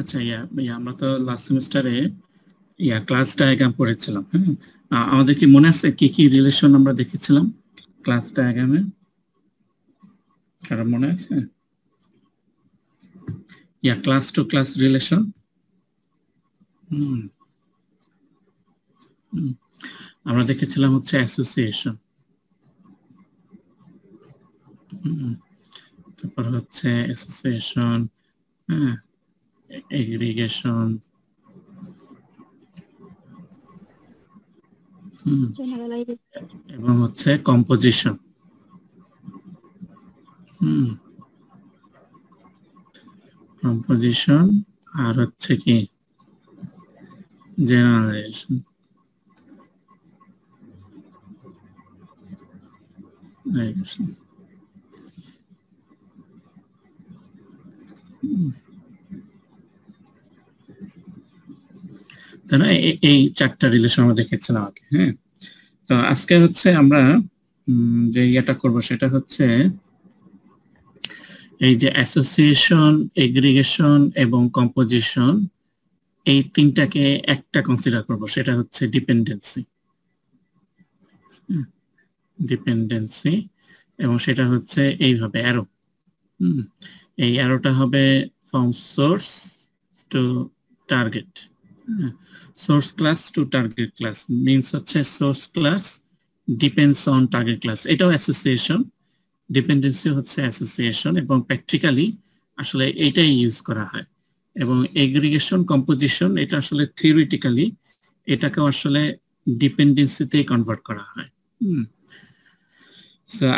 আচ্ছা আমরা তো লাস্ট সেমিস্টারে ক্লাস ডায়াগ্রাম পড়েছিলাম। আমাদের কি মনে আছে কি কি রিলেশন আমরা দেখেছিলাম ক্লাস ডায়াগ্রামে? কারো মনে আছে? Class to class relation. আমরা দেখেছিলাম হচ্ছে অ্যাসোসিয়েশন, তারপর হচ্ছে অ্যাসোসিয়েশন, এগ্রিগেশন, এবং হচ্ছে কম্পোজিশন। কম্পোজিশন আর হচ্ছে কি জেনারেশন। তাই না? এই চারটা রিলেশন আমরা দেখেছিলাম আগে। হ্যাঁ, তো আজকে হচ্ছে আমরা যে ইয়েটা করবো সেটা হচ্ছে এই যে অ্যাসোসিয়েশন, এগ্রিগেশন এবং কম্পোজিশন, এই তিনটাকে একটা কনসিডার করব, সেটা হচ্ছে ডিপেন্ডেন্সি। ডিপেন্ডেন্সি, এবং সেটা হচ্ছে এইভাবে অ্যারো। এই অ্যারোটা হবে from source to target. Source class to target class means হচ্ছে source class depends on target class. এটাও অ্যাসোসিয়েশন, ডিপেন্ডেন্সি হচ্ছে অ্যাসোসিয়েশন, এবং প্র্যাকটিক্যালি আসলে এইটাই ইউজ করা হয়। এবং এগ্রিগেশন, কম্পোজিশন এটা আসলে থিওরিটিক্যালি এটাকেও আসলে ডিপেন্ডেন্সিতেই কনভার্ট করা হয়।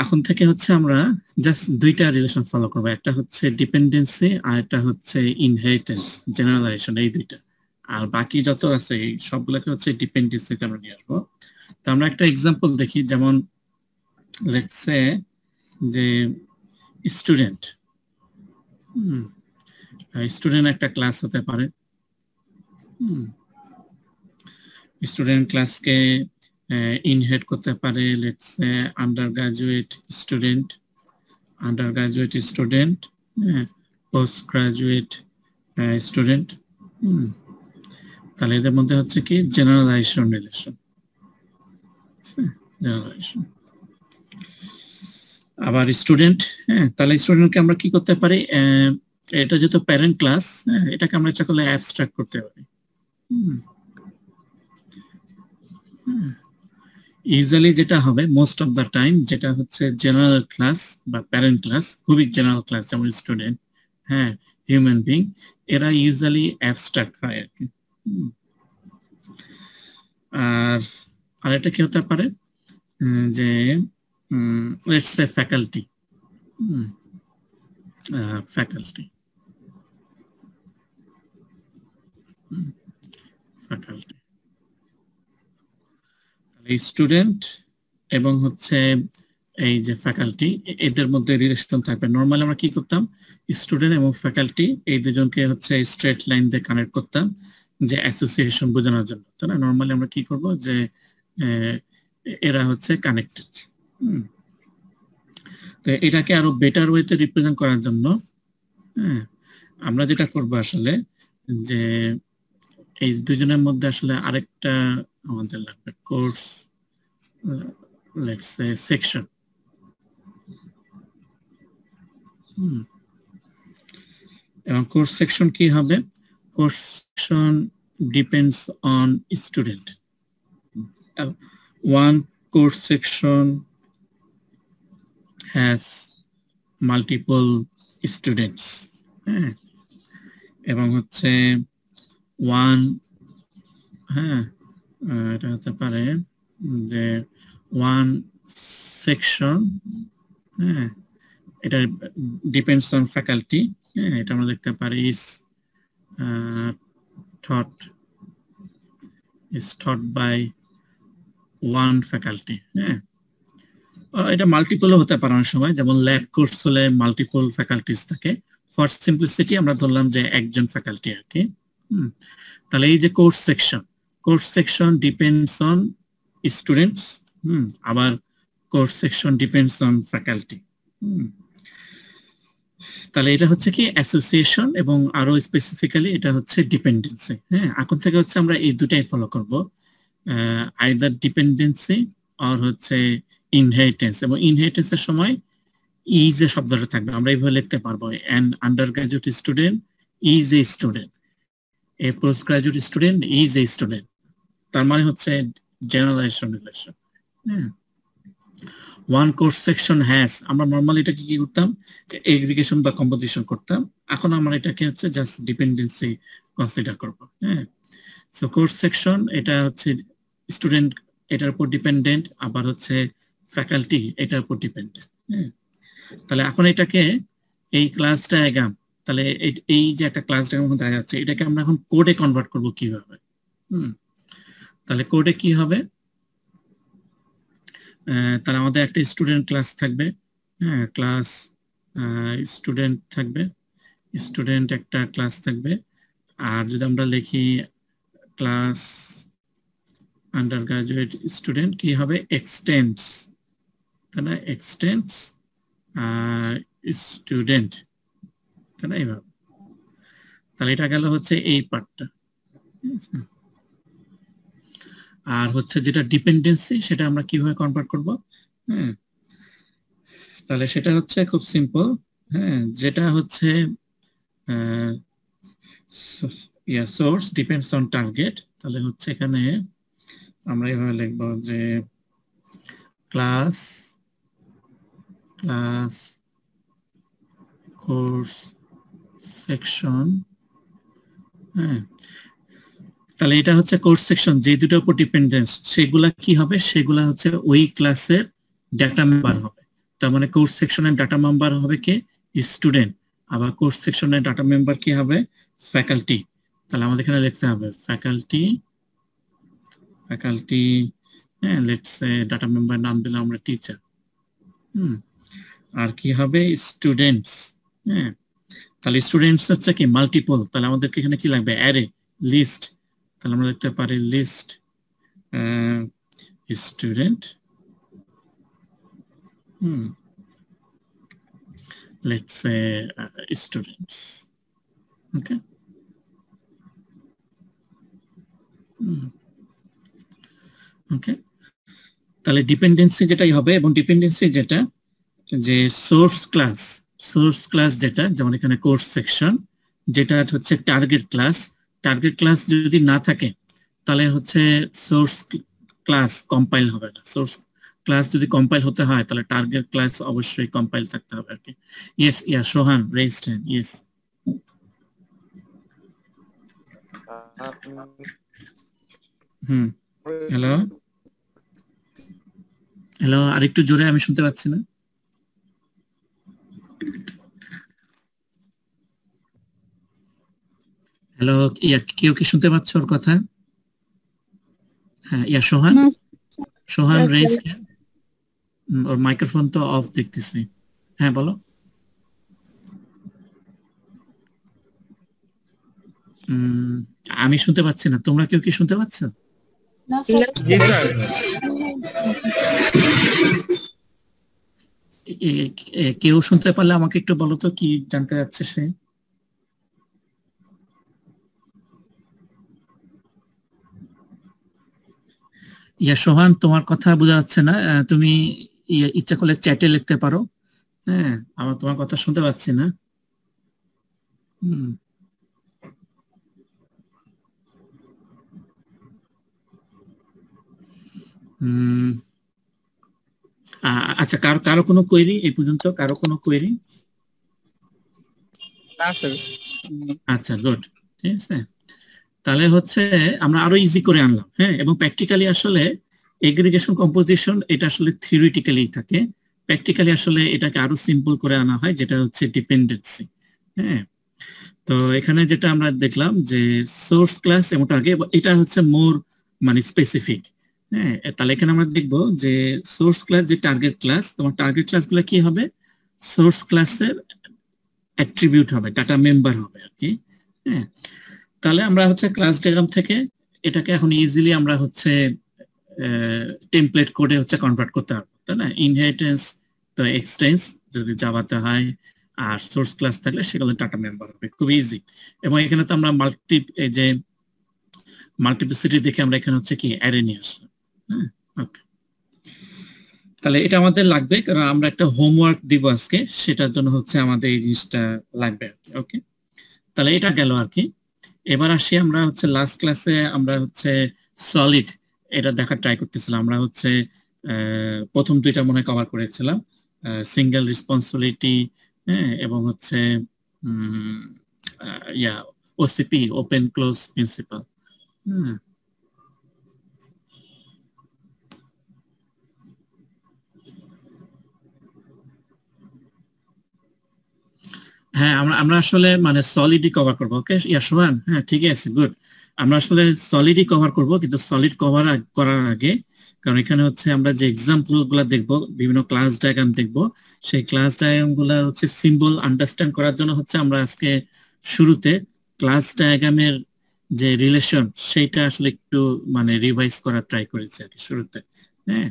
এখন থেকে হচ্ছে আমরা জাস্ট দুইটা রিলেশন ফলো করবো, একটা হচ্ছে ডিপেন্ডেন্সি আর একটা হচ্ছে ইনহেরিটেন্স, জেনারেলাইজেশন, এই দুইটা। আর বাকি যত আছে সবগুলোকে হচ্ছে ডিপেন্ডেন্সিতে আমরা নিয়ে আসবো। তো আমরা একটা এক্সাম্পল দেখি, যেমন লেটস সে যে স্টুডেন্ট, স্টুডেন্ট একটা ক্লাস হতে পারে। স্টুডেন্ট ক্লাসকে ইনহেড করতে পারে let's say under graduate student, post graduate student. তাহলে এদের মধ্যে হচ্ছে কি জেনারেলাইজেশন রিলেশন। জেনারেলাইজেশন। আবার স্টুডেন্ট, তাহলে স্টুডেন্টকে আমরা কি করতে পারি, এটা যেহেতু প্যারেন্ট ক্লাস, এটাকে আমরা ইচ্ছা করলে অ্যাবস্ট্রাক্ট করতে পারি। ইউজুয়ালি যেটা হবে মোস্ট অফ দ্য টাইম, যেটা হচ্ছে জেনারেল ক্লাস বা প্যারেন্ট ক্লাস, খুবই জেনারেল ক্লাস যেমন স্টুডেন্ট, হিউম্যান বিং, এরা ইউজুয়ালি অ্যাবস্ট্রাক্ট হয় আর কি। আর এটা কি হতে পারে যে let's say faculty, faculty student এবং হচ্ছে এই যে ফ্যাকাল্টি, এদের মধ্যে রিলেশন থাকবে। নরমালি আমরা কি করতাম, স্টুডেন্ট এবং ফ্যাকাল্টি এই দুজনকে হচ্ছে স্ট্রেট লাইন দিয়ে কানেক্ট করতাম যে অ্যাসোসিয়েশন বোঝানোর জন্য। তাই না? নরমালি আমরা কি করব যে এরা হচ্ছে কানেক্টেড। তো এটাকে আরো বেটার ওয়েতে রিপ্রেজেন্ট করার জন্য আমরা যেটা করব আসলে, যে এই দুজনের মধ্যে আসলে আরেকটা আমাদের লাগবে কোর্স, লেটস সে সেকশন। এবং কোর্স সেকশন কি হবে, course section depends on student. One course section has multiple students, এবং হচ্ছে ওয়ান, এটা হতে পারে যে ওয়ান সেকশন, এটা ডিপেন্ডস অন ফ্যাকাল্টি, এটা আমরা দেখতে পারি is taught by one faculty. এটা মাল্টিপলও হতে পারে অনেক সময়, যেমন ল্যাব কোর্স হলে মাল্টিপল ফ্যাকাল্টিস থাকে। ফর সিম্পলিসিটি আমরা ধরলাম যে একজন ফ্যাকাল্টি আর কি। তাহলে এই যে course section depends on students, আবার course section depends on faculty. তাহলে এটা হচ্ছে কি অ্যাসোসিয়েশন এবং আরো স্পেসিফিক্যালি এটা হচ্ছে ডিপেন্ডেন্সি। হ্যাঁ, এখন থেকে হচ্ছে আমরা এই দুটাই ফলো করব, আইদার ডিপেন্ডেন্সি আর হচ্ছে ইনহেরিটেন্স। এবং ইনহেরিটেন্সের সময় ই যে শব্দটা থাকবে আমরা এইভাবে লিখতে পারবো, an under graduate student is a student, A post graduate student is a student. তার মানে হচ্ছে জেনারেলাইজেশন রিলেশন। হ্যাঁ, ওয়ান কোর্স সেকশন হ্যাজ, আমরা নর্মালি এটাকে কি করতাম, এগ্রিগেশন বা কম্পোজিশন করতাম। এখন আমরা এটাকে হচ্ছে জাস্ট ডিপেন্ডেন্সি কনসিডার করব। হ্যাঁ, সো কোর্স সেকশন এটা হচ্ছে স্টুডেন্ট এটার উপর ডিপেন্ডেন্ট, আবার হচ্ছে ফ্যাকাল্টি এটার উপর ডিপেন্ডেন্ট। হ্যাঁ, তাহলে এখন এটাকে এই ক্লাস ডায়াগ্রাম, তাহলে এই যে একটা ক্লাস ডায়াগ্রাম দেখা যাচ্ছে, এটাকে আমরা এখন কোডে কনভার্ট করব কিভাবে। তাহলে কোডে কি হবে, তাহলে আমাদের একটা স্টুডেন্ট ক্লাস থাকবে। হ্যাঁ, ক্লাস স্টুডেন্ট থাকবে, স্টুডেন্ট একটা ক্লাস থাকবে। আর যদি আমরা লিখি ক্লাস আন্ডার গ্রাজুয়েট স্টুডেন্ট, কি হবে, এক্সটেন্ডস, তাই না, এক্সটেন্ডস স্টুডেন্ট, তাই না, এইভাবে। তাহলে এটা গেল হচ্ছে এই পার্টটা। আর হচ্ছে যেটা ডিপেন্ডেন্সি সেটা আমরা কিভাবে কনভার্ট করব। হ্যাঁ, তাহলে সেটা হচ্ছে খুব সিম্পল। হ্যাঁ, যেটা হচ্ছে সোর্স ডিপেন্ডস অন টার্গেট, তাহলে হচ্ছে এখানে আমরা এভাবে লিখব যে ক্লাস কোর্স সেকশন। হ্যাঁ, তাহলে এটা হচ্ছে কোর্স সেকশন, যে দুটোর উপর ডিপেন্ডেন্স সেগুলা কি হবে, সেগুলা হচ্ছে ওই ক্লাসের ডাটা মেম্বার হবে। তার মানে কোর্স সেকশনের ডাটা মেম্বার হবে কে, স্টুডেন্ট। আবার কোর্স সেকশনের ডাটা মেম্বার কি হবে, ফ্যাকাল্টি। তাহলে আমাদের এখানে লিখতে হবে ফ্যাকাল্টি, হ্যাঁ, লেটস সে ডাটা মেম্বার নাম দিলাম আমরা টিচার। আর কি হবে, স্টুডেন্টস। হ্যাঁ, তাহলে স্টুডেন্টস হচ্ছে কি মাল্টিপল, তাহলে আমাদেরকে এখানে কি লাগবে, অ্যারে, লিস্ট। তাহলে আমরা লিখতে পারি list student, let's say students. Okay. Okay, তাহলে ডিপেন্ডেন্সি যেটাই হবে, এবং ডিপেন্ডেন্সি যেটা যে সোর্স ক্লাস যেটা, যেমন এখানে কোর্স সেকশন, যেটা হচ্ছে টার্গেট ক্লাস যদি না থাকে তাহলে হচ্ছে সোর্স ক্লাস কম্পাইল হবে না। সোর্স ক্লাস যদি কম্পাইল হতে হয় তাহলে টার্গেট ক্লাস অবশ্যই কম্পাইল থাকতে হবে আর কি। ইয়েস, সোহান রেজড হ্যান্ড, ইয়েস। হ্যালো, আরেকটু জোরে, আমি শুনতে পাচ্ছি না। হ্যালো, কেউ কি শুনতে পাচ্ছ ওর কথা? হ্যাঁ, সোহান রেজ, ওর মাইক্রোফোন তো অফ দেখতেছি। হ্যাঁ, বলো। আমি শুনতে পাচ্ছি না, তোমরা কেউ কি শুনতে পাচ্ছ? কেউ শুনতে পারলে আমাকে একটু বলো তো কি জানতে যাচ্ছে সে। সোহান, তোমার কথা বোঝা যাচ্ছে না, তুমি ইচ্ছা করলে চ্যাটে লিখতে পারো। হ্যাঁ, আমার তোমার কথা শুনতে পাচ্ছি না। আচ্ছা, কারো কোনো কোয়েরি এই পর্যন্ত, কারো কোনো কোয়েরি? আচ্ছা, গুড, ঠিক আছে। তাহলে হচ্ছে আমরা আরো ইজি করে আনলাম। হ্যাঁ, এবং প্র্যাকটিক্যালি আসলে এগ্রিগেশন কম্পোজিশন এটা আসলে থিওরিটিক্যালি থাকে, প্র্যাকটিক্যালি আসলে এটাকে আরো সিম্পল করে আনা হয়, যেটা হচ্ছে ডিপেন্ডেন্সি। হ্যাঁ, তো এখানে যেটা আমরা দেখলাম যে সোর্স ক্লাস এবং টার্গেট, এটা হচ্ছে মোর মানে স্পেসিফিক। হ্যাঁ, তাহলে এখানে আমরা দেখবো যে সোর্স ক্লাস যে টার্গেট ক্লাস, তোমার টার্গেট ক্লাসগুলো কি হবে, সোর্স ক্লাসের অ্যাট্রিবিউট হবে, ডাটা মেম্বার হবে আর কি। হ্যাঁ, তাহলে আমরা হচ্ছে ক্লাস ডায়াগ্রাম থেকে এটাকে এখন ইজিলি আমরা হচ্ছে টেমপ্লেট কোডে হচ্ছে কনভার্ট করতে পারবো, তাই না। ইনহেরিটেন্স তো এক্সটেন্স যদি জাভাতে হয়, আর সোর্স ক্লাস থাকলে সেগুলো টাটা মেম্বার হবে, খুব ইজি। এবং এখানে তো আমরা মাল্টিপ্লিসিটি দেখে আমরা এখানে হচ্ছে কি অ্যারে নিয়ে আসলাম। হ্যাঁ, ওকে। তাহলে এটা আমাদের লাগবে, কারণ আমরা একটা হোমওয়ার্ক দিব আজকে, সেটার জন্য হচ্ছে আমাদের এই জিনিসটা লাগবে। ওকে, তাহলে এটা গেল আর কি। এবার আসি আমরা হচ্ছে লাস্ট ক্লাসে আমরা হচ্ছে সলিড এটা দেখার ট্রাই করতেছিলাম। আমরা হচ্ছে প্রথম দুইটা মনে কভার করেছিলাম, সিঙ্গেল রেসপন্সিবিলিটি, হ্যাঁ, এবং হচ্ছে ওসিপি, ওপেন ক্লোজ প্রিন্সিপাল। হ্যাঁ, আমরা আসলে মানে সলিডই কভার করবো। ওকে ইয়াসওয়ান, হ্যাঁ ঠিক আছে, গুড। আমরা আসলে সলিডই কভার করব, কিন্তু সলিড কভার করার আগে, কারণ এখানে হচ্ছে আমরা যে এক্সাম্পল গুলা দেখবো, বিভিন্ন ক্লাস ডায়াগ্রাম দেখবো, সেই ক্লাস ডায়াগ্রাম গুলা হচ্ছে সিম্বল আন্ডারস্ট্যান্ড করার জন্য হচ্ছে আমরা আজকে শুরুতে ক্লাস ডায়াগ্রামের যে রিলেশন সেইটা আসলে একটু মানে রিভাইজ করার ট্রাই করেছি আর কি শুরুতে। হ্যাঁ,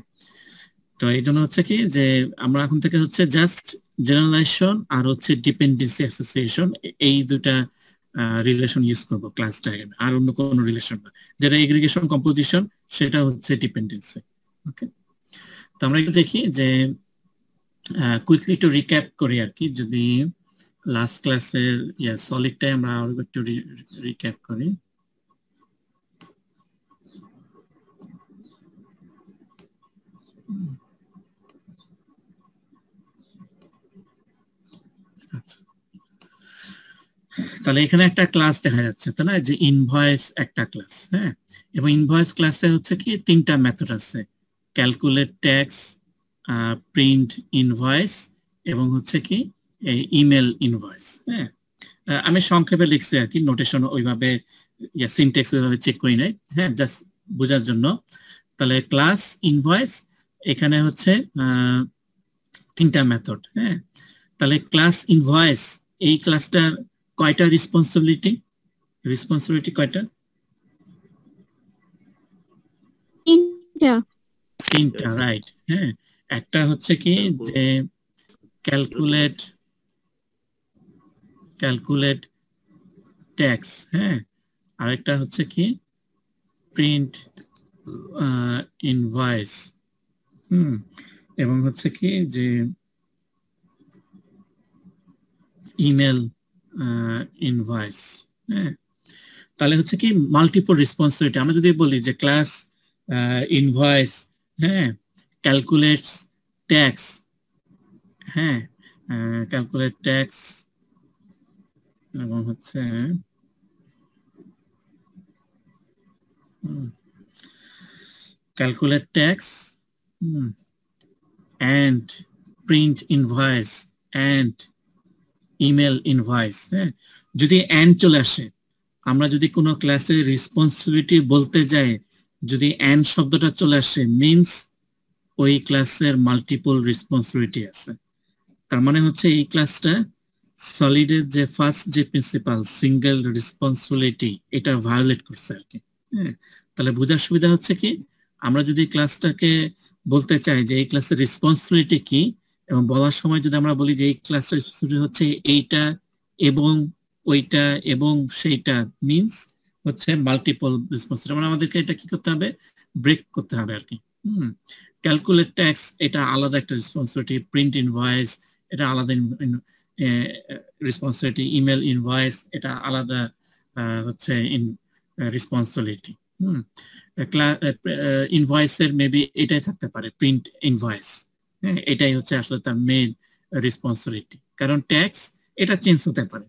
তো এই জন্য হচ্ছে কি যে আমরা এখন থেকে হচ্ছে জাস্ট জেনারেলাইজেশন আর হচ্ছে ডিপেন্ডেন্সি অ্যাসোসিয়েশন, এই দুটা রিলেশন ইউজ করব ক্লাস ডায়াগ্রামে, আর অন্য কোনো রিলেশন না। যেটা এগ্রিগেশন কম্পোজিশন সেটা হচ্ছে ডিপেন্ডেন্সি। ওকে, তো আমরা একটু দেখি যে কুইকলি একটু রিক্যাপ করি আর কি। যদি লাস্ট ক্লাসের সলিডটাই আমরা আরো একটু রিক্যাপ করি। আচ্ছা, তাহলে এখানে একটা ক্লাস দেখা যাচ্ছে তাই না, যে ইনভয়েস একটা ক্লাস। হ্যাঁ, এবং ইনভয়েস ক্লাসে হচ্ছে কি তিনটা মেথড আছে, ক্যালকুলেট ট্যাক্স, প্রিন্ট ইনভয়েস, এবং হচ্ছে কি ইমেল ইনভয়েস। হ্যাঁ, আমি সংক্ষেপে লিখছি আর কি, নোটেশন ওইভাবে সিনট্যাক্স ওইভাবে চেক করি নাই। হ্যাঁ, জাস্ট বোঝার জন্য। তাহলে ক্লাস ইনভয়েস, এখানে হচ্ছে তিনটা মেথড। হ্যাঁ, তাহলে ক্লাস ইনভয়েস এই ক্লাসটার কয়টা রেসপন্সিবিলিটি কয়টা? তিনটা, রাইট। হ্যাঁ, একটা হচ্ছে কি যে ক্যালকুলেট ট্যাক্স, হ্যাঁ, আরেকটা হচ্ছে কি প্রিন্ট ইনভয়েস, এবং হচ্ছে কি যে ইমেল ইনভয়েস। হ্যাঁ, তাহলে হচ্ছে কি মাল্টিপল রেসপন্সিবিলিটি। আমরা যদি বলি যে ক্লাস ইনভয়েস, হ্যাঁ, ক্যালকুলেটস ট্যাক্স, হ্যাঁ, ক্যালকুলেট ট্যাক্স, এবং হচ্ছে calculate tax and print invoice and email invoice। হ্যাঁ, যদি and চলে আসে, আমরা যদি কোনো ক্লাসে রেসপন্সিবিলিটি বলতে যাই, যদি and শব্দটা চলে আসে, মিন্স ওই ক্লাসের মাল্টিপল রেসপন্সিবিলিটি আছে। তার মানে হচ্ছে এই ক্লাসটা সলিডের যে ফার্স্ট যে প্রিন্সিপাল সিঙ্গেল রেসপন্সিবিলিটি, এটা ভায়োলেট করছে আর কি। হ্যাঁ, তাহলে বোঝার সুবিধা হচ্ছে কি, আমরা যদি ক্লাসটাকে বলতে চাই যে এই ক্লাসের রেসপন্সিবিলিটি কি, এবং বলার সময় যদি আমরা বলি যে এই ক্লাসের রেসপন্সিবিলিটি হচ্ছে এইটা এবং ওইটা এবং সেইটা, মিন্স হচ্ছে মাল্টিপল রেসপন্সিবিলিটি, মানে আমাদেরকে এটা কি করতে হবে, ব্রেক করতে হবে আর কি। ক্যালকুলেট ট্যাক্স এটা আলাদা একটা রেসপন্সিবিলিটি, প্রিন্ট ইনভয়েস এটা আলাদা রেসপন্সিবিলিটি, ইমেল ইনভয়েস এটা আলাদা হচ্ছে রেসপন্সিবিলিটি। ইনভয়েসের মেবি এটাই থাকতে পারে, প্রিন্ট ইনভয়েস। হ্যাঁ, এটাই হচ্ছে আসলে তার মেইন রেসপন্সিবিলিটি, কারণ ট্যাক্স এটা চেঞ্জ হতে পারে।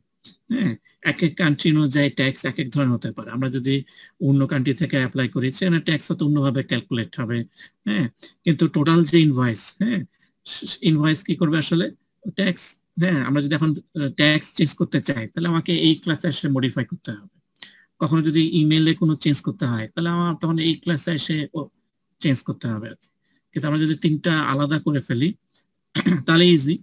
হ্যাঁ, এক এক কান্ট্রি অনুযায়ী ট্যাক্স এক এক ধরনের হতে পারে। আমরা যদি অন্য কান্ট্রি থেকে অ্যাপ্লাই করি, সেখানে ট্যাক্স হয়তো অন্যভাবে ক্যালকুলেট হবে। হ্যাঁ, কিন্তু টোটাল যে ইনভয়েস, হ্যাঁ, ইনভয়েস কি করবে আসলে ট্যাক্স। হ্যাঁ, আমরা যদি এখন ট্যাক্স চেঞ্জ করতে চাই, তাহলে আমাকে এই ক্লাসে এসে মডিফাই করতে হবে। কখনো যদি ইমেলে কোনো চেঞ্জ করতে হয়, তাহলে আমার তখন এই ক্লাসে এসে চেঞ্জ করতে হবে। কিন্তু আমরা যদি তিনটা আলাদা করে ফেলি তাহলে ইজি।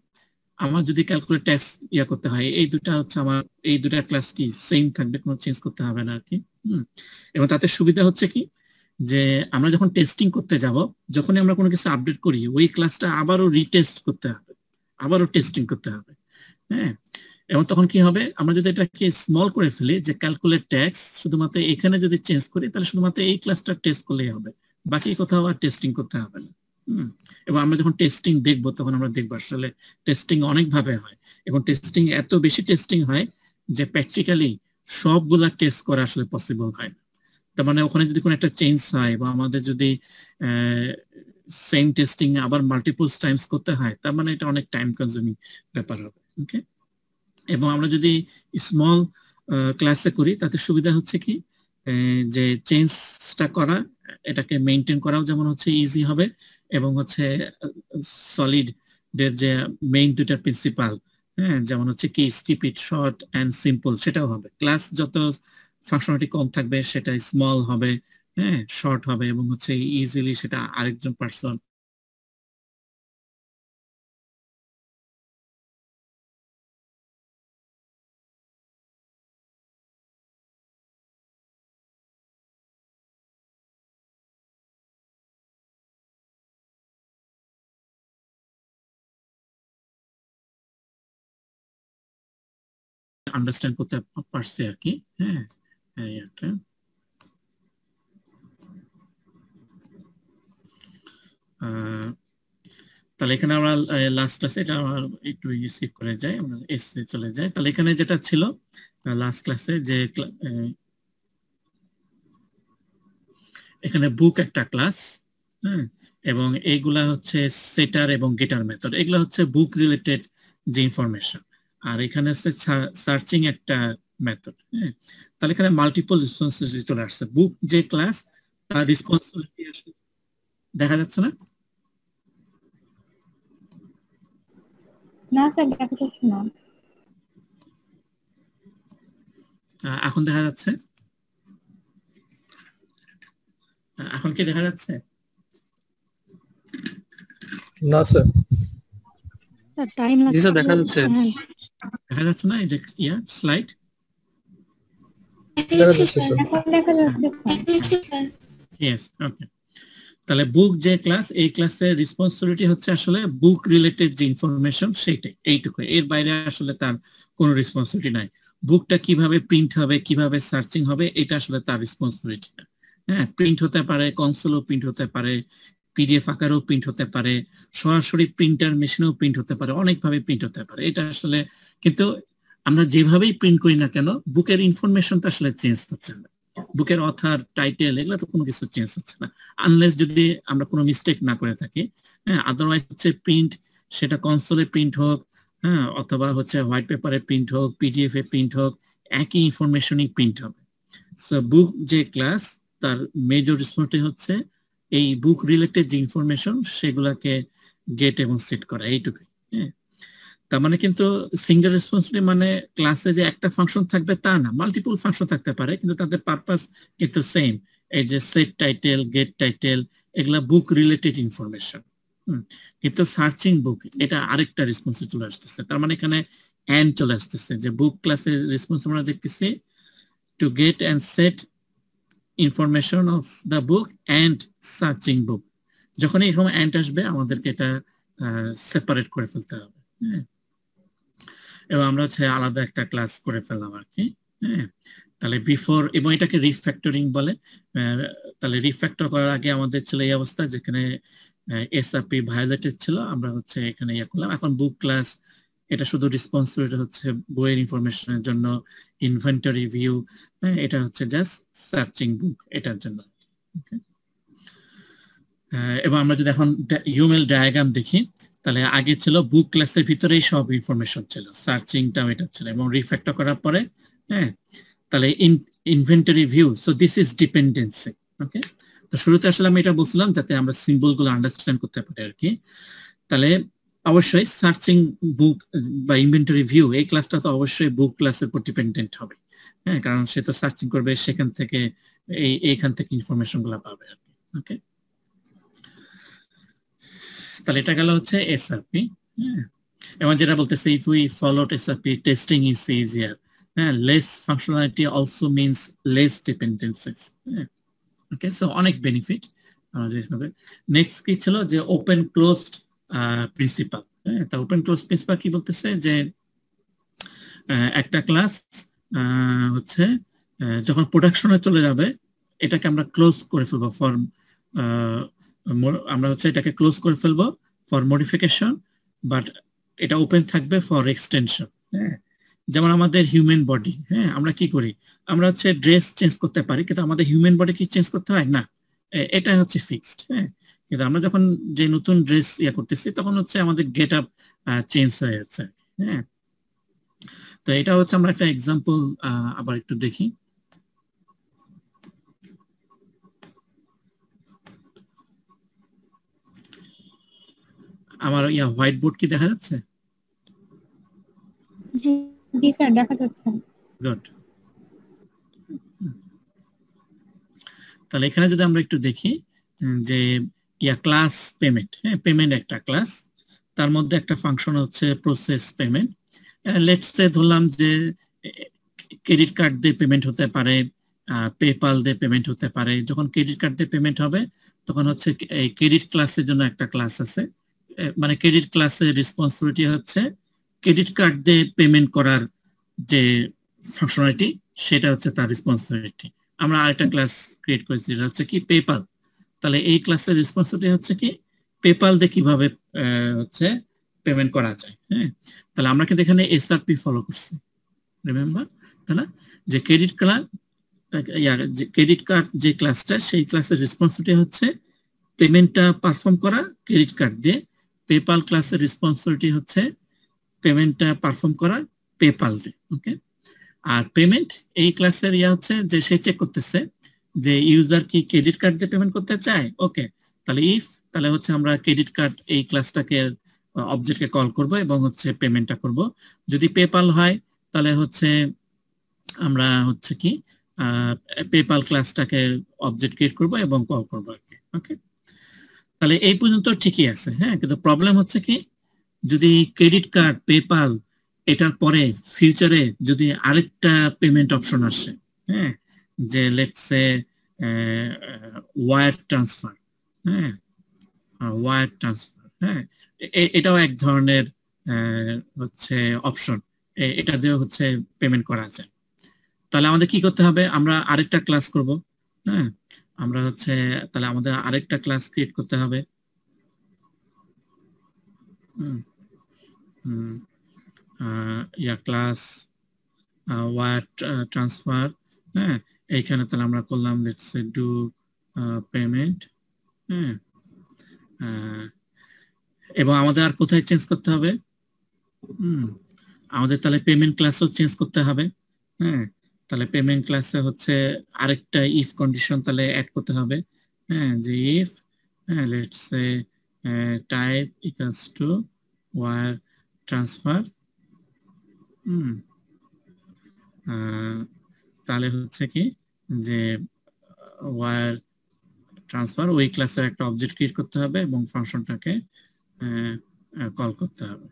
আমার যদি ক্যালকুলেট ট্যাক্স করতে হয়, এই দুটা হচ্ছে আমার এই দুটা ক্লাস কি সেম থাকবে, কোনো চেঞ্জ করতে হবে না আর কি। এবং তাতে সুবিধা হচ্ছে কি যে আমরা যখন টেস্টিং করতে যাব, যখনই আমরা কোনো কিছু আপডেট করি, ওই ক্লাসটা আবারও রিটেস্ট করতে হবে, আবারও টেস্টিং করতে হবে। হ্যাঁ, এবং তখন কি হবে, আমরা যদি এটাকে স্মল করে ফেলি যে ক্যালকুলেট ট্যাক্স, শুধুমাত্র এখানে যদি চেঞ্জ করি তাহলে শুধুমাত্র এই ক্লাসটা টেস্ট করলেই হবে, বাকি কোথাও আর টেস্টিং করতে হবে না। এবং আমরা যখন টেস্টিং দেখবো তখন আমরা দেখবো আসলে টেস্টিং অনেক ভাবে হয়, এবং টেস্টিং এত বেশি টেস্টিং হয় যে প্র্যাকটিক্যালি সবগুলা টেস্ট করা আসলে পসিবল হয় না। তার মানে ওখানে যদি কোনো একটা চেঞ্জ হয় বা আমাদের যদি সেম টেস্টিং আবার মাল্টিপল টাইমস করতে হয়, তার মানে এটা অনেক টাইম কনজিউমিং ব্যাপার হবে। ওকে, এবং আমরা যদি স্মল ক্লাসে করি তাতে সুবিধা হচ্ছে কি, যে চেঞ্জটা করা, এটাকে মেনটেন করাও যেমন হচ্ছে ইজি হবে, এবং হচ্ছে সলিড এর যে মেইন দুইটা প্রিন্সিপাল, হ্যাঁ, যেমন হচ্ছে কি skip it, short and simple, সেটাও হবে। ক্লাস যত ফাংশনালিটি কম থাকবে সেটা স্মল হবে, হ্যাঁ, শর্ট হবে, এবং হচ্ছে ইজিলি সেটা আরেকজন পার্সন আন্ডারস্ট্যান্ড করতে পারছে আর কি। হ্যাঁ, এই একটা। তাহলে এখানে আমরা লাস্ট ক্লাসে, এটা আমরা একটু স্কিপ করে যাই, আমরা এসে চলে যাই। তাহলে এখানে যেটা ছিল লাস্ট ক্লাসে যে এখানে বুক একটা ক্লাস, হ্যাঁ, এবং এইগুলা হচ্ছে সেটার এবং গেটার মেথড, এগুলা হচ্ছে বুক রিলেটেড যে ইনফরমেশন। আর এখানে হচ্ছে সার্চিং একটা মেথড। হ্যাঁ, তাহলে এখানে মাল্টিপল রেসপন্সিবিলিটি চলে আসছে। বুক যে ক্লাস, তার রেসপন্সিবিলিটি দেখা যাচ্ছে না? না স্যার, দেখা যাচ্ছে না। এখন দেখা যাচ্ছে? এখন কি দেখা যাচ্ছে? না স্যার, টাইম লাগছে, দেখা যাচ্ছে। দেখা যাচ্ছে না এই যে স্লাইড? দেখা যাচ্ছে স্যার। এখন দেখা যাচ্ছে স্যার। ইয়েস, ওকে। তাহলে বুক যে ক্লাস, এই ক্লাসের রেসপন্সিবিলিটি হচ্ছে আসলে বুক রিলেটেড যে ইনফরমেশন সেইটাই, এইটুকু, এর বাইরে আসলে তার কোনো রেসপন্সিবিলিটি নাই। বুকটা কিভাবে প্রিন্ট হবে, কিভাবে সার্চিং হবে, এটা আসলে তার রেসপন্সিবিলিটি না। হ্যাঁ, প্রিন্ট হতে পারে, কনসোলও প্রিন্ট হতে পারে, পিডিএফ আকারেও প্রিন্ট হতে পারে, সরাসরি প্রিন্টার মেশিনেও প্রিন্ট হতে পারে, অনেকভাবে প্রিন্ট হতে পারে এটা আসলে। কিন্তু আমরা যেভাবেই প্রিন্ট করি না কেন, বুকের ইনফরমেশনটা আসলে চেঞ্জ হচ্ছে না। বুকের অথার, টাইটেল, এগুলো তো কোনো কিছু চেঞ্জ হচ্ছে না, আনলেস যদি আমরা কোনো মিস্টেক না করে থাকি। হ্যাঁ, আদারওয়াইজ হচ্ছে প্রিন্ট, সেটা কনসোলে প্রিন্ট হোক, হ্যাঁ, অথবা হচ্ছে হোয়াইট পেপারে প্রিন্ট হোক, পিডিএফ এ প্রিন্ট হোক, একই ইনফরমেশনই প্রিন্ট হবে। সো বুক যে ক্লাস, তার মেজর রেসপন্সিবিলিটি হচ্ছে এই বুক রিলেটেড যে ইনফরমেশন সেগুলাকে গেট এবং সেট করা, এইটুকুই। হ্যাঁ, তার মানে কিন্তু সিঙ্গেল রেসপন্সিবিলিটি মানে ক্লাসে যে একটা ফাংশন থাকবে তা না, মাল্টিপল ফাংশন থাকতে পারে, কিন্তু তাদের পারপাস কিন্তু সেম। এই যে সেট টাইটেল, গেট টাইটেল, এগুলা বুক রিলেটেড ইনফরমেশন। কিন্তু সার্চিং বুক, এটা আরেকটা রেসপন্সিবিলিটি চলে আসতেছে। তার মানে এখানে এন্ড চলে আসতেছে, যে বুক ক্লাসের রেসপন্স আমরা দেখতেছি to get and set information of the book and searching book. যখন এরকম এন্ড আসবে আমাদেরকে এটা সেপারেট করে ফেলতে হবে। হ্যাঁ, এবং আমরা হচ্ছে আলাদা একটা ক্লাস করে ফেললাম আর কি। হ্যাঁ, তাহলে বিফোর, এবং এটাকে রিফ্যাক্টরিং বলে। তাহলে রিফ্যাক্টর করার আগে আমাদের ছিল এই অবস্থা, যেখানে এসআরপি ভায়োলেটেড ছিল, আমরা হচ্ছে এখানে ইয়ে করলাম। এখন বুক ক্লাস, এটা শুধু রেসপন্সিবিলিটি হচ্ছে বইয়ের ইনফরমেশনের জন্য, ইনভেন্টরি ভিউ, এটা হচ্ছে জাস্ট সার্চিং বুক, এটার জন্য। এবং আমরা যদি এখন ইউএমএল ডায়াগ্রাম দেখি, তাহলে আগে ছিল বুক ক্লাসের ভিতরেই সব ইনফরমেশন ছিল, সার্চিংটাও এটা ছিল, এবং রিফ্যাক্টর করার পরে, হ্যাঁ, তাহলে inventory view, so this is dependency. Okay, তো শুরুতে আসলে আমি এটা বলছিলাম যাতে আমরা সিম্বলগুলো আন্ডারস্ট্যান্ড করতে পারি আর কি। তাহলে অবশ্যই সার্চিং বুক বা ইনভেন্টরি ভিউ, এই ক্লাসটা তো অবশ্যই বুক ক্লাসের উপর ডিপেন্ডেন্ট হবে। হ্যাঁ, কারণ সে তো সার্চিং করবে, সেখান থেকে এইখান থেকে ইনফরমেশন গুলো পাবে আর কি। ওকে, তাহলে এটা গেল হচ্ছে এসআরপি। এবং যেটা বলতেছে, if we followed SRP, testing is easier. হ্যাঁ, less functionality also means less dependencies. Okay, so অনেক বেনিফিট। নেক্সট কি ছিল, যে ওপেন ক্লোজড প্রিন্সিপাল। হ্যাঁ, তা ওপেন ক্লোজ প্রিন্সিপাল কি বলতেছে, যে একটা ক্লাস হচ্ছে যখন প্রোডাকশনে চলে যাবে এটাকে আমরা ক্লোজ করে ফেলবো ফর আমরা হচ্ছে এটাকে ক্লোজ করে ফেলবো ফর মডিফিকেশন, বাট এটা ওপেন থাকবে ফর এক্সটেনশন। হ্যাঁ, যেমন আমাদের হিউম্যান বডি, হ্যাঁ আমরা কি করি, আমরা হচ্ছে ড্রেস চেঞ্জ করতে পারি, কিন্তু আমাদের হিউম্যান বডি কি চেঞ্জ করতে হয় না, এটা হচ্ছে ফিক্সড। হ্যাঁ, কিন্তু আমরা যখন যে নতুন ড্রেস করতেছি তখন হচ্ছে আমাদের গেট আপ চেঞ্জ হয়ে যাচ্ছে। হ্যাঁ, তো এটা হচ্ছে আমরা একটা এক্সাম্পল আবার একটু দেখি। আমার হোয়াইট বোর্ড কি দেখা যাচ্ছে? জি স্যার, দেখা যাচ্ছে। গুড। তাহলে এখানে যদি আমরা একটু দেখি যে ক্লাস পেমেন্ট, হ্যাঁ পেমেন্ট একটা ক্লাস, তার মধ্যে একটা ফাংশন হচ্ছে প্রসেস পেমেন্ট। লেটস সে ধরলাম যে ক্রেডিট কার্ড দিয়ে পেমেন্ট হতে পারে, পেপাল দিয়ে পেমেন্ট হতে পারে। যখন ক্রেডিট কার্ড দিয়ে পেমেন্ট হবে তখন হচ্ছে এই ক্রেডিট ক্লাসের জন্য একটা ক্লাস আছে, মানে ক্রেডিট ক্লাসের রেসপন্সিবিলিটি হচ্ছে ক্রেডিট কার্ড দিয়ে পেমেন্ট করার যে ফাংশনালিটি সেটা হচ্ছে তার রেসপন্সিবিলিটি। আমরা আরেকটা ক্লাস ক্রিয়েট করেছি যেটা হচ্ছে কি পেপাল। তাহলে এই ক্লাসের রেসপন্সিবিলিটি হচ্ছে কি পেপাল দিয়ে কিভাবে হচ্ছে পেমেন্ট করা যায়। হ্যাঁ, তাহলে আমরা কিন্তু এখানে এসআরপি ফলো করছি, রিমেম্বার, তাই না? যে ক্রেডিট কার্ড যে ক্লাসটা, সেই ক্লাসের রেসপন্সিবিলিটি হচ্ছে পেমেন্টটা পারফর্ম করা ক্রেডিট কার্ড দিয়ে। পেপাল ক্লাসের রেসপন্সিবিলিটি হচ্ছে পেমেন্টটা পারফর্ম করা পেপাল দিয়ে। ওকে, আর পেমেন্ট এই ক্লাসের হচ্ছে যে সে চেক করতেছে যে ইউজার কি ক্রেডিট কার্ড দিয়ে পেমেন্ট করতে চায়। ওকে, তাহলে তাহলে হচ্ছে আমরা ক্রেডিট কার্ড এই ক্লাসটাকে অবজেক্টকে কল করব এবং হচ্ছে পেমেন্টটা করব। যদি পেপাল হয় তাহলে হচ্ছে আমরা হচ্ছে কি পেপাল ক্লাসটাকে অবজেক্ট ক্রিয়েট করব এবং কল করব আর কি। ওকে, তাহলে এই পর্যন্ত ঠিকই আছে। হ্যাঁ, কিন্তু প্রবলেম হচ্ছে কি যদি ক্রেডিট কার্ড পেপাল এটার পরে ফিউচারে যদি আরেকটা পেমেন্ট অপশন আসে, হ্যাঁ, যে লেটস সে ওয়্যার ট্রান্সফার, হ্যাঁ ওয়্যার ট্রান্সফার, হ্যাঁ এটাও এক ধরনের হচ্ছে অপশন, এটা দিয়ে হচ্ছে পেমেন্ট করা যায়। তাহলে আমাদের কি করতে হবে, আমরা আরেকটা ক্লাস করব। হ্যাঁ, আমরা হচ্ছে তাহলে আমাদের আরেকটা ক্লাস ক্রিয়েট করতে হবে। Class wire transfer. হ্যাঁ, এইখানে তাহলে আমরা করলাম লেটস সে ডু পেমেন্ট। হ্যাঁ, এবং আমাদের আর কোথায় চেঞ্জ করতে হবে, আমাদের তাহলে পেমেন্ট ক্লাসও চেঞ্জ করতে হবে। হ্যাঁ, তাহলে পেমেন্ট ক্লাসে হচ্ছে আরেকটা ইফ কন্ডিশন তাহলে অ্যাড করতে হবে। হ্যাঁ, যে if let's say type equals to wire transfer. তাহলে হচ্ছে কি যে ওয়্যার ট্রান্সফার ওই ক্লাসের একটা অবজেক্ট ক্রিয়েট করতে হবে এবং ফাংশনটাকে কল করতে হবে।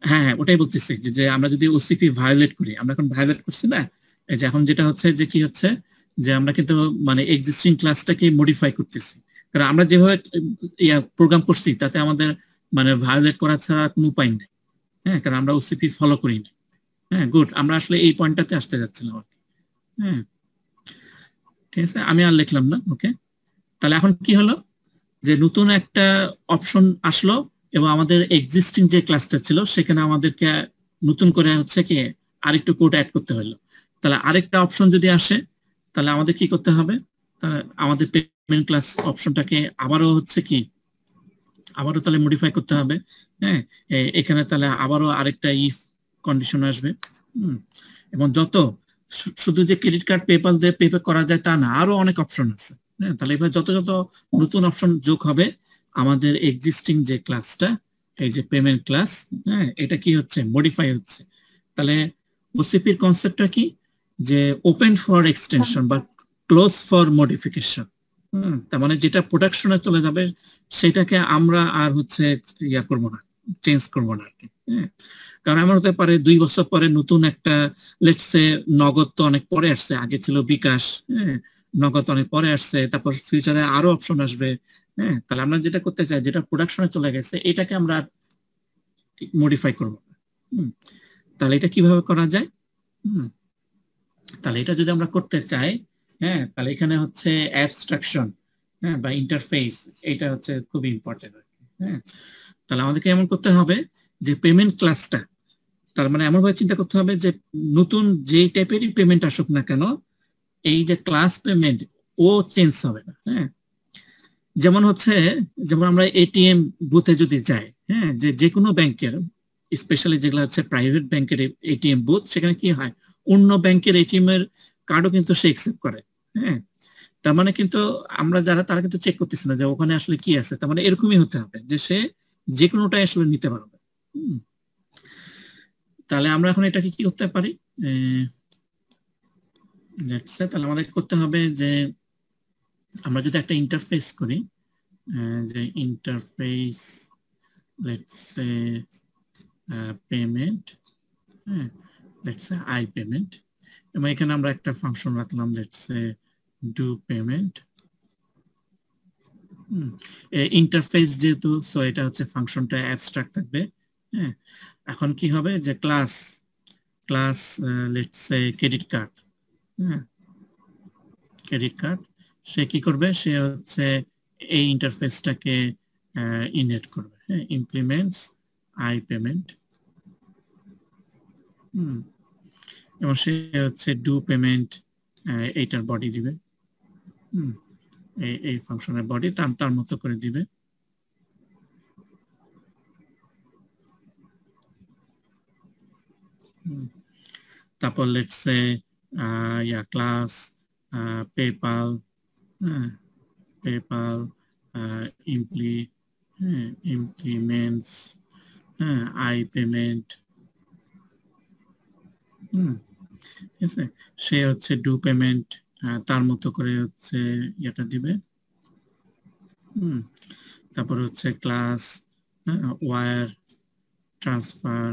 হ্যাঁ হ্যাঁ, ওটাই বলতেছি যে আমরা যদি ওসিপি ভায়োলেট করি, আমরা এখন ভায়োলেট করছি না, এই যে এখন যেটা হচ্ছে যে কি হচ্ছে যে আমরা কিন্তু মানে এক্সিস্টিং ক্লাসটাকে মডিফাই করতেছি, কারণ আমরা যেভাবে প্রোগ্রাম করছি তাতে আমাদের মানে ভায়োলেট করা ছাড়া কোনো উপায় নেই। হ্যাঁ, কারণ আমরা ওসিপি ফলো করি না। হ্যাঁ, গুড, আমরা আসলে এই পয়েন্টটাতে আসতে যাচ্ছিলাম আর কি। হ্যাঁ, ঠিক আছে, আমি আর লিখলাম না। ওকে, তাহলে এখন কি হলো যে নতুন একটা অপশন আসলো এবং আমাদের এক্সিস্টিং যে ক্লাসটা ছিল সেখানে আমাদেরকে নতুন করে হচ্ছে কি আরেকটু কোড অ্যাড করতে হলো। তাহলে আরেকটা অপশন যদি আসে তাহলে আমাদের কি করতে হবে, তাহলে আমাদের পেমেন্ট ক্লাস অপশনটাকে আবারও হচ্ছে কি আবারও তাহলে মডিফাই করতে হবে। হ্যাঁ, এখানে তাহলে আবারও আরেকটা ইফ কন্ডিশন আসবে। এবং যত শুধু যে ক্রেডিট কার্ড পেপাল দিয়ে পে করা যায় তা না, আরো অনেক অপশন আছে। হ্যাঁ, তাহলে এবার যত যত নতুন অপশন যোগ হবে আমাদের এক্সিস্টিং যে ক্লাসটা, এই যে পেমেন্ট ক্লাস, হ্যাঁ এটা কি হচ্ছে মডিফাই হচ্ছে। তাহলে ওসিপির কনসেপ্টটা কি যে ওপেন ফর এক্সটেনশন বা ক্লোজ ফর মডিফিকেশন। তার মানে যেটা প্রোডাকশনে চলে যাবে সেটাকে আমরা আর হচ্ছে করবো না, চেঞ্জ করবো না আর কি। হ্যাঁ, কারণ এমন হতে পারে 2 বছর পরে নতুন একটা লেটস সে নগদ তো অনেক পরে আসছে, আগে ছিল বিকাশ, হ্যাঁ নগদ অনেক পরে আসছে, তারপর ফিউচারে আরো অপশন আসবে। হ্যাঁ, তাহলে আমরা যেটা করতে চাই যেটা প্রোডাকশনে চলে গেছে এটাকে আমরা মডিফাই করব। তাহলে এটা কিভাবে করা যায়? তাহলে এটা যদি আমরা করতে চাই, হ্যাঁ, তাহলে এখানে হচ্ছে অ্যাবস্ট্রাকশন, হ্যাঁ, বা ইন্টারফেস, এটা হচ্ছে খুব ইম্পর্টেন্ট। হ্যাঁ, তাহলে আমাদেরকে এমন করতে হবে যে পেমেন্ট ক্লাসটা, তার মানে এমন ভাবে চিন্তা করতে হবে যে নতুন যে টাইপেরই পেমেন্ট আসুক না কেন, এই যে ক্লাস পেমেন্ট ও চেঞ্জ হবে না। হ্যাঁ, যেমন হচ্ছে, যেমন আমরা এটিএম বুথে যদি যাই, হ্যাঁ, যে কোনো ব্যাংকের, স্পেশালি যেগুলো হচ্ছে প্রাইভেট ব্যাংকের এটিএম বুথ, সেখানে কি হয়, অন্য ব্যাংকের এটিএম এর কার্ডও কিন্তু সে একসেপ্ট করে। হ্যাঁ, তার মানে কিন্তু আমরা যারা, তারা কিন্তু চেক করতেছে না যে ওখানে আসলে কি আছে। তার মানে এরকমই হতে হবে যে সে যে কোনোটাই আসলে নিতে পারবে। তাহলে আমরা এখন এটাকে কি করতে পারি, তাহলে আমাদের করতে হবে যে আমরা যদি একটা ইন্টারফেস করি, যে ইন্টারফেস লেটস সে পেমেন্ট, হ্যাঁ, লেটস সে আই পেমেন্ট, এবং এখানে আমরা একটা ফাংশন রাখলাম let's say do payment. Interface যেহেতু, সো এটা হচ্ছে ফাংশনটা অ্যাবস্ট্রাক্ট থাকবে। হ্যাঁ, এখন কি হবে যে class let's say credit card, হ্যাঁ, ক্রেডিট কার্ড, সে কি করবে, সে হচ্ছে এই ইন্টারফেসটাকে ইনহেট করবে। হ্যাঁ, ইমপ্লিমেন্টস আই পেমেন্ট, এবং সে হচ্ছে ডু পেমেন্ট, এইটার বডি দিবে, এই ফাংশনের বডি তার মতো করে দিবে। তারপর let's say class PayPal, PayPal implements I payment. ঠিক আছে, সে হচ্ছে ডু পেমেন্ট তার মতো করে হচ্ছে এটা দিবে। তারপর হচ্ছে class war transfer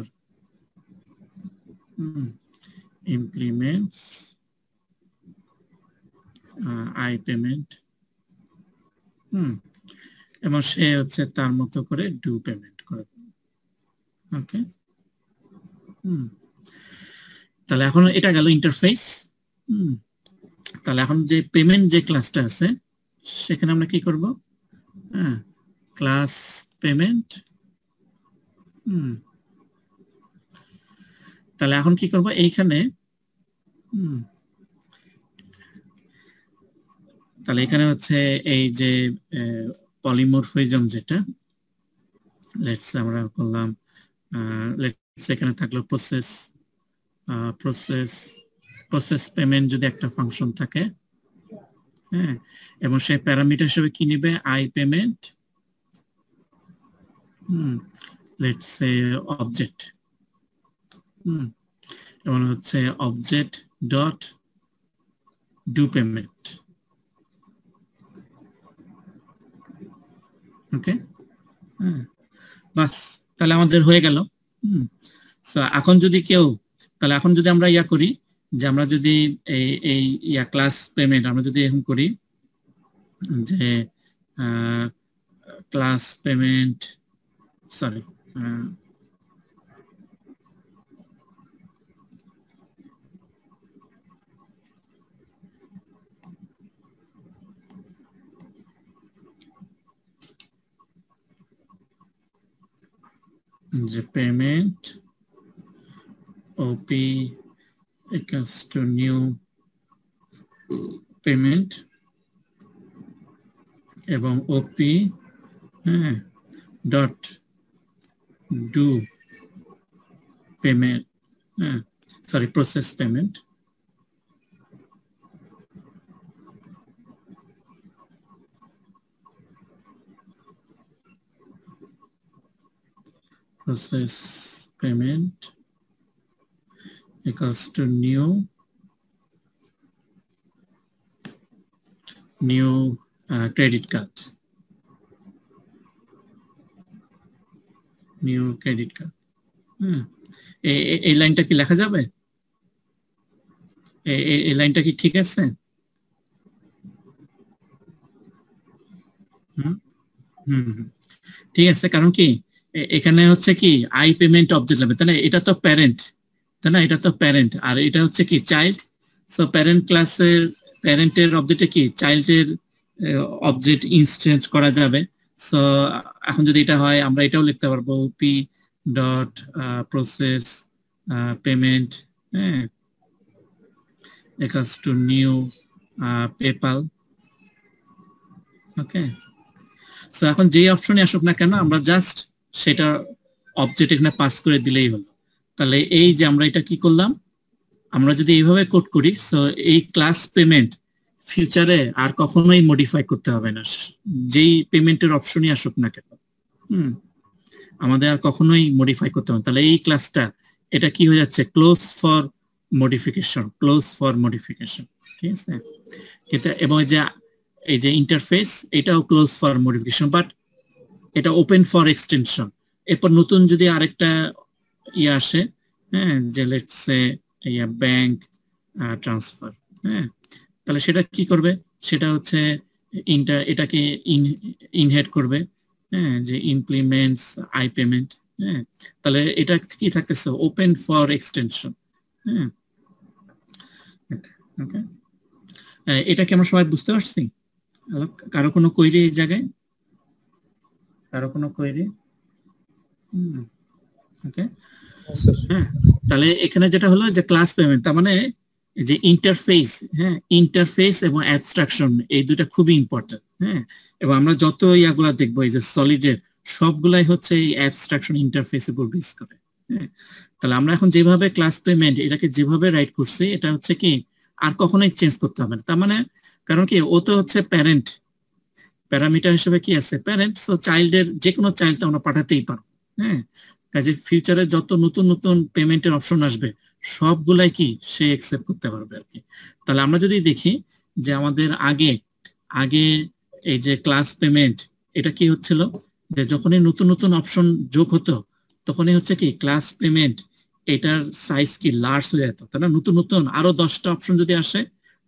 implements I payment, এবং সে হচ্ছে তার মতো করে ডু পেমেন্ট করে। ওকে, তাহলে এখন এটা গেল ইন্টারফেস। তাহলে এখন যে পেমেন্ট যে ক্লাসটা আছে, সেখানে আমরা কি করব, ক্লাস পেমেন্ট। তাহলে এখন কি করব, এইখানে তাহলে এখানে হচ্ছে এই যে পলিমরফিজম যেটা, লেটস আমরা করলাম, লেটস এখানে থাকলো প্রসেস পেমেন্ট যদি একটা ফাংশন থাকে, হ্যাঁ, এবং সে প্যারামিটার হিসেবে কি নিবে, I payment, let's say object, এবং হচ্ছে অবজেক্ট ডট ডু পেমেন্ট। ওকে, বাস, তাহলে আমাদের হয়ে গেল। এখন যদি কেউ, তাহলে এখন যদি আমরা ইয়া করি, যে আমরা যদি এই ক্লাস পেমেন্ট আমরা যদি এখন করি যে ক্লাস পেমেন্ট, সরি, যে payment OP equals to new payment, এবং OP dot do payment, sorry, process payment, process payment equals to new credit card, new credit card। এই লাইনটা কি লেখা যাবে? এই লাইনটা কি ঠিক আছে? ঠিক আছে, কারণ কি এখানে হচ্ছে কি আই পেমেন্ট অবজেক্ট লাগবে, তাই না? এটা তো প্যারেন্ট, তাই না? এটা তো প্যারেন্ট, আর এটা হচ্ছে কি চাইল্ড। সো প্যারেন্ট ক্লাসের প্যারেন্টের অবজেক্টে কি চাইল্ডের অবজেক্ট ইনস্টেন্স করা যাবে। সো এখন যদি এটা হয় আমরা এটাও লিখতে পারবো পি ডট প্রসেস পেমেন্ট, হ্যাঁ, equals to new PayPal. Okay, so এখন যে অপশনে আসুক না কেন আমরা জাস্ট সেটা অবজেক্ট এখানে পাস করে দিলেই হলো। তাহলে এই যে আমরা এটা কি করলাম, আমরা যদি এইভাবে কোড করি, সো এই ক্লাস পেমেন্ট ফিউচারে আর কখনোই মডিফাই করতে হবে না, যেই পেমেন্টের অপশনই আসুক না কেন। আমাদের আর কখনোই মডিফাই করতে হবে। তাহলে এই ক্লাসটা এটা কি হয়ে যাচ্ছে, close for modification, close for modification, ঠিক আছে? কিন্তু এবং এই যে ইন্টারফেস এটাও ক্লোজ ফর মডিফিকেশন, বাট এটা ওপেন ফর এক্সটেনশন। এরপর নতুন যদি আরেকটা ইয়ে আসে, হ্যাঁ, যে লেটস সে ব্যাংক ট্রান্সফার, হ্যাঁ, তাহলে সেটা কি করবে, সেটা হচ্ছে এটাকে ইনহেড করবে, হ্যাঁ, যে ইমপ্লিমেন্টস আই পেমেন্ট, হ্যাঁ, তাহলে এটা কি থাকতেছে, ওপেন ফর এক্সটেনশন, হ্যাঁ। ওকে, এটা কি আমরা সবাই বুঝতে পারছি? কারো কোনো কোয়েরি এই জায়গায়, কারো কোনো কোয়েরি? ওকে, হ্যাঁ, তাহলে এখানে যেটা হলো যে ক্লাস পেমেন্ট, তার মানে যে ইন্টারফেস, হ্যাঁ, ইন্টারফেস এবং অ্যাবস্ট্রাকশন এই দুটো খুবই ইম্পর্টেন্ট, হ্যাঁ। এবং আমরা যত ইয়াগুলা দেখবো এই যে সলিডের সবগুলাই হচ্ছে এই অ্যাবস্ট্রাকশন ইন্টারফেসের উপর বেস করে, হ্যাঁ। তাহলে আমরা এখন যেভাবে ক্লাস পেমেন্ট এটাকে যেভাবে রাইট করছি এটা হচ্ছে কি আর কখনোই চেঞ্জ করতে হবে না। তার মানে কারণ কি ও তো হচ্ছে প্যারেন্ট, প্যারামিটার হিসেবে কি আছে প্যারেন্ট, সো চাইল্ডের যে কোনো চাইল্ড আমরা পাঠাতেই পারবো, হ্যাঁ। কাজে ফিউচারে যত নতুন নতুন পেমেন্টের অপশন আসবে সবগুলাই কি সে অ্যাকসেপ্ট করতে পারবে আর কি। তাহলে আমরা যদি দেখি যে আমাদের আগে আগে এই যে ক্লাস পেমেন্ট এটা কি হচ্ছিল, যে যখনই নতুন নতুন অপশন যোগ হতো তখনই হচ্ছে কি ক্লাস পেমেন্ট এটার সাইজ কি লার্জ হয়ে যেত, তাহলে নতুন নতুন আরো 10টা অপশন যদি আসে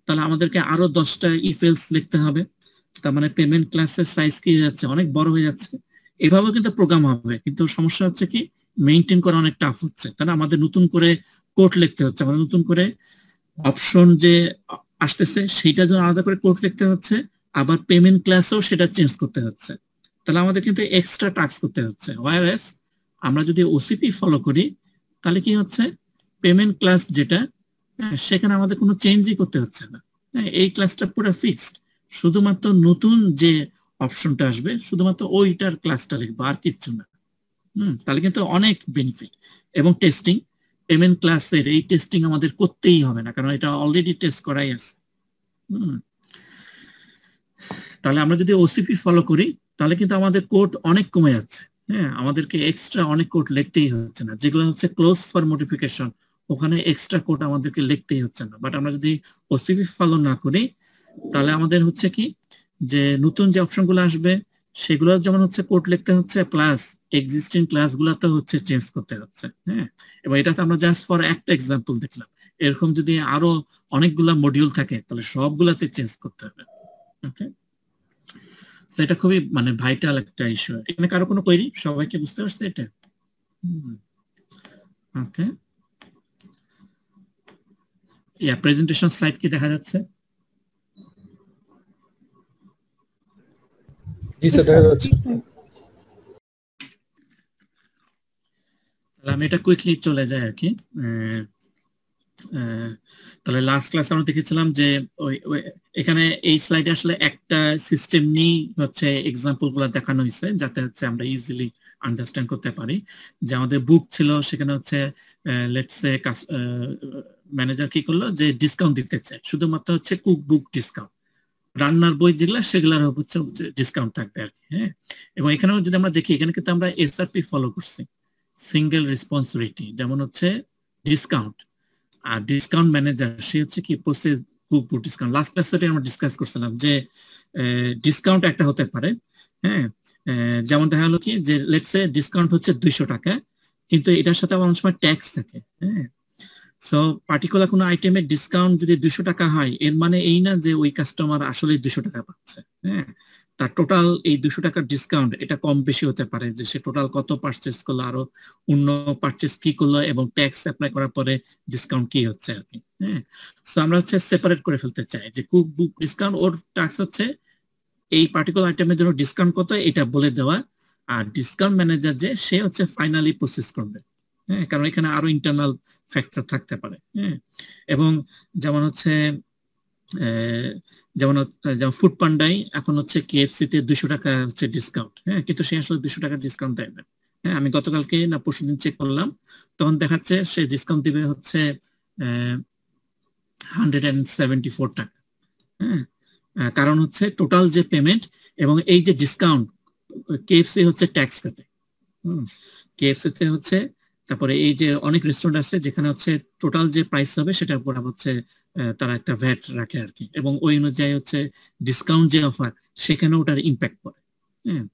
তাহলে আমাদেরকে আরো 10টা ইফ এলস লিখতে হবে। তার মানে পেমেন্ট ক্লাসের সাইজ কি হয়ে যাচ্ছে, অনেক বড় হয়ে যাচ্ছে। এভাবে কিন্তু প্রোগ্রাম হবে, কিন্তু সমস্যা হচ্ছে কি মেইনটেইন করা অনেক টাফ হচ্ছে, কারণ আমাদের নতুন করে কোড লিখতে হচ্ছে, আমাদের নতুন করে অপশন যে আসতেছে সেইটা জন্য আলাদা করে কোড লিখতে হচ্ছে, আবার পেমেন্ট ক্লাসেও সেটা চেঞ্জ করতে হচ্ছে। তাহলে আমাদের কিন্তু এক্সট্রা টাস্ক করতে হচ্ছে। ওয়্যারএস আমরা যদি ওসিপি ফলো করি তাহলে কি হচ্ছে, পেমেন্ট ক্লাস যেটা সেখানে আমাদের কোনো চেঞ্জই করতে হচ্ছে না, এই ক্লাসটা পুরো ফিক্সড, শুধুমাত্র নতুন যে অপশনটা আসবে শুধুমাত্র ওইটার ক্লাসটা লিখবো আর কিচ্ছু না। তাহলে কিন্তু অনেক বেনিফিট। এবং টেস্টিং, পেমেন্ট ক্লাসের এই টেস্টিং আমাদের করতেই হবে না, কারণ এটা অলরেডি টেস্ট করাই আছে। তাহলে আমরা যদি ওসিপি ফলো করি তাহলে কিন্তু আমাদের কোড অনেক কমে যাচ্ছে, হ্যাঁ, আমাদেরকে এক্সট্রা অনেক কোড লিখতেই হচ্ছে না, যেগুলো হচ্ছে ক্লোজ ফর মডিফিকেশন ওখানে এক্সট্রা কোড আমাদেরকে লিখতেই হচ্ছে না। বাট আমরা যদি ওসিপি ফলো না করি তাহলে আমাদের হচ্ছে কি যে নতুন যে অপশনগুলো আসবে সেগুলো যেমন হচ্ছে কোড লিখতে হচ্ছে, প্লাস এক্সিস্টিং ক্লাসগুলোতে হচ্ছে চেঞ্জ করতে হচ্ছে, হ্যাঁ। এবার এটাতে আমরা জাস্ট ফর একটা এক্সাম্পল দেখলাম, এরকম যদি আরো অনেকগুলা মডিউল থাকে তাহলে সবগুলাতে চেঞ্জ করতে হবে। ওকে, তো এটা খুবই মানে ভাইটাল একটা ইস্যু। এখানে কারো কোনো কোয়েরি, সবাইকে বুঝতে পারছে এটা? ওকে, ইয়া প্রেজেন্টেশন স্লাইড কি দেখা যাচ্ছে? জি স্যার দেখা যাচ্ছে। তাহলে আমি এটা কুইকলি চলে যাই আর কি। তাহলে লাস্ট ক্লাস আমরা দেখেছিলাম যে এখানে এই স্লাইডে আসলে একটা সিস্টেম নিয়ে হচ্ছে এক্সাম্পল গুলো দেখানো হয়েছে যাতে হচ্ছে আমরা ইজিলি আন্ডারস্ট্যান্ড করতে পারি। যে আমাদের বুক ছিল সেখানে হচ্ছে লেটস সে ম্যানেজার কি করলো যে ডিসকাউন্ট দিতে চায়, শুধুমাত্র হচ্ছে কুক বুক ডিসকাউন্ট, রান্নার বই যেগুলো সেগুলোর হচ্ছে ডিসকাউন্ট থাকবে আর কি, হ্যাঁ। এবং এখানেও যদি আমরা দেখি এখানে কিন্তু আমরা এসআরপি ফলো করছি, সিঙ্গেল রেসপন্সিবিলিটি, যেমন হচ্ছে ডিসকাউন্ট আর ডিসকাউন্ট ম্যানেজার সে হচ্ছে কি process cook book discount. Last ক্লাসে আমরা ডিসকাস করছিলাম যে ডিসকাউন্ট একটা হতে পারে, হ্যাঁ, যেমন দেখা হলো কি যে লেটস সে ডিসকাউন্ট হচ্ছে 200 টাকা, কিন্তু এটার সাথে অনেক সময় ট্যাক্স থাকে, হ্যাঁ। সো পার্টিকুলার কোনো আইটেমের ডিসকাউন্ট যদি 200 টাকা হয় এর মানে এই না যে ওই কাস্টমার আসলে 200 টাকা পাচ্ছে, হ্যাঁ। তার টোটাল এই 200 টাকার ডিসকাউন্ট এটা কম বেশি হতে পারে, যে সে টোটাল কত পারচেজ করলো, আরো অন্য পারচেজ কি করলো এবং ট্যাক্স অ্যাপ্লাই করার পরে ডিসকাউন্ট কি হচ্ছে আর কি। হ্যাঁ, সো আমরা হচ্ছে সেপারেট করে ফেলতে চাই যে কুক বুক ডিসকাউন্ট, ওর ট্যাক্স হচ্ছে এই পার্টিকুলার আইটেমের জন্য ডিসকাউন্ট কত এটা বলে দেওয়া, আর ডিসকাউন্ট ম্যানেজার যে সে হচ্ছে ফাইনালি প্রসেস করবে। হ্যাঁ, কারণ এখানে আরো ইন্টারনাল ফ্যাক্টর থাকতে পারে। হ্যাঁ, এবং যেমন হচ্ছে যেমন ফুড পান্ডাই এখন হচ্ছে KFC তে 200 টাকা হচ্ছে ডিসকাউন্ট। হ্যাঁ, কিন্তু সে আসলে 200 টাকা ডিসকাউন্ট দেয় না। হ্যাঁ, আমি গতকালকে না পরশুদিন চেক করলাম, তখন দেখাচ্ছে সে ডিসকাউন্ট দিবে হচ্ছে 174 টাকা। হ্যাঁ, কারণ হচ্ছে টোটাল যে পেমেন্ট এবং এই যে ডিসকাউন্ট, KFC হচ্ছে ট্যাক্স কাটে। KFC তে হচ্ছে, তারপরে এই যে অনেক রেস্টুরেন্ট আছে যেখানে হচ্ছে টোটাল যে প্রাইস হবে সেটার উপর হচ্ছে তারা একটা ভ্যাট রাখে আর কি, এবং ওই অনুযায়ী হচ্ছে ডিসকাউন্ট যে অফার সেখানে ওটার ইম্প্যাক্ট পড়ে। হ্যাঁ,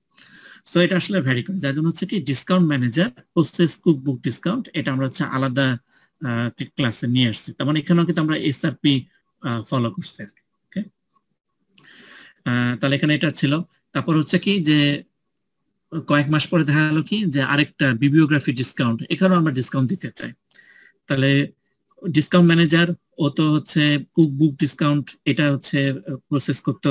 সো এটা আসলে ভ্যারি করে, যার জন্য হচ্ছে কি discount manager process cook book discount এটা আমরা হচ্ছে আলাদা ক্লাসে নিয়ে আসছি। তার মানে এখানেও কিন্তু আমরা SRP ফলো করছি আর কি। ওকে, তাহলে এখানে এটা ছিল। তারপর হচ্ছে কি যে কয়েক মাস পরে দেখা গেল কি যে আরেকটা বিবিওগ্রাফি ডিসকাউন্ট, এখানেও আমরা ডিসকাউন্ট দিতে চাই। তাহলে ডিসকাউন্ট ম্যানেজার ও তো হচ্ছে কুক বুক ডিসকাউন্ট এটা হচ্ছে প্রসেস করতে,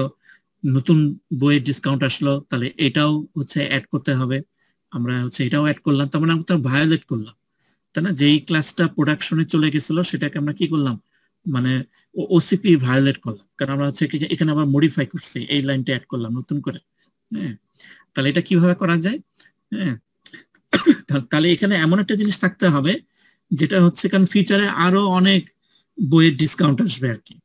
নতুন বইয়ের ডিসকাউন্ট আসলো তাহলে এটাও হচ্ছে অ্যাড করতে হবে, আমরা হচ্ছে এটাও অ্যাড করলাম, তার মানে আমরা ভায়োলেট করলাম, তাই না? যেই ক্লাসটা প্রোডাকশনে চলে গেছিল সেটাকে আমরা কি করলাম, মানে OCP ভায়োলেট করলাম, কারণ আমরা হচ্ছে এখানে আবার মডিফাই করছি, এই লাইনটা অ্যাড করলাম নতুন করে। হ্যাঁ, তাহলে এটা কিভাবে করা যায়? হ্যাঁ, তাহলে এখানে এমন একটা জিনিস থাকতে হবে যেটা হচ্ছে, কারণ ফিউচারে আরো অনেক বইয়ের ডিসকাউন্ট আসবে আর কি,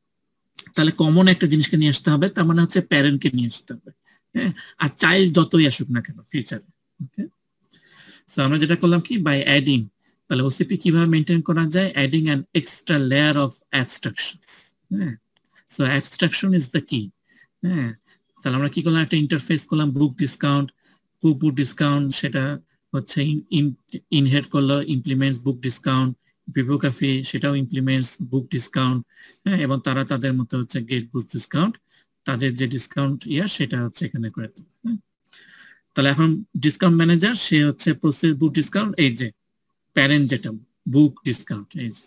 তাহলে কমন একটা জিনিসকে নিয়ে আসতে হবে, তার মানে হচ্ছে প্যারেন্টকে নিয়ে আসতে হবে। হ্যাঁ, আর চাইল্ড যতই আসুক না কেন ফিউচারে। ওকে, সো আমরা যেটা করলাম কি বাই অ্যাডিং, তাহলে OCP কিভাবে মেনটেন করা যায়, adding an extra layer of abstractions. হ্যাঁ, সো অ্যাবস্ট্রাকশন ইজ দ্য কি। হ্যাঁ, তাহলে আমরা কি করলাম, একটা ইন্টারফেস করলাম বুক ডিসকাউন্ট, কুক বুক ডিসকাউন্ট সেটা হচ্ছে ইনহেড করলো ইমপ্লিমেন্টস বুক ডিসকাউন্ট, বিবিওগ্রাফি সেটাও ইমপ্লিমেন্টস বুক ডিসকাউন্ট। হ্যাঁ, এবং তারা তাদের মতো হচ্ছে গেট বুক ডিসকাউন্ট, তাদের যে ডিসকাউন্ট সেটা হচ্ছে এখানে করে দেবে। তাহলে এখন ডিসকাউন্ট ম্যানেজার সে হচ্ছে প্রসেস বুক ডিসকাউন্ট, এই যে প্যারেন্ট যেটা বুক ডিসকাউন্ট, এই যে,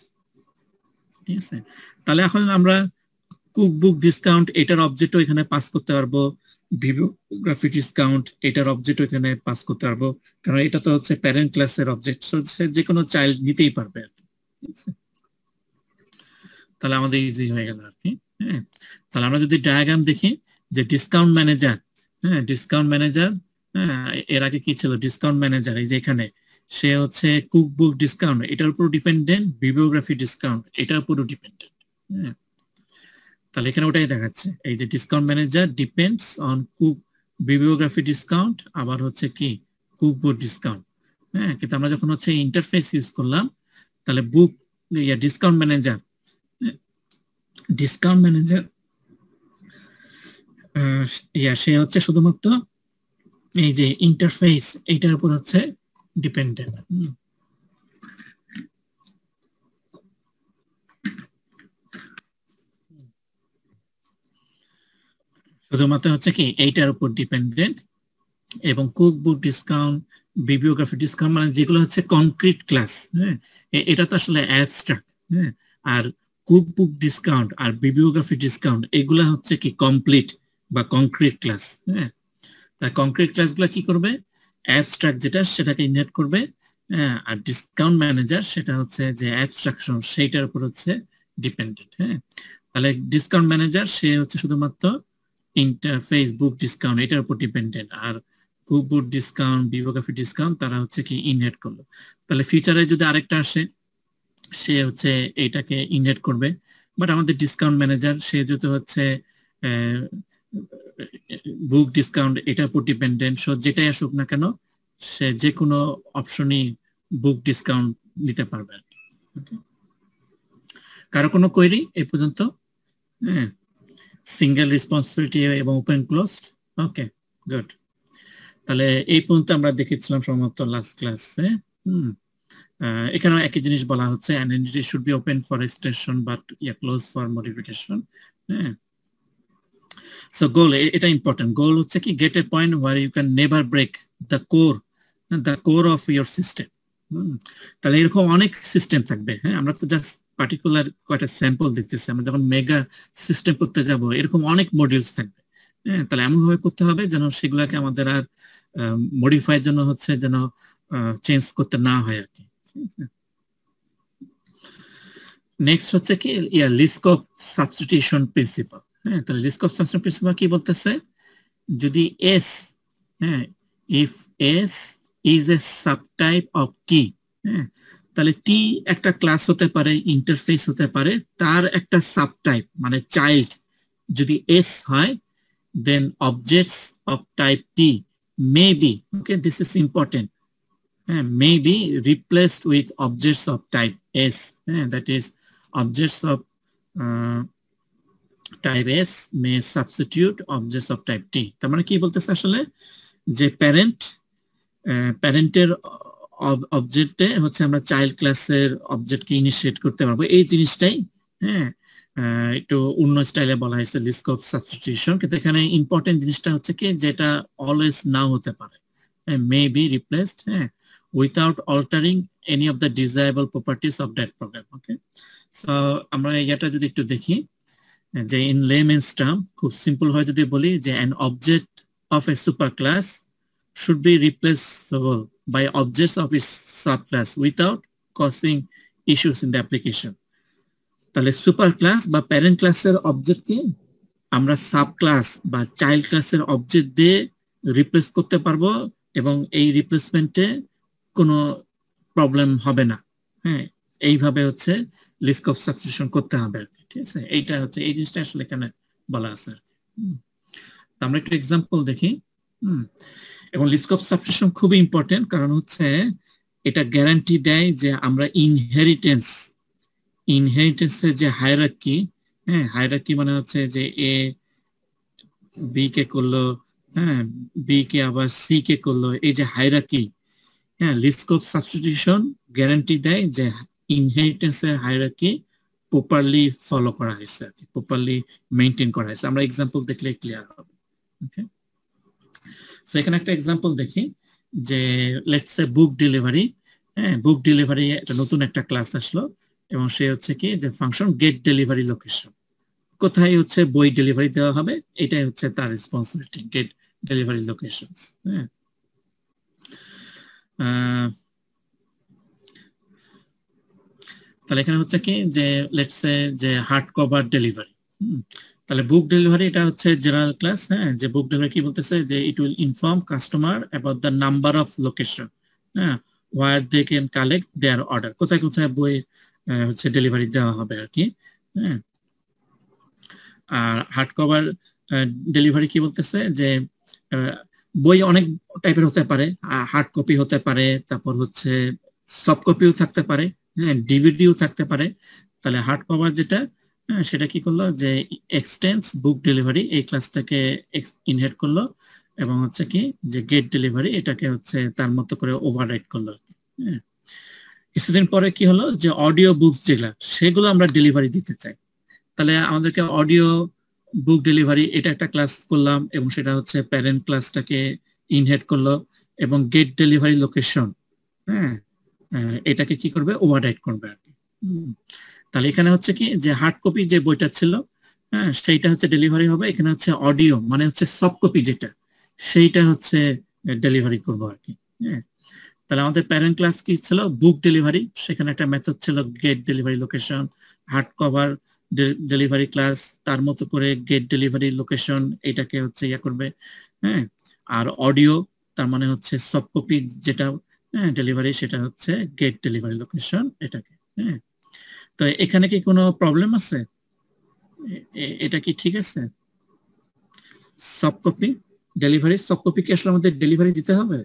ঠিক আছে। তাহলে এখন আমরা কুক বুক ডিসকাউন্ট এটার অবজেক্টও এখানে পাস করতে পারবো, বিবিওগ্রাফি ডিসকাউন্ট এটার অবজেক্টও এখানে পাস করতে পারবো, কারণ এটা তো হচ্ছে প্যারেন্ট ক্লাসের অবজেক্ট, যে কোনো চাইল্ড নিতেই পারবে আর কি। তাহলে আমাদের ইজি হয়ে গেল আর কি। হ্যাঁ, তাহলে আমরা যদি ডায়াগ্রাম দেখি যে ডিসকাউন্ট ম্যানেজার, হ্যাঁ ডিসকাউন্ট ম্যানেজার, হ্যাঁ এর আগে কি ছিল, ডিসকাউন্ট ম্যানেজার এই যে এখানে সে হচ্ছে কুক বুক ডিসকাউন্ট এটার উপর ডিপেন্ডেন্ট, বিবিওগ্রাফি ডিসকাউন্ট এটার উপরও ডিপেন্ডেন্ট। হ্যাঁ, তাহলে এখানে ওটাই দেখাচ্ছে, এই যে discount manager depends on cook bibliography discount, আবার হচ্ছে কি কুক বুক ডিসকাউন্ট। হ্যাঁ, কিন্তু আমরা যখন হচ্ছে ইন্টারফেস ইউজ করলাম, তাহলে বুক ডিসকাউন্ট ম্যানেজার, ডিসকাউন্ট ম্যানেজার সে হচ্ছে শুধুমাত্র এই যে ইন্টারফেস এইটার উপর হচ্ছে ডিপেন্ডেন্ট। শুধুমাত্র হচ্ছে কি এইটার উপর ডিপেন্ডেন্ট, এবং কুক বুক ডিসকাউন্ট বিবিওগ্রাফি ডিসকাউন্ট মানে যেগুলো হচ্ছে কনক্রিট ক্লাস। হ্যাঁ, এটা তো আসলে অ্যাবস্ট্রাক্ট। হ্যাঁ, আর কুক বুক ডিসকাউন্ট আর বিবিওগ্রাফি ডিসকাউন্ট এগুলা হচ্ছে কি কমপ্লিট বা কনক্রিট ক্লাস। হ্যাঁ, তাই কনক্রিট ক্লাসগুলো কি করবে, অ্যাবস্ট্রাক্ট যেটা সেটাকে ইনহেরিট করবে। হ্যাঁ, আর ডিসকাউন্ট ম্যানেজার সেটা হচ্ছে যে অ্যাবস্ট্রাকশন সেইটার উপর হচ্ছে ডিপেন্ডেন্ট। হ্যাঁ, তাহলে ডিসকাউন্ট ম্যানেজার সে হচ্ছে শুধুমাত্র ইন্টারফেস বুক ডিসকাউন্ট এটার উপর ডিপেন্ডেন্ট, আর কুক বুক ডিসকাউন্ট বিবিওগ্রাফি ডিসকাউন্ট তারা হচ্ছে কি ইনহেরিট করলো। তাহলে ফিউচারে যদি আরেকটা আসে সে হচ্ছে এইটাকে ইনহেরিট করবে, বাট আমাদের ডিসকাউন্ট ম্যানেজার সে যদি হচ্ছে বুক ডিসকাউন্ট এটার উপর ডিপেন্ডেন্ট, সো যেটাই আসুক না কেন সে যে কোনো অপশনই বুক ডিসকাউন্ট নিতে পারবে। কারো কোনো কোয়েরি এই পর্যন্ত? হ্যাঁ, সিঙ্গেল রেসপন্সিবিলিটি এবং ওপেন ক্লোজড। ওকে, গুড। তাহলে এই পর্যন্ত আমরা দেখেছিলাম সম্ভবত লাস্ট ক্লাসে। এখানে একই জিনিস বলা হচ্ছে, an entity should be open for extension but closed for modification। হ্যাঁ, সো গোল, এটা ইম্পর্টেন্ট। গোল হচ্ছে কি get a point where you can never break the core of your system. তাহলে এরকম অনেক সিস্টেম থাকবে। হ্যাঁ, আমরা তো জাস্ট পার্টিকুলার কয়েকটা স্যাম্পল দেখতেছি। আমরা যখন মেগা সিস্টেম করতে যাব এরকম অনেক মডিউলস থাকবে। হ্যাঁ, তাহলে এমন ভাবে করতে হবে যেন সেগুলাকে আমাদের আর মডিফাইয়ের জন্য হচ্ছে যেন চেঞ্জ করতে না হয় আর কি। নেক্সট হচ্ছে কি লিস্ট অফ সাবস্টিটিউশন প্রিন্সিপাল। হ্যাঁ, তাহলে লিস্ট অফ সাবস্টিটিউশন প্রিন্সিপাল কি বলতেছে, যদি এস, হ্যাঁ, if S is a subtype of T, হ্যাঁ, তাহলে টি একটা ক্লাস হতে পারে, ইন্টারফেস হতে পারে, তার একটা সাবটাইপ মানে চাইল্ড যদি এস হয়, then objects of type T may be, okay, this is important, may be replaced with objects of type S, that is objects of type S may substitute objects of type T। তার মানে কি বলতেছে আসলে, যে প্যারেন্টের অবজেক্টে হচ্ছে আমরা child ক্লাসের অবজেক্টকে initiate করতে পারবো, এই জিনিসটাই হ্যাঁ একটু অন্য স্টাইলে বলা হয়েছে লিস্ট অফ সাবস্টিটিউশন। কিন্তু এখানে ইম্পর্টেন্ট জিনিসটা হচ্ছে কি যেটা অলওয়েজ নাও হতে পারে, মে বি রিপ্লেসড, হ্যাঁ, without altering any of the desirable properties of that program. Okay, so আমরা এটা যদি একটু দেখি, যে ইন লেমেন্স টার্ম খুব সিম্পল হয় যদি বলি যে an object of a superclass should be replaceable by objects of its subclass without causing issues in the application। তাহলে সুপার ক্লাস বা প্যারেন্ট ক্লাসের অবজেক্টকে আমরা সাব ক্লাস বা চাইল্ড ক্লাসের অবজেক্ট দিয়ে রিপ্লেস করতে পারবো, এবং এই রিপ্লেসমেন্টে কোনো প্রবলেম হবে না। হ্যাঁ, এইভাবে হচ্ছে লিস্ট অফ সাবস্টিটিউশন করতে হবে আর কি। ঠিক আছে, এইটা হচ্ছে এই জিনিসটা আসলে এখানে বলা আছে আর কি। আমরা একটু এক্সাম্পল দেখি। এবং লিস্ট অফ সাবস্টিটিউশন খুবই ইম্পর্টেন্ট, কারণ হচ্ছে এটা গ্যারান্টি দেয় যে আমরা ইনহেরিটেন্সের যে হায়ারার্কি, হ্যাঁ, হায়ারার্কি মানে হচ্ছে যে এ বি কে করলো, হ্যাঁ, বি কে আবার সি কে করলো, এই যে হায়ারার্কি, হ্যাঁ, লিস্ট অফ সাবস্টিটিউশন গ্যারান্টি দেয় যে ইনহেরিটেন্সের হায়ারার্কি প্রপারলি ফলো করা হয়েছে, প্রপারলি মেইনটেইন করা হয়েছে। আমরা এক্সাম্পল দেখলে ক্লিয়ার হবে। ওকে, সো এখানে একটা এক্সাম্পল দেখি, যে লেটস সে বুক ডেলিভারি। হ্যাঁ, বুক ডেলিভারি একটা নতুন একটা ক্লাস আসলো, এবং সে হচ্ছে কি যে ফাংশন গেট ডেলিভারি লোকেশন, কোথায় হচ্ছে বই ডেলিভারি দেওয়া হবে, এটাই হচ্ছে তার রেসপন্সিবিলিটি, গেট ডেলিভারি লোকেশন। হ্যাঁ, তাহলে এখানে হচ্ছে কি যে লেটস সে যে হার্ড কভার ডেলিভারি। তাহলে বুক ডেলিভারি এটা হচ্ছে জেনারেল ক্লাস। হ্যাঁ, যে বুক ডেলিভারি কি বলতেছে, যে it will inform customer about the number of location, হ্যাঁ, where they can collect their order, কোথায় কোথায় বই হচ্ছে ডেলিভারি দেওয়া হবে আর কি। হ্যাঁ, আর হার্ড কভার ডেলিভারি কি বলতেছে, যে বই অনেক টাইপের হতে পারে, হার্ড কপি হতে পারে, তারপর হচ্ছে সফট কপিও থাকতে পারে, হ্যাঁ, ডিভিডিও থাকতে পারে। তাহলে হার্ড কভার যেটা, সেটা কি করলো, যে এক্সটেন্স বুক ডেলিভারি এই ক্লাসটাকে ইনহেরিট করলো, এবং হচ্ছে কি যে গেট ডেলিভারি এটাকে হচ্ছে তার মতো করে ওভাররাইড করলো। হ্যাঁ, কিছুদিন পরে কি হলো, যে অডিও বুকস যেগুলা সেগুলো আমরা ডেলিভারি দিতে চাই, তাহলে আমাদেরকে অডিও বুক ডেলিভারি এটা একটা ক্লাস করলাম, এবং সেটা হচ্ছে প্যারেন্ট ক্লাসটাকে ইনহেরিট করলো, এবং গেট ডেলিভারি লোকেশন, হ্যাঁ, এটাকে কি করবে, ওভাররাইড করবে আর কি। তাহলে এখানে হচ্ছে কি যে হার্ড কপি যে বইটা ছিল, হ্যাঁ, সেইটা হচ্ছে ডেলিভারি হবে, এখানে হচ্ছে অডিও মানে হচ্ছে সফট কপি যেটা, সেইটা হচ্ছে ডেলিভারি করবো আর কি। হ্যাঁ, তাহলে আমাদের প্যারেন্ট ক্লাস কি ছিল, বুক ডেলিভারি, সেখানে একটা মেথড ছিল get delivery location. Hard cover delivery class তার মতো করে গেট ডেলিভারি লোকেশন এটাকে হচ্ছে ইয়া করবে। হ্যাঁ, আর অডিও তার মানে হচ্ছে সফট কপি যেটা, হ্যাঁ, ডেলিভারি, সেটা হচ্ছে গেট ডেলিভারি লোকেশন এটাকে। হ্যাঁ, তো এখানে কি কোনো প্রবলেম আছে, এটা কি ঠিক আছে? Soft copy delivery, soft copy কি আসলে আমাদের ডেলিভারি দিতে হবে?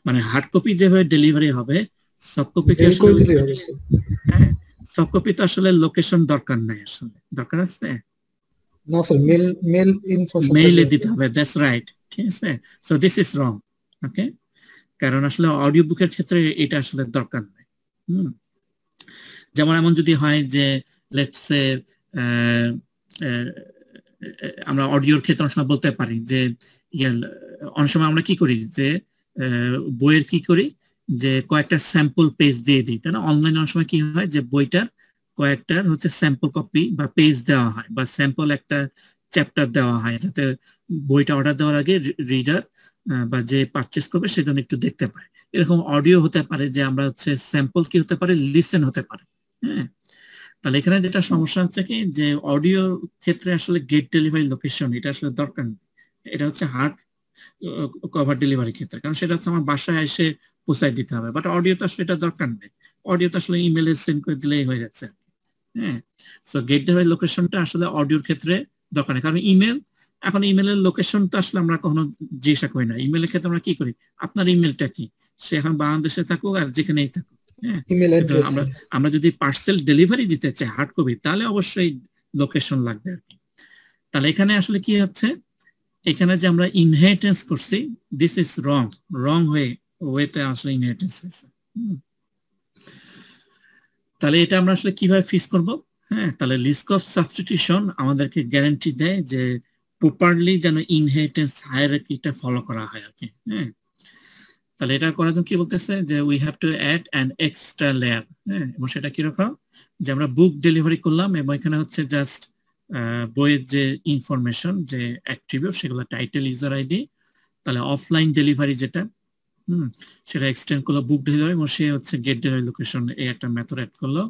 মানে হার্ড কপি যেভাবে ডেলিভারি হবে, সফট কপি কি আসলে, হ্যাঁ, সফট কপি তো আসলে লোকেশন দরকার নাই, আসলে দরকার আছে না স্যার, মেইলে দিতে হবে, দ্যাটস রাইট। ঠিক আছে, সো দিস ইজ রং। ওকে, কারণ আসলে অডিও বুকের ক্ষেত্রে এটা আসলে দরকার নাই। যেমন এমন যদি হয় যে লেটস সে আমরা অডিওর ক্ষেত্রে অনেক সময় বলতে পারি যে অনেক সময় আমরা কি করি যে বইয়ের কি করি যে কয়েকটা স্যাম্পল পেজ দিয়ে দিই, তাই না? অনলাইনে অনেক সময় কি হয় যে বইটার কয়েকটার হচ্ছে স্যাম্পল কপি বা পেজ দেওয়া হয় বা স্যাম্পল একটা চ্যাপ্টার দেওয়া হয়, যাতে বইটা অর্ডার দেওয়ার আগে রিডার বা যে পারচেস করবে সেজন্য একটু দেখতে পায়। এরকম অডিও হতে পারে যে আমরা হচ্ছে স্যাম্পল কি হতে পারে, লিসেন হতে পারে। হ্যাঁ, তাহলে এখানে যেটা সমস্যা হচ্ছে কি যে অডিও ক্ষেত্রে আসলে গেট ডেলিভারি লোকেশন এটা আসলে দরকার নেই। এটা হচ্ছে হার্ড কভার ডেলিভারি ক্ষেত্রে, কারণ সেটা হচ্ছে আমার বাসায় এসে পৌঁছায় দিতে হবে। বাট অডিও তো আসলে এটা দরকার নেই, অডিও তো আসলে ইমেলে সেন্ড করে দিলেই হয়ে যাচ্ছে। হ্যাঁ, সো গেট ডেলিভারি লোকেশনটা আসলে অডিওর ক্ষেত্রে দরকার নেই, কারণ এখন ইমেলের লোকেশন তো আসলে আমরা কখনো জিজ্ঞাসা করি না। ইমেলের ক্ষেত্রে আমরা কি করি, আপনার ইমেলটা কি, সে এখন বাংলাদেশে থাকুক আর যেখানেই থাকুক। হ্যাঁ, আমরা যদি পার্সেল ডেলিভারি দিতে চাই হার্ড কপি, তাহলে অবশ্যই লোকেশন লাগবে আর কি। তাহলে এখানে আসলে কি হচ্ছে, এখানে যে আমরা ইনহেরিটেন্স করছি, দিস ইজ রং ওয়েতে আসলে ইনহেরিটেন্স হয়েছে। তাহলে এটা আমরা আসলে কিভাবে ফিক্স করব? হ্যাঁ, তাহলে লিস্ট অফ সাবস্টিটিউশন আমাদেরকে গ্যারান্টি দেয় যে প্রপারলি যেন ইনহেরিটেন্স হায়ারার্কিটা ফলো করা হয় আর কি। হ্যাঁ, তাহলে এটা করার জন্য কি বলতেছে যে we have to add an extra layer. হ্যাঁ, এবং সেটা কিরকম, যে আমরা বুক ডেলিভারি করলাম এবং এখানে হচ্ছে জাস্ট বইয়ের যে ইনফরমেশন, যে অ্যাট্রিবিউট, সেগুলো টাইটেল, ইউজার আইডি। তাহলে অফলাইন ডেলিভারি যেটা সেটা এক্সটেন্ড করলো বুক ডেলিভারি, এবং সে হচ্ছে গেট ডেলিভারি লোকেশন এই একটা মেথড অ্যাড করলো।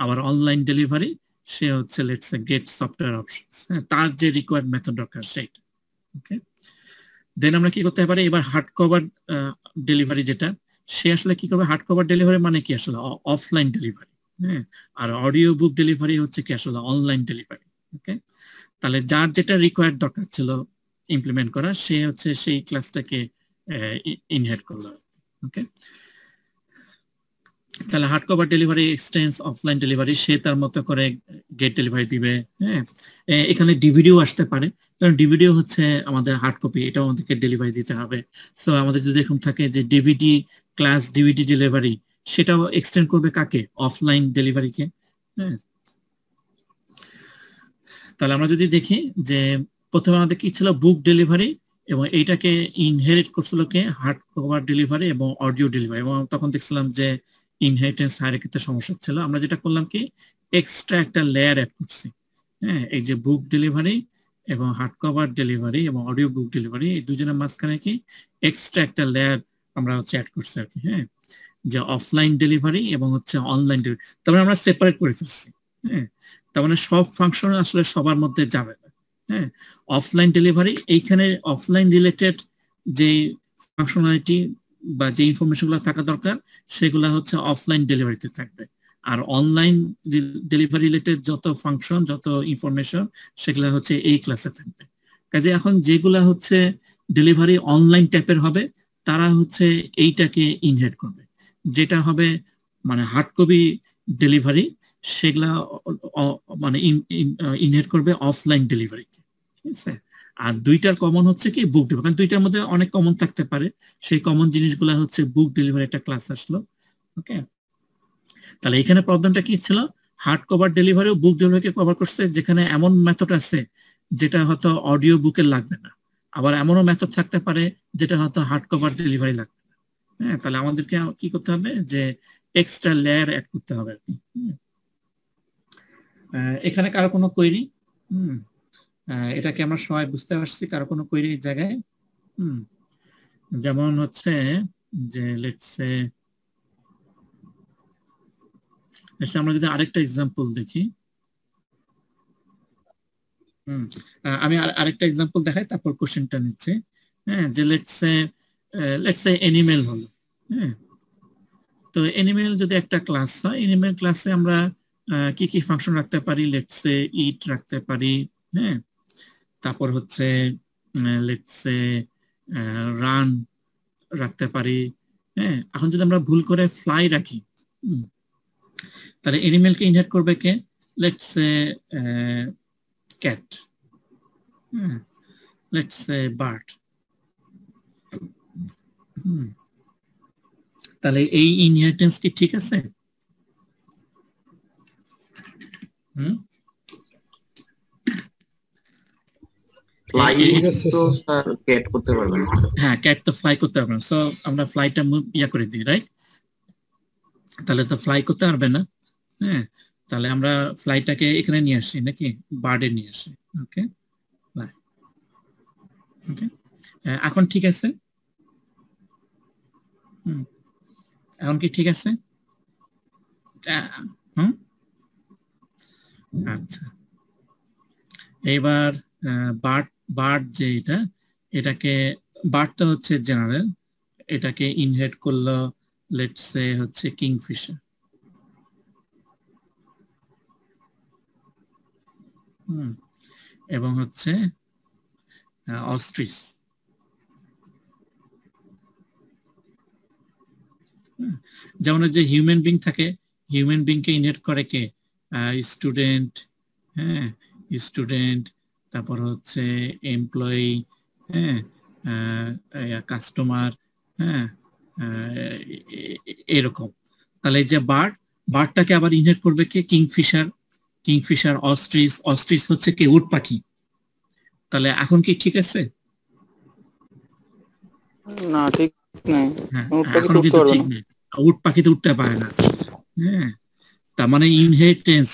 আবার অনলাইন ডেলিভারি সে হচ্ছে let's say get software options, তার যে রিকোয়ার্ড মেথড দরকার সেইটা। ওকে, দেন আমরা কি করতে পারি এবার হার্ড কভার ডেলিভারি যেটা, সে আসলে কি করবে, হার্ড কভার ডেলিভারি মানে কি আসলে অফলাইন ডেলিভারি। হ্যাঁ, আর অডিও বুক ডেলিভারি হচ্ছে কি আসলে অনলাইন ডেলিভারি। ওকে, তাহলে যার যেটা রিকোয়ার্ড দরকার ছিল ইমপ্লিমেন্ট করা, সে হচ্ছে সেই ক্লাসটাকে ইনহেরিট করলো। ওকে, তাহলে hard cover delivery এক্সটেন্স offline delivery, সে তার মতো করে গেট ডেলিভারি দিবে। হ্যাঁ, এখানে ডিভিডিও আসতে পারে, কারণ ডিভিডিও হচ্ছে আমাদের হার্ড কপি, এটাও আমাদেরকে ডেলিভারি দিতে হবে। সো আমাদের যদি এরকম থাকে যে ডিভিডি ক্লাস ডিভিডি ডেলিভারি, সেটাও এক্সটেন্ড করবে কাকে, অফলাইন ডেলিভারিকে। হ্যাঁ, তাহলে আমরা যদি দেখি যে প্রথমে আমাদের কি ছিল, বুক ডেলিভারি, এবং এইটাকে ইনহেরিট করছিল কে, হার্ড কভার ডেলিভারি এবং অডিও ডেলিভারি। এবং তখন দেখছিলাম যে ইনহেরিটেন্স হায়ারার্কিতে সমস্যা ছিল। আমরা যেটা করলাম কি, এক্সট্রা একটা লেয়ার অ্যাড করছি। হ্যাঁ, এই যে বুক ডেলিভারি এবং হার্ড কভার ডেলিভারি এবং অডিও বুক ডেলিভারি, এই দুজনের মাঝখানে কি এক্সট্রা একটা লেয়ার আমরা হচ্ছে অ্যাড করছি আর কি। হ্যাঁ, যে অফলাইন ডেলিভারি এবং হচ্ছে অনলাইন ডেলিভারি, তারপরে আমরা সেপারেট করে ফেলছি। হ্যাঁ, তার মানে সব ফাংশন আসলে সবার মধ্যে যাবে না। হ্যাঁ, অফলাইন ডেলিভারি, এইখানে অফলাইন রিলেটেড যে ফাংশনালিটি বা যে ইনফরমেশনগুলো থাকা দরকার, সেগুলো হচ্ছে অফলাইন ডেলিভারিতে থাকবে। আর অনলাইন ডেলিভারি রিলেটেড যত ফাংশন, যত ইনফরমেশন, সেগুলো হচ্ছে এই ক্লাসে থাকবে। কাজে এখন যেগুলা হচ্ছে ডেলিভারি অনলাইন টাইপের হবে, তারা হচ্ছে এইটাকে ইনহেরিট করবে। যেটা হবে মানে হার্ড কপি ডেলিভারি, সেগুলা মানে ইনহেরিট করবে অফলাইন ডেলিভারি। ঠিক আছে, আর দুইটার কমন হচ্ছে কি বুক ডেলিভারি, কারণ দুইটার মধ্যে অনেক কমন থাকতে পারে, সেই কমন জিনিসগুলো হচ্ছে বুক ডেলিভারি একটা ক্লাস আসলো। ওকে, তাহলে এখানে প্রবলেমটা কি ছিল, হার্ড কভার ডেলিভারি ও বুক ডেলিভারিকে কভার করছে, যেখানে এমন মেথড আছে যেটা হয়তো অডিও বুকের লাগবে না, আবার এমনও মেথড থাকতে পারে যেটা হয়তো হার্ড কভার ডেলিভারি লাগবে না। হ্যাঁ, তাহলে আমাদেরকে কি করতে হবে, যে এক্সট্রা লেয়ার অ্যাড করতে হবে আর কি। এখানে কারো কোনো কোয়েরি? এটাকে আমরা সবাই বুঝতে পারছি, কারো কোনো কোয়েরি জায়গায়? যেমন হচ্ছে যে লেটস সে আমরা যদি আরেকটা এক্সাম্পল দেখি, আমি আরেকটা এক্সাম্পল দেখাই, তারপর কোশ্চেনটা নিচ্ছে। হ্যাঁ, যে লেটস সে অ্যানিমেল হলো। হ্যাঁ, তো অ্যানিমেল যদি একটা ক্লাস হয়, অ্যানিমেল ক্লাসে আমরা কি কি ফাংশন রাখতে পারি, লেটস সে ইট রাখতে পারি। হ্যাঁ, তারপর হচ্ছে লেটস সে রান রাখতে পারি। হ্যাঁ, এখন যদি আমরা ভুল করে ফ্লাই রাখি, তাহলে অ্যানিমেলকে ইনহেরিট করবে কে, let's say cat, let's say bird. তাহলে এই ইনহেরিটেন্স কি ঠিক আছে? ফ্লাই ঠিক আছে তো স্যার। স্যার ক্যাট করতে পারবেন না। হ্যাঁ, ক্যাট তো ফ্লাই করতে পারবে না, সো আমরা ফ্লাইটা ইয়া করে দিই, রাইট? তাহলে তো ফ্লাই করতে পারবে না। হ্যাঁ, তাহলে আমরা ফ্লাইটাকে এখানে নিয়ে আসি নাকি, বার্ডে নিয়ে আসি। ওকে, ওকে, এখন ঠিক আছে? এখন কি ঠিক আছে? হুম, আচ্ছা। এবার বার্ড, বার্ড যে এটাকে বার্ড তো হচ্ছে জেনারেল, এটাকে ইনহেড করলো লেটস সে হচ্ছে কিংফিশার। এবং হচ্ছে অস্ট্রিচ। যেমন যে হিউম্যান বিং থাকে, হিউম্যান বিং কে ইনহেড করে কে? স্টুডেন্ট, হ্যাঁ, স্টুডেন্ট, তারপর হচ্ছে এমপ্লয়ি, হ্যাঁ, কাস্টমার, হ্যাঁ, এরকম। তাহলে যে বার্ড, বার্ডটাকে আবার ইনহেড করবে কে? কিংফিশার, কিংফিশার, অস্ট্রিচ, অস্ট্রিচ হচ্ছে কে? উট পাখি। তাহলে এখন কি ঠিক আছে? না ঠিক নাই, হ্যাঁ, উট পাখি তো এখনো উঠতে কিন্তু পারবে ঠিক না। নেই, উট পাখি তো উঠতে পারে না। হ্যাঁ, তার মানে inheritance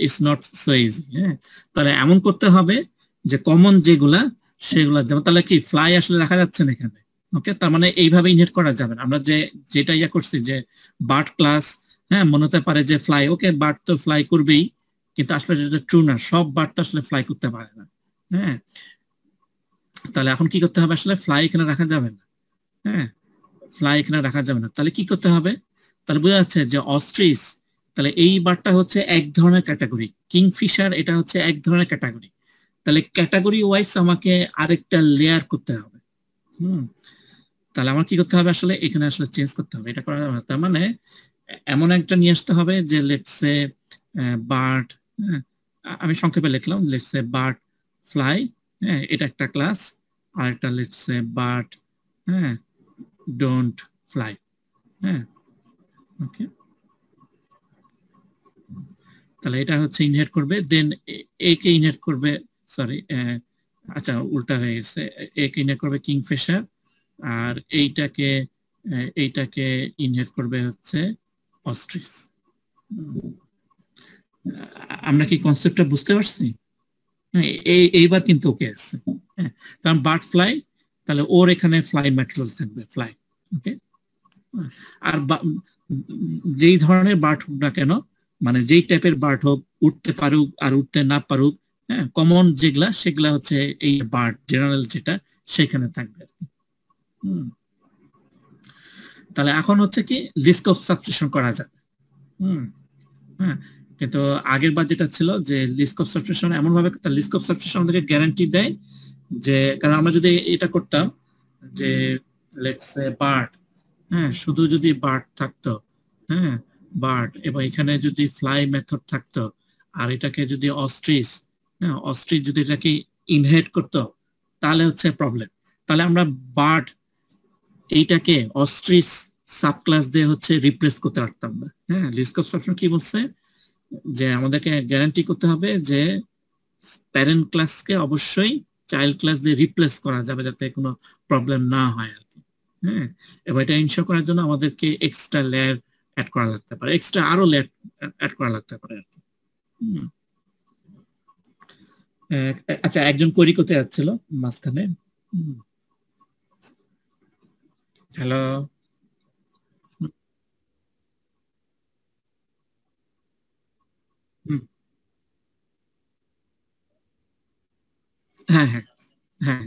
is not so easy. হ্যাঁ, তাহলে এমন করতে হবে যে কমন যেগুলা সেগুলা, যেমন তাহলে কি ফ্লাই আসলে রাখা যাচ্ছে না এখানে। ওকে, তার মানে এইভাবে ইনহেরিট করা যাবে না। আমরা যে যেটা ইয়া করছি যে বার্ড ক্লাস, হ্যাঁ, মনে হতে পারে যে ফ্লাই, ওকে, বার্ড তো ফ্লাই করবেই, কিন্তু আসলে যেটা ট্রু না, সব বার্ড তো আসলে ফ্লাই করতে পারে না। হ্যাঁ, তাহলে এখন কি করতে হবে? আসলে ফ্লাই এখানে রাখা যাবে না। হ্যাঁ, ফ্লাই এখানে রাখা যাবে না। তাহলে কি করতে হবে? তাহলে বোঝা যাচ্ছে যে অস্ট্রিচ, তাহলে এই বারটা হচ্ছে এক ধরনের ক্যাটাগরি, কিংফিশার এটা হচ্ছে এক ধরনের ক্যাটাগরি। তাহলে ক্যাটাগরি ওয়াইজ আমাকে আরেকটা লেয়ার করতে হবে। তাহলে আমার কি করতে হবে? আসলে এখানে আসলে চেঞ্জ করতে হবে, এটা করা যাবে না। তার মানে এমন একটা নিয়ে আসতে হবে যে লেটস সে বার্ড, আমি সংক্ষেপে লিখলাম লেটস সে বার্ড ফ্লাই, হ্যাঁ, এটা একটা ক্লাস। আর একটা লেটস সে বার্ড, হ্যাঁ, ডোন্ট ফ্লাই। হ্যাঁ, ওকে, তাহলে এটা হচ্ছে ইনহেরিট করবে, দেন এ কে ইনহেরিট করবে, সরি, আচ্ছা উল্টা হয়ে গেছে, এ কে ইনহেরিট করবে কিংফিশার, আর এইটাকে ইনহেরিট করবে হচ্ছে অস্ট্রিচ। আমরা কি কনসেপ্টটা বুঝতে পারছি? হ্যাঁ, এইবার কিন্তু ওকে আছে। হ্যাঁ, কারণ বার্ড ফ্লাই, তাহলে ওর এখানে ফ্লাই ম্যাটেরিয়াল থাকবে, ফ্লাই। ওকে, আর যেই ধরনের বার্ড হোক না কেন, মানে যেই টাইপের বার্ড হোক, উঠতে পারুক আর উঠতে না পারুক, হ্যাঁ, কমন যেগুলা সেগুলা হচ্ছে এই বার্ড জেনারেল যেটা সেখানে থাকবে। তাহলে এখন হচ্ছে কি লিস্ট অফ সাবস্টিটিউশন করা যাবে। হ্যাঁ, কিন্তু আগের বার যেটা ছিল যে লিস্ট অফ সাবস্টিটিউশন এমন ভাবে, তার লিস্ট অফ সাবস্টিটিউশন আমাদেরকে গ্যারান্টি দেয় যে, কারণ আমরা যদি এটা করতাম যে লেটস সে বার্ড, হ্যাঁ, শুধু যদি বার্ড থাকতো, হ্যাঁ, বার্ড, এবং এখানে যদি ফ্লাই মেথড থাকতো, আর এটাকে যদি অস্ট্রিচ, হ্যাঁ, অস্ট্রিচ যদি এটাকে ইনহেরিট করতো, তাহলে হচ্ছে প্রবলেম। তাহলে আমরা বার্ড এইটাকে অস্ট্রিচ সাবক্লাস দিয়ে হচ্ছে রিপ্লেস করতে পারতাম না। হ্যাঁ, লিস্ট অফ সাবস্টিটিউশন কি বলছে যে আমাদেরকে গ্যারান্টি করতে হবে যে প্যারেন্ট ক্লাসকে অবশ্যই চাইল্ড ক্লাস দিয়ে রিপ্লেস করা যাবে, যাতে কোনো প্রবলেম না হয় আর কি। হ্যাঁ, এবার এটা ইনশিওর করার জন্য আমাদেরকে এক্সট্রা লেয়ার অ্যাড করা লাগতে পারে, এক্সট্রা আরো লেয়ার অ্যাড করা লাগতে পারে আর কি। আচ্ছা, একজন কোয়েরি করতে যাচ্ছিল মাঝখানে। হ্যালো, হ্যাঁ, হ্যাঁ, হ্যাঁ,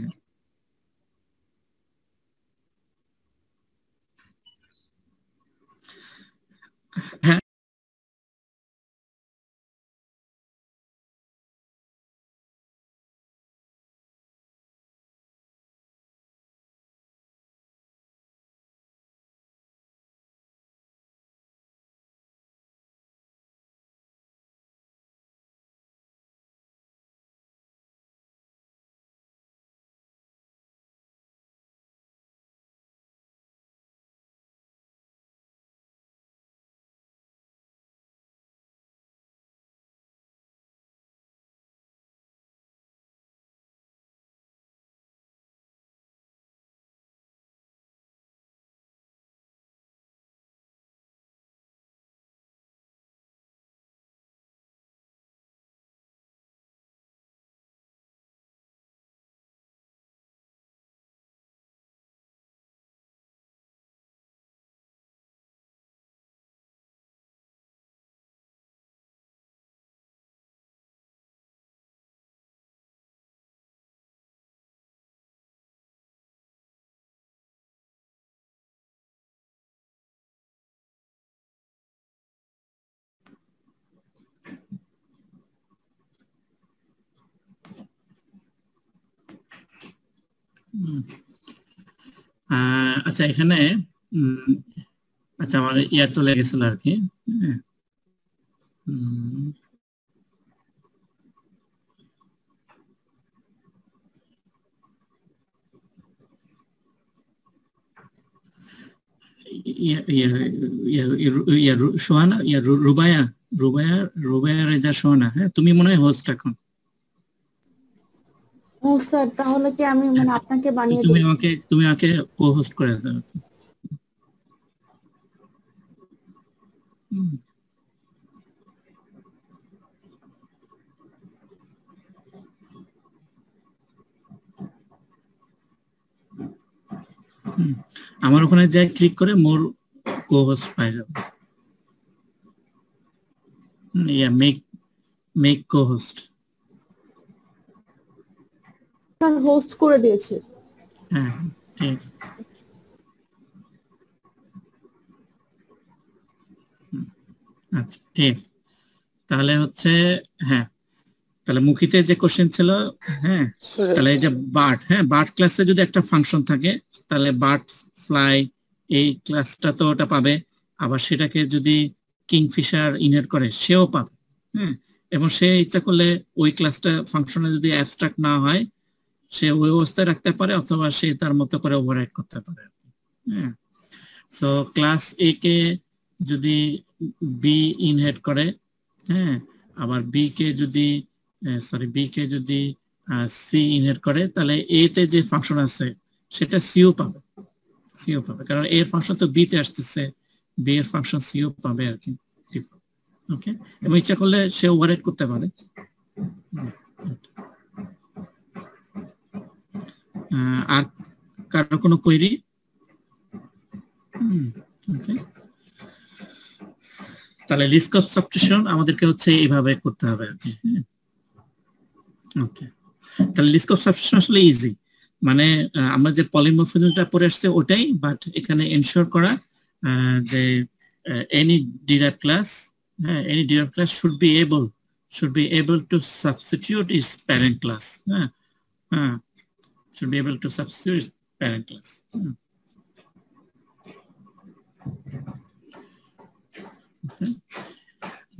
হ্যাঁ, আচ্ছা এখানে আচ্ছা আমার ইয়া চলে গেছিল আর কি। সোহানা রুবায়া রুবায়া রুবায়া রেজা সোহানা, হ্যাঁ তুমি মনে হয় হোস্ট এখন। ও স্যার, তাহলে কি আমি মানে আপনাকে বানিয়ে তুমি আমাকে কো-হোস্ট করে দাও। আমার ওখানে যাই ক্লিক করে মোর কো-হোস্ট পাই যাবে। মেক কো-হোস্ট। স্যার হোস্ট করে দিয়েছি। হ্যাঁ ঠিক আছে। আচ্ছা ঠিক আছে, তাহলে হচ্ছে হ্যাঁ তাহলে মুখিতে যে কোশ্চেন ছিল, হ্যাঁ তাহলে এই যে বার্ড, হ্যাঁ বার্ড ক্লাসে যদি একটা ফাংশন থাকে তাহলে বার্ড ফ্লাই এই ক্লাসটা তো ওটা পাবে, আবার সেটাকে যদি কিংফিশার ইনহেরিট করে সেও পাবে। হ্যাঁ এবং সে ইচ্ছা করলে ওই ক্লাসটা ফাংশনে যদি অ্যাবস্ট্রাক্ট না হয় সে ওই অবস্থায় রাখতে পারে, অথবা সে তার মতো করে ওভাররাইড করতে পারে। হ্যাঁ সো ক্লাস এ কে যদি বি ইনহেরিট করে, হ্যাঁ আবার বি কে যদি সি ইনহেরিট করে, তাহলে এ তে যে ফাংশন আছে সেটা সিও পাবে, কারণ এর ফাংশন তো বি তে আসতেছে, বি এর ফাংশন সিও পাবে আর কি। ওকে, এবং ইচ্ছা করলে সে ওভাররাইড করতে পারে। আর কারো কোনো কোয়েরি? ওকে, তাহলে লিস্ট অফ সাবস্টিটিউশন আমাদেরকে হচ্ছে এইভাবে করতে হবে আর কি। ওকে, তাহলে লিস্ট অফ সাবস্টিটিউশন আসলে ইজি, মানে আমরা যে পলিমরফিজমটা পড়ে আসছে ওটাই, বাট এখানে এনশিওর করা যে any derived class, any derived class should be able to substitute its parent class. Should be able to substitute its parent class. Okay.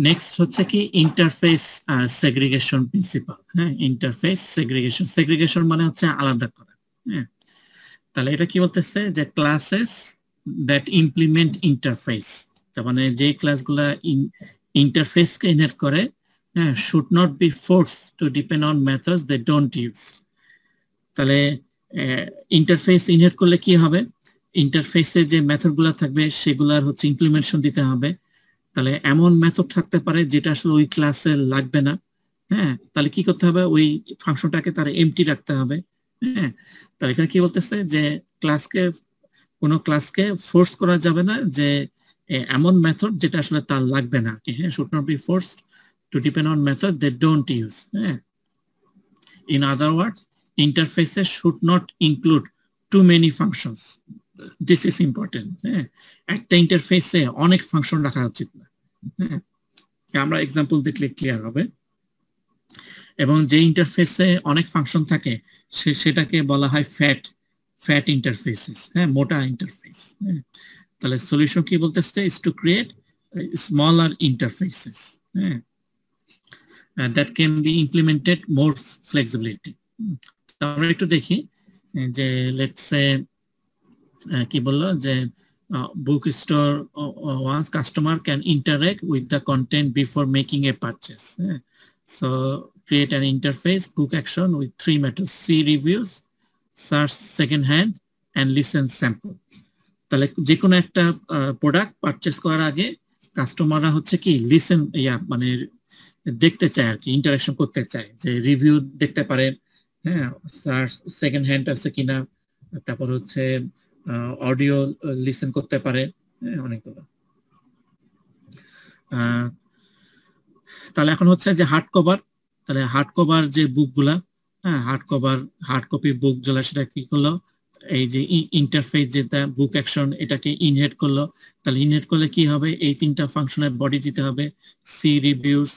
Next হচ্ছে কি ইন্টারফেস সেগ্রিগেশন প্রিন্সিপাল। হ্যাঁ ইন্টারফেস সেগ্রিগেশন মানে হচ্ছে আলাদা করা। হ্যাঁ তাহলে এটা কি বলতেছে যে ক্লাসেস দ্যাট ইমপ্লিমেন্ট ইন্টারফেস, তার মানে যে ক্লাসগুলা ইন্টারফেসকে ইনহেরিট করে, হ্যাঁ should not be forced to depend on methods they don't use. তাহলে ইন্টারফেস ইনহেরিট করলে কি হবে, ইন্টারফেসে যে মেথডগুলো থাকবে সেগুলার হচ্ছে ইমপ্লিমেন্টেশন দিতে হবে। তাহলে এমন মেথড থাকতে পারে যেটা আসলে ওই ক্লাসে লাগবে না। হ্যাঁ তাহলে কি করতে হবে, ওই ফাংশনটাকে তার এমটি রাখতে হবে। হ্যাঁ তাহলে এখানে কি বলতেছে যে কোনো ক্লাসকে ফোর্স করা যাবে না যে এমন মেথড যেটা আসলে তার লাগবে না। হ্যাঁ should not be forced to depend on method they don't use. হ্যাঁ in other words interfaces should not include too many functions. This is important. হ্যাঁ একটা ইন্টারফেসে অনেক ফাংশন রাখা উচিত না। হ্যাঁ আমরা এক্সাম্পল দেখলে ক্লিয়ার হবে। এবং যে ইন্টারফেসে অনেক ফাংশন থাকে সেটাকে বলা হয় ফ্যাট ইন্টারফেসেস। হ্যাঁ মোটা ইন্টারফেস। হ্যাঁ তাহলে সলিউশন কি বলতেছে, is to create smaller interfaces that can be implemented more flexibility. আমরা একটু দেখি যে লেটস সে কি বললো যে bookstore once customer can interact with the content before making a purchase. So create an interface book action with 3 methods: see reviews, search second hand, and listen sample. তাহলে যে কোনো একটা প্রোডাক্ট পারচেজ করার আগে কাস্টমাররা হচ্ছে কি লিসেন মানে দেখতে চায় আর কি, ইন্টারাকশন করতে চায়, যে রিভিউ দেখতে পারে, হ্যাঁ সার্চ সেকেন্ড হ্যান্ড আছে কিনা, তারপর হচ্ছে অডিও লিসেন করতে পারে, অনেকগুলো। তাহলে এখন হচ্ছে যে হার্ড কভার, তাহলে হার্ড কভার যে বুকগুলা, হ্যাঁ হার্ড কপি বুক যেগুলা, সেটা কি করলো, এই যে ইন্টারফেস যেটা বুক অ্যাকশন এটাকে ইনহেরিট করলো। তাহলে ইনহেরিট করলে কি হবে, এই 3টা ফাংশনের বডি দিতে হবে: see reviews,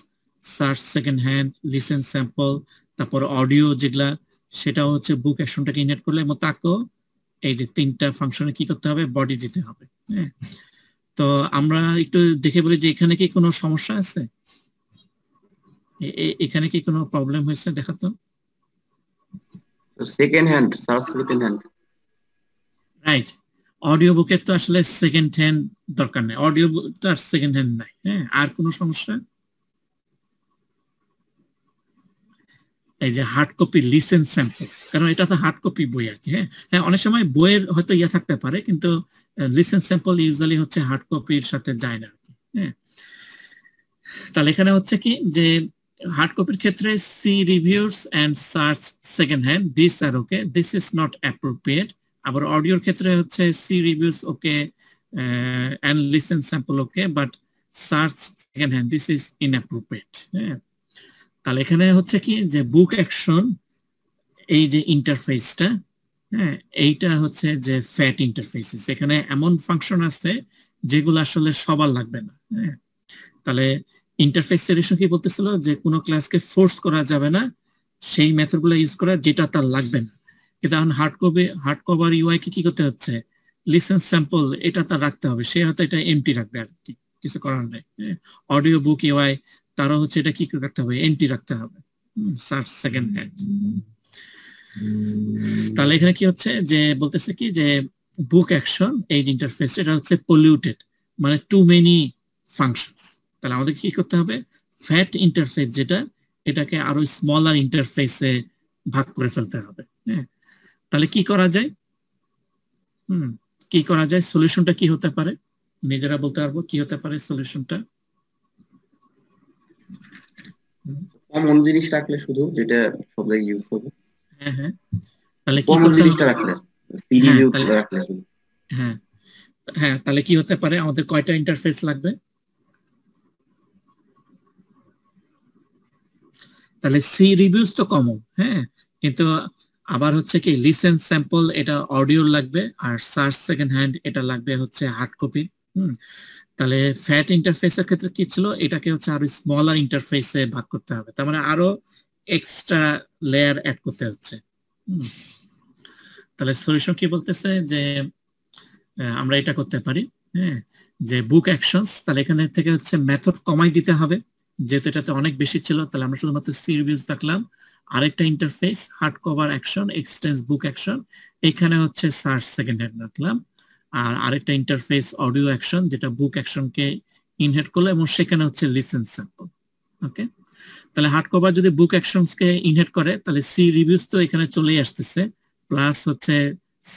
search second hand, listen sample, তারপর অডিও যেগুলা সেটা হচ্ছে বুক অ্যাকশনটাকে ইনহেট করলে এবং তাকেও এই যে তিনটা ফাংশনে কি করতে হবে, বডি দিতে হবে। হ্যাঁ, তো আমরা একটু দেখে বলি যে এখানে কি কোনো সমস্যা আছে, এখানে কি কোনো প্রবলেম হয়েছে দেখাতো। Second hand search second hand right, audio বুকের তো আসলে সেকেন্ড হ্যান্ড দরকার নেই, অডিও বুক তো আর সেকেন্ড হ্যান্ড নাই। হ্যাঁ, আর কোনো সমস্যা? এই যে হার্ড কপি লিসেন্স স্যাম্পল, কারণ এটা তো হার্ড কপি বই আর কি। হ্যাঁ হ্যাঁ, অনেক সময় বইয়ের হয়তো ইয়া থাকতে পারে, কিন্তু লিসেন্স স্যাম্পল ইউজুয়ালি হচ্ছে হার্ড কপির সাথে যায় না আর কি। হ্যাঁ, তাহলে এখানে হচ্ছে কি যে হার্ড কপির ক্ষেত্রে see reviews and search second hand, this are okay, this is not appropriate. আবার অডিওর ক্ষেত্রে হচ্ছে see reviews okay and listen sample okay, but search second hand, this is inappropriate. হ্যাঁ, তাহলে এখানে হচ্ছে কি যে বুক অ্যাকশন এই যে ইন্টারফেসটা, হ্যাঁ, এইটা হচ্ছে যে ফ্যাট ইন্টারফেসেস। এখানে এমন ফাংশন আছে যেগুলো আসলে সবার লাগবে না। হ্যাঁ, তাহলে ইন্টারফেস সিলেকশন কি বলতেছিল যে কোনো ক্লাসকে ফোর্স করা যাবে না সেই মেথডগুলো ইউজ করা যেটা তার লাগবে না। কিন্তু এখন হার্ড কভার ইউআই কি করতে হচ্ছে, লিসেন স্যাম্পল এটা তার রাখতে হবে, সে হয়তো এটা এমটি রাখবে আর কি, কিছু করার নেই। অডিও বুক ইউআই তারও হচ্ছে এটা কি রাখতে হবে, এমটি রাখতে হবে, সার্চ সেকেন্ড হ্যান্ড। তাহলে এখানে কি হচ্ছে যে বলতেছে কি যে বুক অ্যাকশন এই যে ইন্টারফেস এটা হচ্ছে পলিউটেড, মানে টু মেনি ফাংশনস। তাহলে আমাদের কি করতে হবে, ফ্যাট ইন্টারফেস যেটা, এটাকে আরো স্মলার ইন্টারফেসে ভাগ করে ফেলতে হবে। হ্যাঁ, তাহলে কি করা যায়, কি করা যায়, সলিউশনটা কি হতে পারে, নিজেরা বলতে পারবো কি হতে পারে সলিউশনটা? কমন জিনিস রাখলে শুধু, যেটা সব জায়গায় ইউজ হবে। হ্যাঁ হ্যাঁ, তাহলে কি কমন করতে জিনিসটা হবে? রাখলে, সিরিজ রাখলে শুধু। হ্যাঁ হ্যাঁ, তাহলে কি হতে পারে, আমাদের কয়টা ইন্টারফেস লাগবে? তাহলে সি রিভিউস তো কমন, হ্যাঁ, কিন্তু আবার হচ্ছে কি লিসেন স্যাম্পল এটা অডিও লাগবে, আর সার্চ সেকেন্ড হ্যান্ড এটা লাগবে হচ্ছে হার্ড কপি। তাহলে ফ্যাট ইন্টারফেসের ক্ষেত্রে কি ছিল, এটাকে হচ্ছে আরো স্মলার ইন্টারফেসে ভাগ করতে হবে, তার মানে আরো এক্সট্রা লেয়ার অ্যাড করতে হচ্ছে। তাহলে সলিউশন কি বলতেছে যে আমরা এটা করতে পারি, হ্যাঁ, যে বুক অ্যাকশনস, তাহলে এখানে থেকে হচ্ছে মেথড কমাই দিতে হবে, যেহেতু এটাতে অনেক বেশি ছিল। তাহলে আমরা শুধুমাত্র সি রিভিউস রাখলাম, আরেকটা ইন্টারফেস হার্ড কভার অ্যাকশন এক্সটেন্স বুক অ্যাকশন, এখানে হচ্ছে সার্চ সেকেন্ড হ্যান্ড রাখলাম, আর আরেকটা ইন্টারফেস অডিও অ্যাকশন যেটা বুক অ্যাকশনকে ইনহেড করলো এবং সেখানে হচ্ছে লিসেন স্যাম্পল। ওকে, তাহলে হার্ড কভার যদি বুক অ্যাকশনসকে ইনহেড করে তাহলে সি রিভিউস তো এখানে চলেই আসতেছে, প্লাস হচ্ছে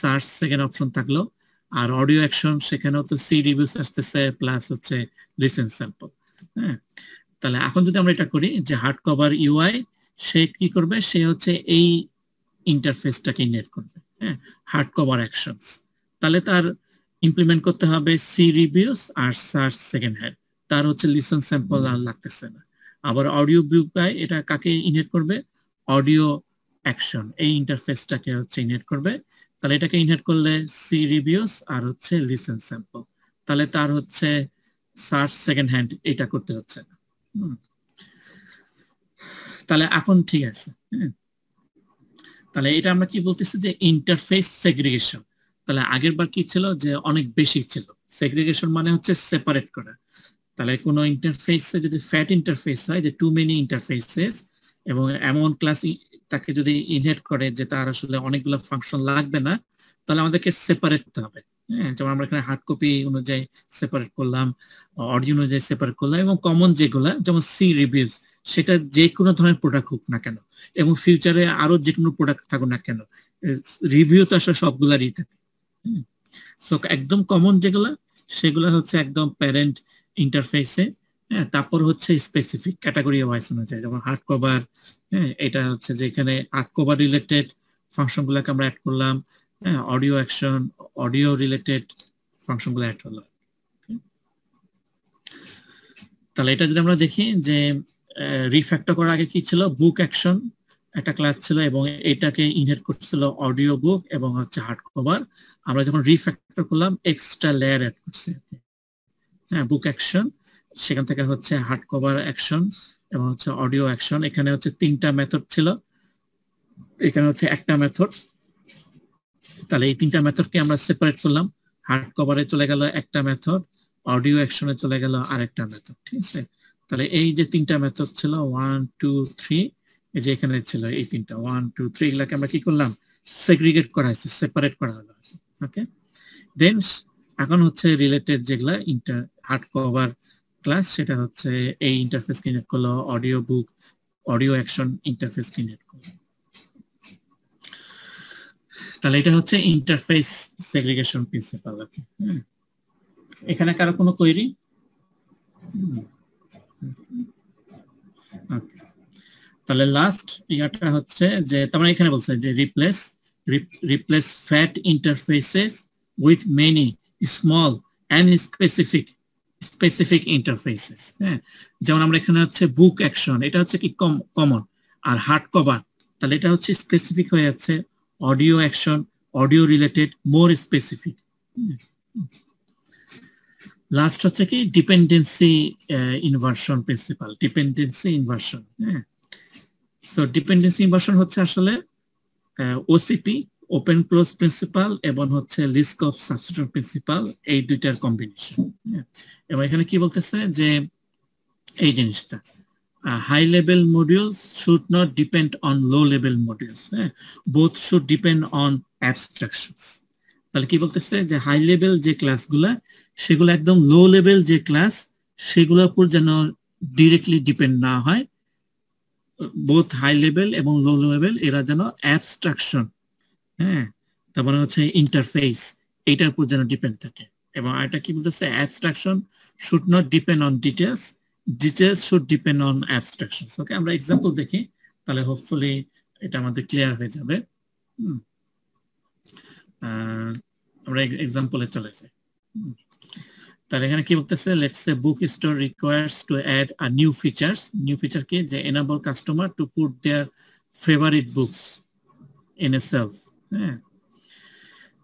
সার্চ সেকেন্ড অপশন থাকলো, আর অডিও অ্যাকশন সেখানেও তো সি রিভিউস আসতেছে প্লাস হচ্ছে লিসেন স্যাম্পল। হ্যাঁ, তাহলে এখন যদি আমরা এটা করি যে হার্ড কভার ইউআই সে কি করবে, সে হচ্ছে এই ইন্টারফেসটাকে ইনহেড করবে, হ্যাঁ, হার্ড কভার অ্যাকশনস। তাহলে তার ইমপ্লিমেন্ট করতে হবে সি রিভিউস আর সার্চ সেকেন্ড হ্যান্ড, তার হচ্ছে লিসেন স্যাম্পল আর লাগতেছে না। আবার অডিও বিউআই এটা কাকে ইনহেড করবে, অডিও অ্যাকশন এই ইন্টারফেসটাকে হচ্ছে ইনহেড করবে। তাহলে এটাকে ইনহেড করলে সি রিভিউস আর হচ্ছে লিসেন স্যাম্পল, তাহলে তার হচ্ছে সার্চ সেকেন্ড হ্যান্ড এটা করতে হচ্ছে না। তাহলে এখন ঠিক আছে। তাহলে এটা আমরা কি বলতেছি যে ইন্টারফেস সেগ্রিগেশন। তাহলে আগের বার কি ছিল যে অনেক বেশি ছিল, সেগ্রিগেশন মানে হচ্ছে সেপারেট করা। তাহলে কোনো ইন্টারফেসে যদি ফ্যাট ইন্টারফেস হয় যে টু মেনি ইন্টারফেসেস, এবং এমন ক্লাস তাকে যদি ইনহেড করে যে তার আসলে অনেকগুলো ফাংশন লাগবে না, তাহলে আমাদেরকে সেপারেট করতে হবে। হ্যাঁ, যেমন আমরা এখানে হার্ড কপি অনুযায়ী সেপারেট করলাম, অডিও অনুযায়ী সেপারেট করলাম, এবং কমন যেগুলা যেমন সি রিভিউস সেটা যে কোনো ধরনের প্রোডাক্ট হোক না কেন, এবং ফিউচারে আরো যে কোনো প্রোডাক্ট থাকুক না কেন, রিভিউ তো আসলে সবগুলারই থাকে। সো একদম কমন যেগুলা সেগুলা হচ্ছে একদম প্যারেন্ট ইন্টারফেসে। হ্যাঁ, তারপর হচ্ছে স্পেসিফিক ক্যাটাগরি ওয়াইজ অনুযায়ী, যেমন হার্ড কভার, হ্যাঁ, এটা হচ্ছে যে এখানে হার্ড কভার রিলেটেড ফাংশন গুলাকে আমরা অ্যাড করলাম, হ্যাঁ, audio action audio related function গুলো অ্যাড করলাম। তাহলে এটা যদি আমরা দেখি যে রিফ্যাক্টর করার আগে কি ছিল, বুক অ্যাকশন একটা ক্লাস ছিল এবং এটাকে ইনহেড করছিল অডিও বুক এবং হচ্ছে হার্ড কভার। আমরা যখন রিফ্যাক্টর করলাম এক্সট্রা লেয়ার অ্যাড করছি, হ্যাঁ, বুক অ্যাকশন সেখান থেকে হচ্ছে হার্ড কভার অ্যাকশন এবং হচ্ছে অডিও অ্যাকশন। এখানে হচ্ছে তিনটা মেথড ছিল, এখানে হচ্ছে একটা মেথড, তাহলে এই তিনটা মেথডকে আমরা সেপারেট করলাম। হার্ড কভারে চলে গেল একটা মেথড, অডিও অ্যাকশনে চলে গেল আরেকটা মেথড, ঠিক আছে। তাহলে এই যে তিনটা মেথড ছিল 1 2 3, এই যে এখানে ছিল এই তিনটা 1 2 3, এগুলাকে আমরা কি করলাম, সেগ্রিগেট করা হয়েছে, সেপারেট করা হলো। ওকে, দেন এখন হচ্ছে রিলেটেড যেগুলা হার্ড কভার ক্লাস, সেটা হচ্ছে এই ইন্টারফেস ক্রিয়েট করলো, audio book audio action interface create করলো। তাহলে এটা হচ্ছে ইন্টারফেস সেগ্রিগেশন প্রিন্সিপাল। এখানে কারো কোনো কোয়েরি? তাহলে লাস্ট ইয়াটা হচ্ছে যে তারপরে এখানে বলছে যে replace fat interfaces with many small and specific interfaces. হ্যাঁ, যেমন আমরা এখানে হচ্ছে বুক অ্যাকশন, এটা হচ্ছে কি কমন, আর হার্ড কভার তাহলে এটা হচ্ছে স্পেসিফিক হয়ে যাচ্ছে, অডিও অ্যাকশন অডিও রিলেটেড মোর স্পেসিফিক। লাস্ট হচ্ছে কি dependency inversion principal, dependency inversion. হ্যাঁ, সো ডিপেন্ডেন্সি ইনভার্সন হচ্ছে আসলে ওসিপি ওপেন ক্লোজ প্রিন্সিপাল এবং হচ্ছে লিস্ট অফ সাবস্টিটিউশন প্রিন্সিপাল, এই দুইটার কম্বিনেশন। এবং এখানে কি বলতেছে যে এই জিনিসটা high level modules should not depend on low level modules, both should depend on abstractions। তাহলে কি বলতেছে যে হাই লেভেল যে ক্লাসগুলা সেগুলো একদম লো লেভেল যে ক্লাস সেগুলোর উপর যেন ডিরেক্টলি ডিপেন্ড না হয়, বোথ হাই লেভেল এবং লো লেভেল এরা যেন অ্যাবস্ট্রাকশন, হ্যাঁ, তারপরে হচ্ছে ইন্টারফেস এইটার উপর যেন ডিপেন্ড থাকে। এবং এটা কি বলতেছে, abstraction should not depend on details, details should depend on abstractions। ওকে, আমরা এক্সাম্পল দেখি, তাহলে হোপফুলি এটা আমাদের ক্লিয়ার হয়ে যাবে। আমরা এক্সাম্পলে চলে যাই। তাহলে এখানে কি বলতেছে, let's say book store requires to add a new features. New feature কি, যে enable customer to put their favorite books in a shelf। হ্যাঁ,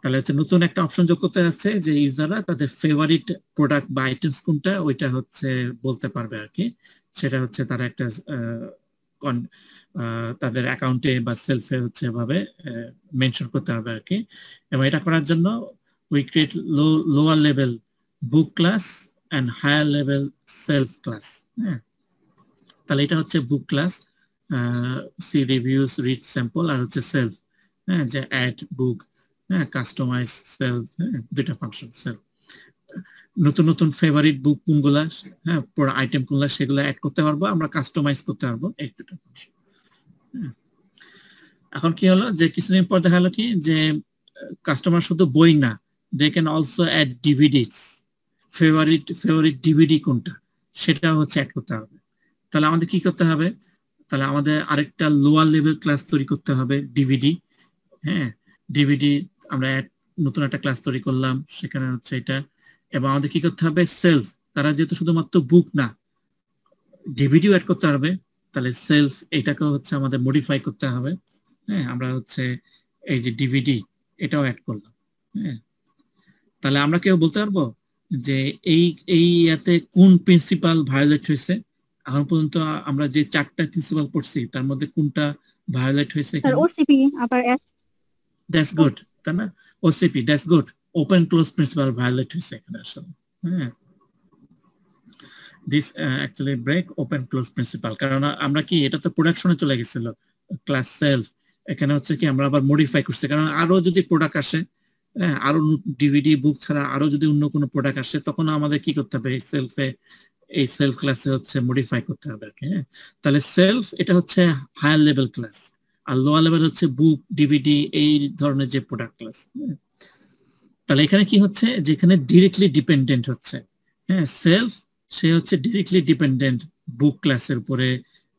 তাহলে হচ্ছে নতুন একটা অপশন যোগ করতে যাচ্ছে যে ইউজাররা তাদের ফেভারিট প্রোডাক্ট বা আইটেমস কোনটা ওইটা হচ্ছে বলতে পারবে আর কি। সেটা হচ্ছে তারা একটা তাদের অ্যাকাউন্টে বা সেলফে হচ্ছে ভাবে মেনশন করতে হবে আর কি। এবং এটা করার জন্য we create lower level book class and higher level shelf class. হ্যাঁ, তাহলে এটা হচ্ছে book class, see reviews read sample, আর হচ্ছে সেলফ, হ্যাঁ, যে অ্যাড বুক, হ্যাঁ, কাস্টমাইজ সেলফ, দুইটা ফাংশন। সেলফ নতুন নতুন ফেভারিট বুক কোনগুলা, হ্যাঁ, পুরো আইটেম কোনগুলা সেগুলো অ্যাড করতে পারবো, আমরা কাস্টমাইজ করতে পারবো, এই দুটো ফাংশন। এখন কি হলো যে কিছুদিন পর দেখা হলো কি যে কাস্টমার শুধু বই না, they can also add DVDs, favourite DVD কোনটা সেটা হচ্ছে অ্যাড করতে হবে। তাহলে আমাদের কি করতে হবে, তাহলে আমাদের আরেকটা লোয়ার লেভেল ক্লাস তৈরি করতে হবে ডিভিডি। হ্যাঁ, ডিভিডি আমরা নতুন একটা ক্লাস তৈরি করলাম, সেখানে হচ্ছে এটা। এবং আমাদের কি করতে হবে, সেলফ, তারা যেহেতু শুধুমাত্র বুক না ডিভিডিও অ্যাড করতে হবে, তাহলে সেলফ এটাকে হচ্ছে আমাদের মডিফাই করতে হবে। হ্যাঁ, আমরা হচ্ছে এই যে ডিভিডি এটাও অ্যাড করলাম। হ্যাঁ, তাহলে আমরা কেউ বলতে পারবো যে এই ইয়াতে কোন প্রিন্সিপাল ভায়োলেট হয়েছে? এখন পর্যন্ত আমরা যে 4টা প্রিন্সিপাল পড়ছি তার মধ্যে কোনটা ভায়োলেট হয়েছে? ওসিপি আবার এস। দ্যাটস গুড, তাই না? OCP, that's good, open close principle violate হয়েছে এখানে আসলে। হ্যাঁ, this actually break open close principle, কারণ আমরা কি এটা তো প্রোডাকশনে চলে গেছিল ক্লাস সেলফ, এখানে হচ্ছে কি আমরা আবার মডিফাই করছি, কারণ আরো যদি প্রোডাক্ট আসে, আরো ডিভিডি বুক ছাড়া আরো যদি অন্য কোনো প্রোডাক্ট আসে তখন আমাদের কি করতে হবে, এই সেলফ ক্লাসে হচ্ছে মডিফাই করতে হবে আর কি। হ্যাঁ, তাহলে সেলফ এটা হচ্ছে হায়ার লেভেল ক্লাস, আর লোয়ার লেভেল হচ্ছে বুক ডিভিডি এই ধরনের যে প্রোডাক্ট ক্লাস। তাহলে এখানে কি হচ্ছে, যেখানে ডিরেক্টলি ডিপেন্ডেন্ট হচ্ছে, হ্যাঁ, সেলফ সে হচ্ছে ডিরেক্টলি ডিপেন্ডেন্ট বুক ক্লাসের উপরে,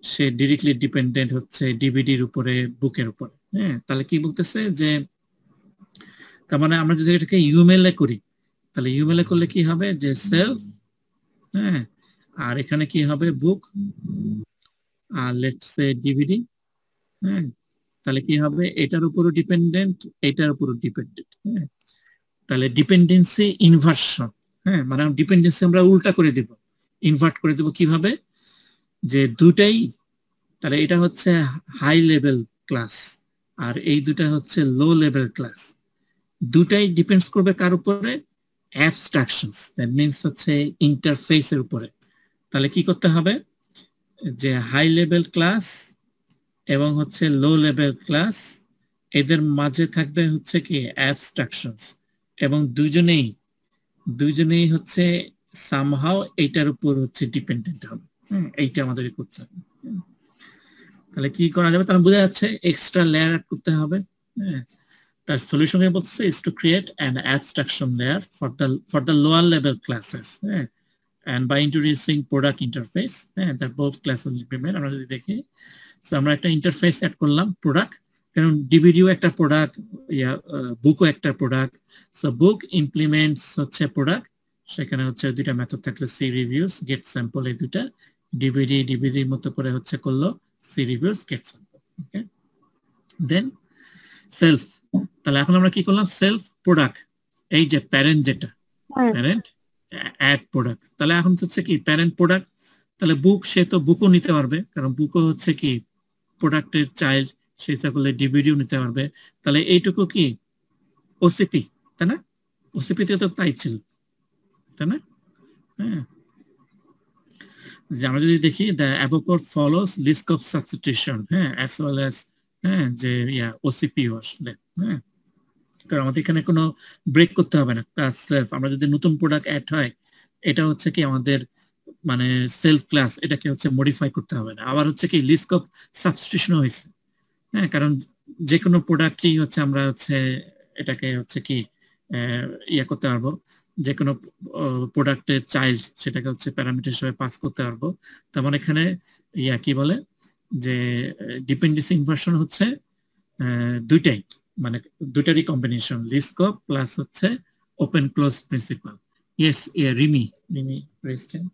সে ডিরেক্টলি ডিপেন্ডেন্ট হচ্ছে ডিভিডির উপরে, বুকের উপরে। হ্যাঁ, তাহলে কি বলতেছে যে তার মানে আমরা যদি এটাকে ইউএমএল এ করি, তাহলে ইউএমএল এ করলে কি হবে যে সেলফ, হ্যাঁ, আর এখানে কি হবে বুক, আর লেটস সে ডিভিডি। হ্যাঁ, তাহলে কি হবে, এটার উপরও ডিপেন্ডেন্ট, এটার উপরও ডিপেন্ডেন্ট। হ্যাঁ, তাহলে ডিপেন্ডেন্সি ইনভার্সন। হ্যাঁ, মানে ডিপেন্ডেন্সি আমরা উল্টা করে দেব, ইনভার্ট করে দেব কিভাবে, যে দুটাই, তাহলে এটা হচ্ছে হাই লেভেল ক্লাস, আর এই দুটা হচ্ছে লো লেভেল ক্লাস। দুটাই ডিপেন্ডস করবে কার উপরে? অ্যাবস্ট্রাকশনস, দ্যাট মিন্স হচ্ছে ইন্টারফেসের উপরে। তাহলে কি করতে হবে যে হাই লেভেল ক্লাস এবং হচ্ছে লো লেভেল ক্লাস এদের মাঝে থাকবে হচ্ছে কি অ্যাবস্ট্রাকশনস, এবং দুইজনেই হচ্ছে সামহাও এইটার উপর হচ্ছে ডিপেন্ডেন্ট হবে। এইটা আমাদের করতে হবে। তাহলে কি করা যাবে? তাহলে বোঝা যাচ্ছে এক্সট্রা লেয়ার অ্যাড করতে হবে। তার সলিউশন বলছে is to create an abstraction layer for the lower level classes, and by introducing product interface, that both classes will be made. আমরা যদি দেখি, সো আমরা একটা ইন্টারফেস অ্যাড করলাম প্রোডাক্ট, কারণ ডিভিডিও একটা প্রোডাক্ট, বুকও একটা প্রোডাক্ট। সো বুক ইমপ্লিমেন্টস হচ্ছে প্রোডাক্ট, সেখানে হচ্ছে দুইটা মেথড থাকলো সি রিভিউস, গেট স্যাম্পল, এই দুইটা। ডিভিডির মতো করে হচ্ছে করলো সি রিভিউস, গেট স্যাম্পল। ওকে, দেন সেলফ। তাহলে এখন আমরা কি করলাম? সেলফ প্রোডাক্ট, এই যে প্যারেন্ট, যেটা প্যারেন্ট অ্যাড প্রোডাক্ট। তাহলে এখন হচ্ছে কি প্যারেন্ট প্রোডাক্ট, তাহলে বুক, সে তো বুকও নিতে পারবে, কারণ বুকও হচ্ছে কি প্রোডাক্টের চাইল্ড, সে ইচ্ছা করলে ডিভিডিও নিতে পারবে। তাহলে এইটুকু কি ওসিপি, তাই না? ওসিপি তে তো তাই ছিল, তাই না? হ্যাঁ, যে আমরা যদি দেখি the above code follows list of substitution, as well as যে ওসিপি আসলে, কারণ আমাদের এখানে কোনো ব্রেক করতে হবে না। ক্লাস সেলফ, আমরা যদি নতুন প্রোডাক্ট অ্যাড হয়, এটা হচ্ছে কি আমাদের মানে সেলফ ক্লাস, এটাকে হচ্ছে মডিফাই করতে হবে না। আবার হচ্ছে কি লিস্ট অফ সাবস্টিটিউশন হয়েছে, কারণ যে কোনো প্রোডাক্টই হচ্ছে আমরা হচ্ছে এটাকে হচ্ছে কি করতে পারবো, যে কোনো প্রোডাক্টের চাইল্ড সেটাকে হচ্ছে প্যারামিটার হিসেবে পাস করতে পারবো। তেমন এখানে কি বলে যে ডিপেন্ডেন্সি ইনভার্সন হচ্ছে দুইটাই, মানে দুইটারই কম্বিনেশন, লিস্ট অফ প্লাস হচ্ছে open close principal. Yes, Rimi president,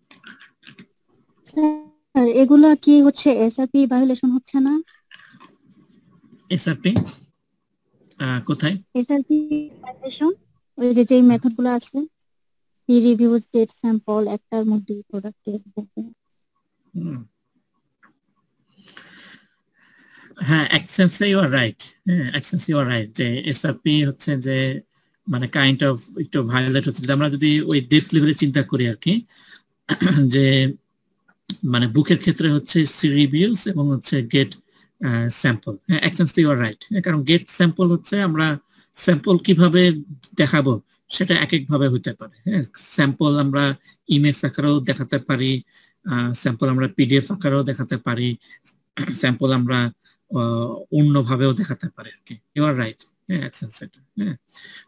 এগুলো কি হচ্ছে এসআরপি ভায়োলেশন হচ্ছে না? এসআরপি কোথায়? এসআরপি ভায়োলেশন ওই যে যেই মেথডগুলো আছে, সি রিভিউস, গেট স্যাম্পল, একটার মধ্যে প্রোডাক্ট বলতে। হ্যাঁ, অ্যাকসেন্সে ইউ আর রাইট। অ্যাকসেন্সে ইউ আর রাইট যে এসআরপি হচ্ছে যে মানে কাইন্ড অফ একটু ভায়োলেট হচ্ছে। আমরা যদি ওই ডেপথ লেভেলে চিন্তা করি আর কি, যে মানে বুকের ক্ষেত্রে হচ্ছে সি রিভিউস এবং হচ্ছে গেট স্যাম্পল। হ্যাঁ, অ্যাকসেন্সে ইউ আর রাইট। কারণ গেট স্যাম্পল হচ্ছে আমরা স্যাম্পল কিভাবে দেখাবো সেটা এক এক ভাবে হতে পারে। হ্যাঁ, স্যাম্পল আমরা ইমেজ আকারেও দেখাতে পারি, স্যাম্পল আমরা পিডিএফ আকারেও দেখাতে পারি, স্যাম্পল আমরা অন্যভাবেও দেখাতে পারি আর কি। You are right. হ্যাঁ, হ্যাঁ,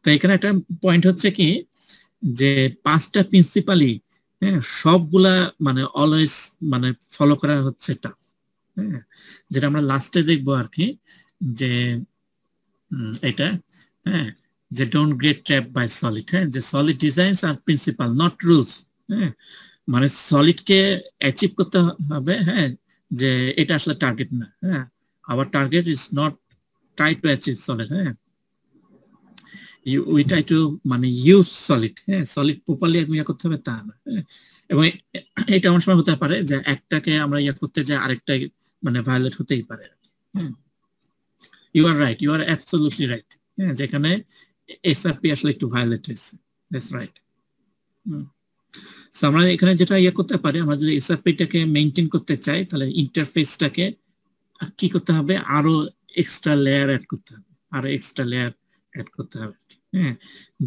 তো এখানে একটা পয়েন্ট হচ্ছে কি যে 5টা প্রিন্সিপালি সবগুলা মানে অলওয়েজ মানে ফলো করা হচ্ছে টাফ। হ্যাঁ, যেটা আমরা লাস্টে দেখবো আর কি, যে এটা যে don't get trap by SOLID. হ্যাঁ, যে SOLID designs are principle not rules. হ্যাঁ, মানে সলিডকে অ্যাচিভ করতে হবে, হ্যাঁ, যে এটা আসলে টার্গেট না। হ্যাঁ, our target is not try to achieve solid. হ্যাঁ, উই ট্রাই টু মানে ইউজ সলিড। হ্যাঁ, সলিড প্রপারলি করতে হবে তা না। এবং এটা অনেক সময় হতে পারে যে একটাকে আমরা করতে যাই আরেকটা মানে ভায়োলেট হতেই পারে। You are right, you are absolutely right. হ্যাঁ, যেখানে এসআরপি আসলে একটু ভায়োলেট হয়েছে। That's right. সো আমরা এখানে যেটা করতে পারি, আমরা যদি এসআরপিটাকে মেইনটেইন করতে চাই, তাহলে ইন্টারফেসটাকে কি করতে হবে? আরো এক্সট্রা লেয়ার অ্যাড করতে হবে, আরো এক্সট্রা লেয়ার অ্যাড করতে হবে। হ্যাঁ,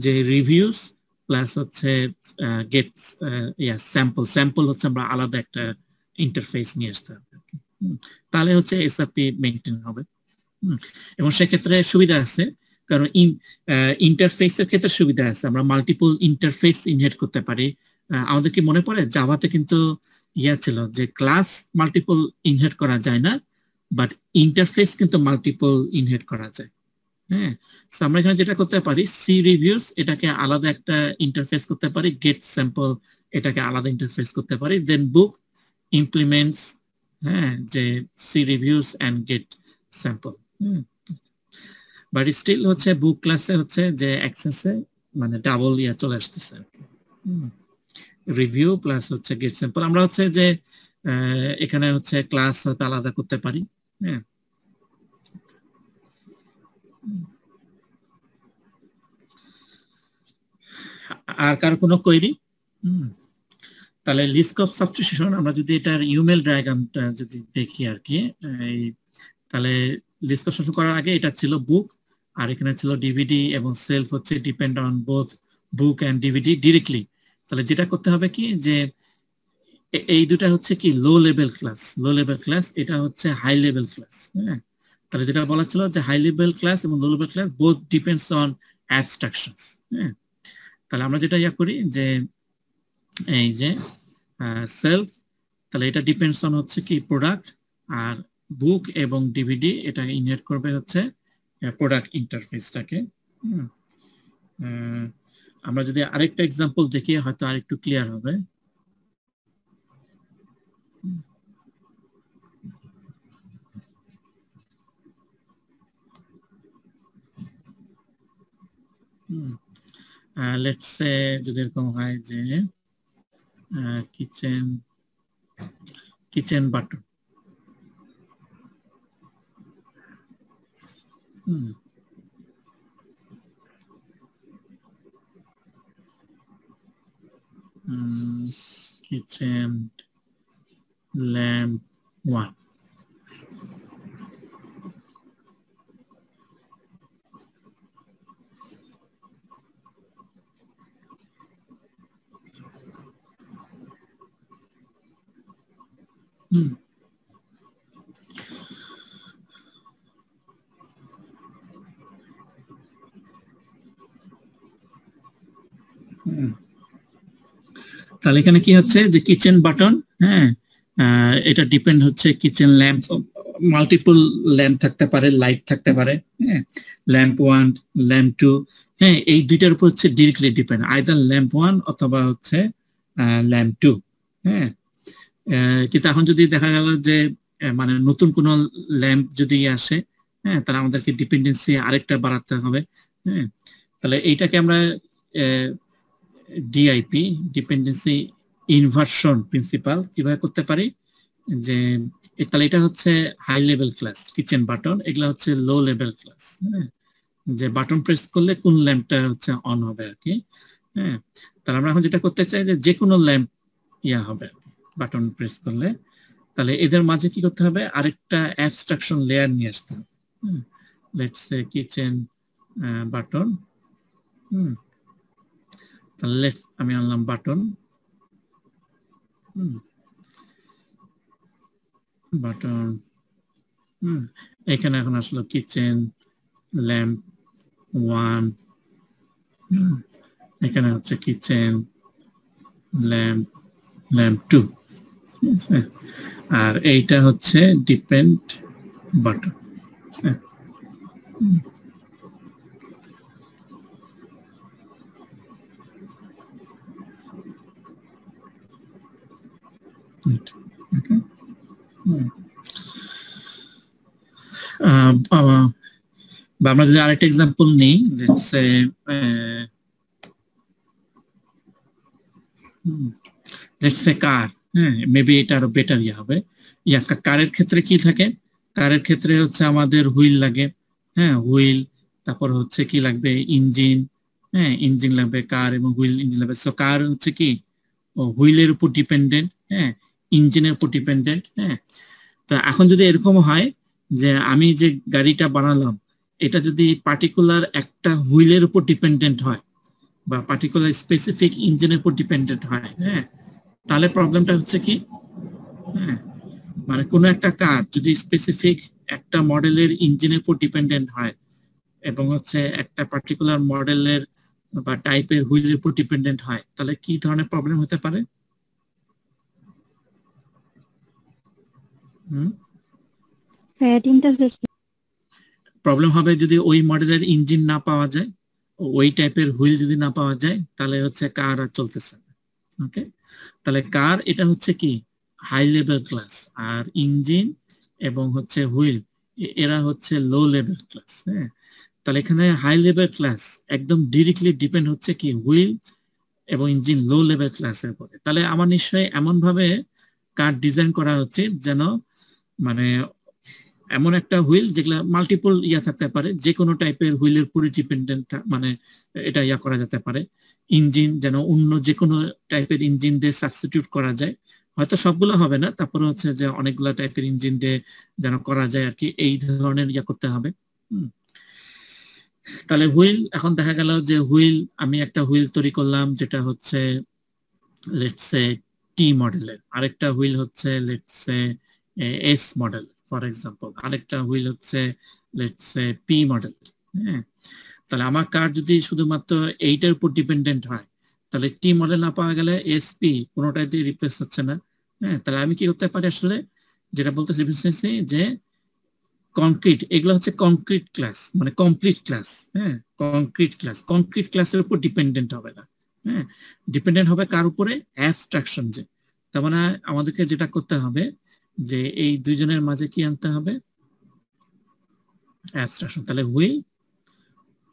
যে রিভিউস প্লাস হচ্ছে গেট স্যাম্পল হচ্ছে আমরা আলাদা একটা ইন্টারফেস নিয়ে আসতে হবে, তাহলে হচ্ছে এসআরপি মেইনটেইন হবে। এবং সেক্ষেত্রে সুবিধা আছে, কারণ ইন্টারফেসের ক্ষেত্রে সুবিধা আছে, আমরা মাল্টিপল ইন্টারফেস ইনহেরিট করতে পারি। আমাদের কি মনে পড়ে জাভাতে কিন্তু ছিল যে ক্লাস মাল্টিপল ইনহেরিট করা যায় না, বাট ইন্টারফেস কিন্তু মাল্টিপল ইনহেরিট করা যায়। হ্যাঁ, আমরা এখানে যেটা করতে পারি, সি রিভিউস এটাকে আলাদা একটা ইন্টারফেস করতে পারি, গেট স্যাম্পল এটাকে আলাদা ইন্টারফেস করতে পারি, দেন বুক ইমপ্লিমেন্টস যে see reviews and get sample. But still হচ্ছে বুক ক্লাসে হচ্ছে যে অ্যাক্সেসে মানে ডাবল চলে আসতেছে, রিভিউ প্লাস হচ্ছে গেট স্যাম্পল। আমরা হচ্ছে যে এখানে হচ্ছে ক্লাস হয়তো আলাদা করতে পারি। হ্যাঁ, আর কার কোনো কোয়েরি? তাহলে লিস্ট অফ সাবস্টিটিউশন আমরা যদি এটার ইউমেল ডায়াগ্রামটা যদি দেখি আর কি, তাহলে লিস্ট অফ সাবস্টিটিউশন করার আগে এটা ছিল বুক, আর এখানে ছিল ডিভিডি, এবং সেলফ হচ্ছে depend on both book and DVD directly. তাহলে যেটা করতে হবে কি, যে এই দুটা হচ্ছে কি লো লেভেল ক্লাস, এটা হচ্ছে হাই লেভেল ক্লাস। হ্যাঁ, তাহলে যেটা বলা ছিল যে হাই লেভেল ক্লাস এবং low level class both depends on abstractions. হ্যাঁ, তাহলে আমরা যেটা করি যে এই যে সেলফ, তাহলে এটা ডিপেন্ডস অন হচ্ছে কি প্রোডাক্ট, আর বুক এবং ডিভিডি এটা ইনহেরিট করবে হচ্ছে প্রোডাক্ট ইন্টারফেসটাকে। আমরা যদি আরেকটা এক্সাম্পল দেখি হয়তো আরেকটু ক্লিয়ার হবে। লেটস সে যদি এরকম হয় যে কিচেন বাটন, কিচেন lamp 1, তাহলে এখানে কি হচ্ছে যে কিচেন বাটন, হ্যাঁ এটা ডিপেন্ড হচ্ছে কিচেন ল্যাম্প, মাল্টিপল ল্যাম্প থাকতে পারে, লাইট থাকতে পারে, হ্যাঁ ল্যাম্প 1 ল্যাম্প 2, হ্যাঁ এই দুইটার উপর হচ্ছে ডিরেক্টলি ডিপেন্ড, আইদার ল্যাম্প 1 অথবা হচ্ছে ল্যাম্প 2। হ্যাঁ, কিন্তু এখন যদি দেখা গেল যে মানে নতুন কোন ল্যাম্প যদি আসে, হ্যাঁ তাহলে আমাদেরকে ডিপেন্ডেন্সি আরেকটা বাড়াতে হবে। হ্যাঁ, তাহলে এইটাকে আমরা ডিআইপি, ডিপেন্ডেন্সি ইনভার্সন প্রিন্সিপাল কিভাবে করতে পারি, যে তাহলে এটা হচ্ছে high level class kitchen button, এগুলা হচ্ছে লো লেভেল ক্লাস। হ্যাঁ, যে বাটন প্রেস করলে কোন ল্যাম্পটা হচ্ছে অন হবে আর কি। হ্যাঁ, তাহলে আমরা এখন যেটা করতে চাই যে কোনো ল্যাম্প হবে বাটন প্রেস করলে, তাহলে এদের মাঝে কি করতে হবে, আরেকটা অ্যাবস্ট্রাকশন লেয়ার নিয়ে আসতে হবে। লেটস সে কিচেন বাটন, তাহলে আমি আনলাম বাটন, বাটন, এখানে এখন আসলো কিচেন ল্যাম্প 1, এখানে হচ্ছে কিচেন ল্যাম্প 2, আর এইটা হচ্ছে ডিপেন্ড বাটন। বা আমরা যদি আরেকটা এক্সাম্পল নিই, কার, হ্যাঁ মেবি এটা আরো বেটার হবে। কারের ক্ষেত্রে কি থাকে, কারের ক্ষেত্রে হচ্ছে আমাদের হুইল লাগে, হ্যাঁ হুইল, তারপর হচ্ছে কি লাগবে ইঞ্জিন, হ্যাঁ ইঞ্জিন লাগবে, কার এবং হুইল ইঞ্জিন লাগবে। সো কার হচ্ছে কি হুইলের উপর ডিপেন্ডেন্ট, হ্যাঁ ইঞ্জিনের উপর ডিপেন্ডেন্ট। হ্যাঁ, তো এখন যদি এরকম হয় যে আমি যে গাড়িটা বানালাম এটা যদি পার্টিকুলার একটা হুইলের উপর ডিপেন্ডেন্ট হয় বা পার্টিকুলার স্পেসিফিক ইঞ্জিনের উপর ডিপেন্ডেন্ট হয়, হ্যাঁ তাহলে প্রবলেমটা হচ্ছে কি, হ্যাঁ মানে কোনো একটা কার যদি স্পেসিফিক একটা মডেলের ইঞ্জিনের উপর ডিপেন্ডেন্ট হয় এবং হচ্ছে একটা পার্টিকুলার মডেলের বা টাইপের হুইলের উপর ডিপেন্ডেন্ট হয়, তাহলে কি ধরনের প্রবলেম হতে পারে? প্রবলেম হবে যদি ওই মডেলের ইঞ্জিন না পাওয়া যায়, ওই টাইপের হুইল যদি না পাওয়া যায়, তাহলে হচ্ছে কার আর চলতেছে না। ওকে, তাহলে কার এটা হচ্ছে কি হাই লেভেল ক্লাস, আর ইঞ্জিন এবং হচ্ছে হুইল এরা হচ্ছে লো লেভেল ক্লাস। হ্যাঁ, তাহলে এখানে হাই লেভেল ক্লাস একদম ডিরেক্টলি ডিপেন্ড হচ্ছে কি হুইল এবং ইঞ্জিন লো লেভেল ক্লাসের উপরে। তাহলে আমার নিশ্চয়ই এমন ভাবে কার ডিজাইন করা উচিত যেন মানে এমন একটা হুইল যেগুলা মাল্টিপল থাকতে পারে, যে কোনো টাইপের হুইলের পুরো ডিপেন্ডেন্ট মানে এটা করা যেতে পারে। ইঞ্জিন যেন অন্য যে কোনো টাইপের ইঞ্জিন দিয়ে সাবস্টিটিউট করা যায়, হয়তো সবগুলো হবে না, তারপরে হচ্ছে যে অনেকগুলো টাইপের ইঞ্জিন দিয়ে যেন করা যায় আর কি, এই ধরনের করতে হবে। তাহলে হুইল, এখন দেখা গেল যে হুইল, আমি একটা হুইল তৈরি করলাম যেটা হচ্ছে লেটস সে টি মডেলের, আরেকটা হুইল হচ্ছে let's say S model for example, আরেকটা হুইল হচ্ছে লেটস সে পি মডেল। হ্যাঁ, তাহলে আমার কার যদি শুধুমাত্র এইটার উপর ডিপেন্ডেন্ট হয়, তাহলে টি মডেল না পাওয়া গেলে এসপি কোনোটাই দিয়ে রিপ্লেস হচ্ছে না। হ্যাঁ, তাহলে আমি কি করতে পারি আসলে, যেটা বলতেছি যে কংক্রিট, এগুলো হচ্ছে কংক্রিট ক্লাস, মানে কমপ্লিট ক্লাস। হ্যাঁ, কংক্রিট ক্লাসের উপর ডিপেন্ডেন্ট হবে না। হ্যাঁ, ডিপেন্ডেন্ট হবে কার উপরে? অ্যাবস্ট্রাকশন। যে তার মানে আমাদেরকে যেটা করতে হবে যে এই দুইজনের মাঝে কি আনতে হবে? অ্যাবস্ট্রাকশন। তাহলে হুইল,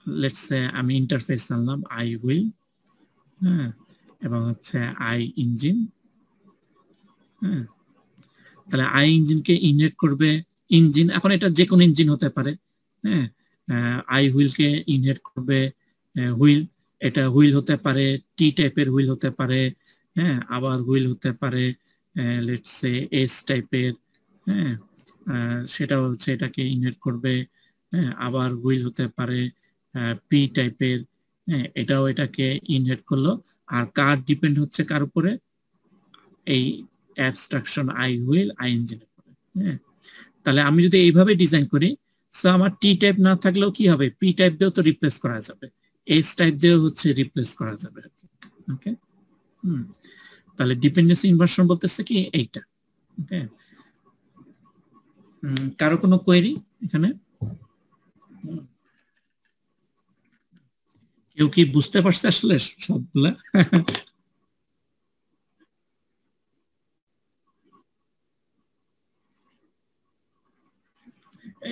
লেটস সে আমি ইন্টারফেস আনলাম আই হুইল, হ্যাঁ, এবং হচ্ছে আই ইঞ্জিন। হ্যাঁ, তাহলে আই ইঞ্জিনকে ইনহেরিট করবে ইঞ্জিন, এখন এটা যে কোনো ইঞ্জিন হতে পারে। হ্যাঁ, আই হুইলকে ইনহেরিট করবে হুইল, এটা হুইল হতে পারে টি টাইপের হুইল হতে পারে। হ্যাঁ, আবার হুইল হতে পারে লেটস সে এস টাইপের। হ্যাঁ, সেটা হচ্ছে এটাকে ইনহেরিট করবে। হ্যাঁ, আবার হুইল হতে পারে পি টাইপের। হ্যাঁ, এটাও এটাকে ইনহেরিট করলো। আর কার ডিপেন্ড হচ্ছে কার উপরে? এই অ্যাবস্ট্রাকশন আই হুইল আই ইঞ্জিনের উপরে। হ্যাঁ, তাহলে আমি যদি এইভাবে ডিজাইন করি, সো আমার টি টাইপ না থাকলেও কি হবে? পি টাইপ দিয়েও তো রিপ্লেস করা যাবে, এস টাইপ দিয়েও হচ্ছে রিপ্লেস করা যাবে। ওকে, তাহলে ডিপেন্ডেন্সি ইনভার্সন বলতেছে কি এইটা। ওকে, কারো কোনো কোয়েরি এখানে? কেউ কি বুঝতে পারছে আসলে সবগুলা?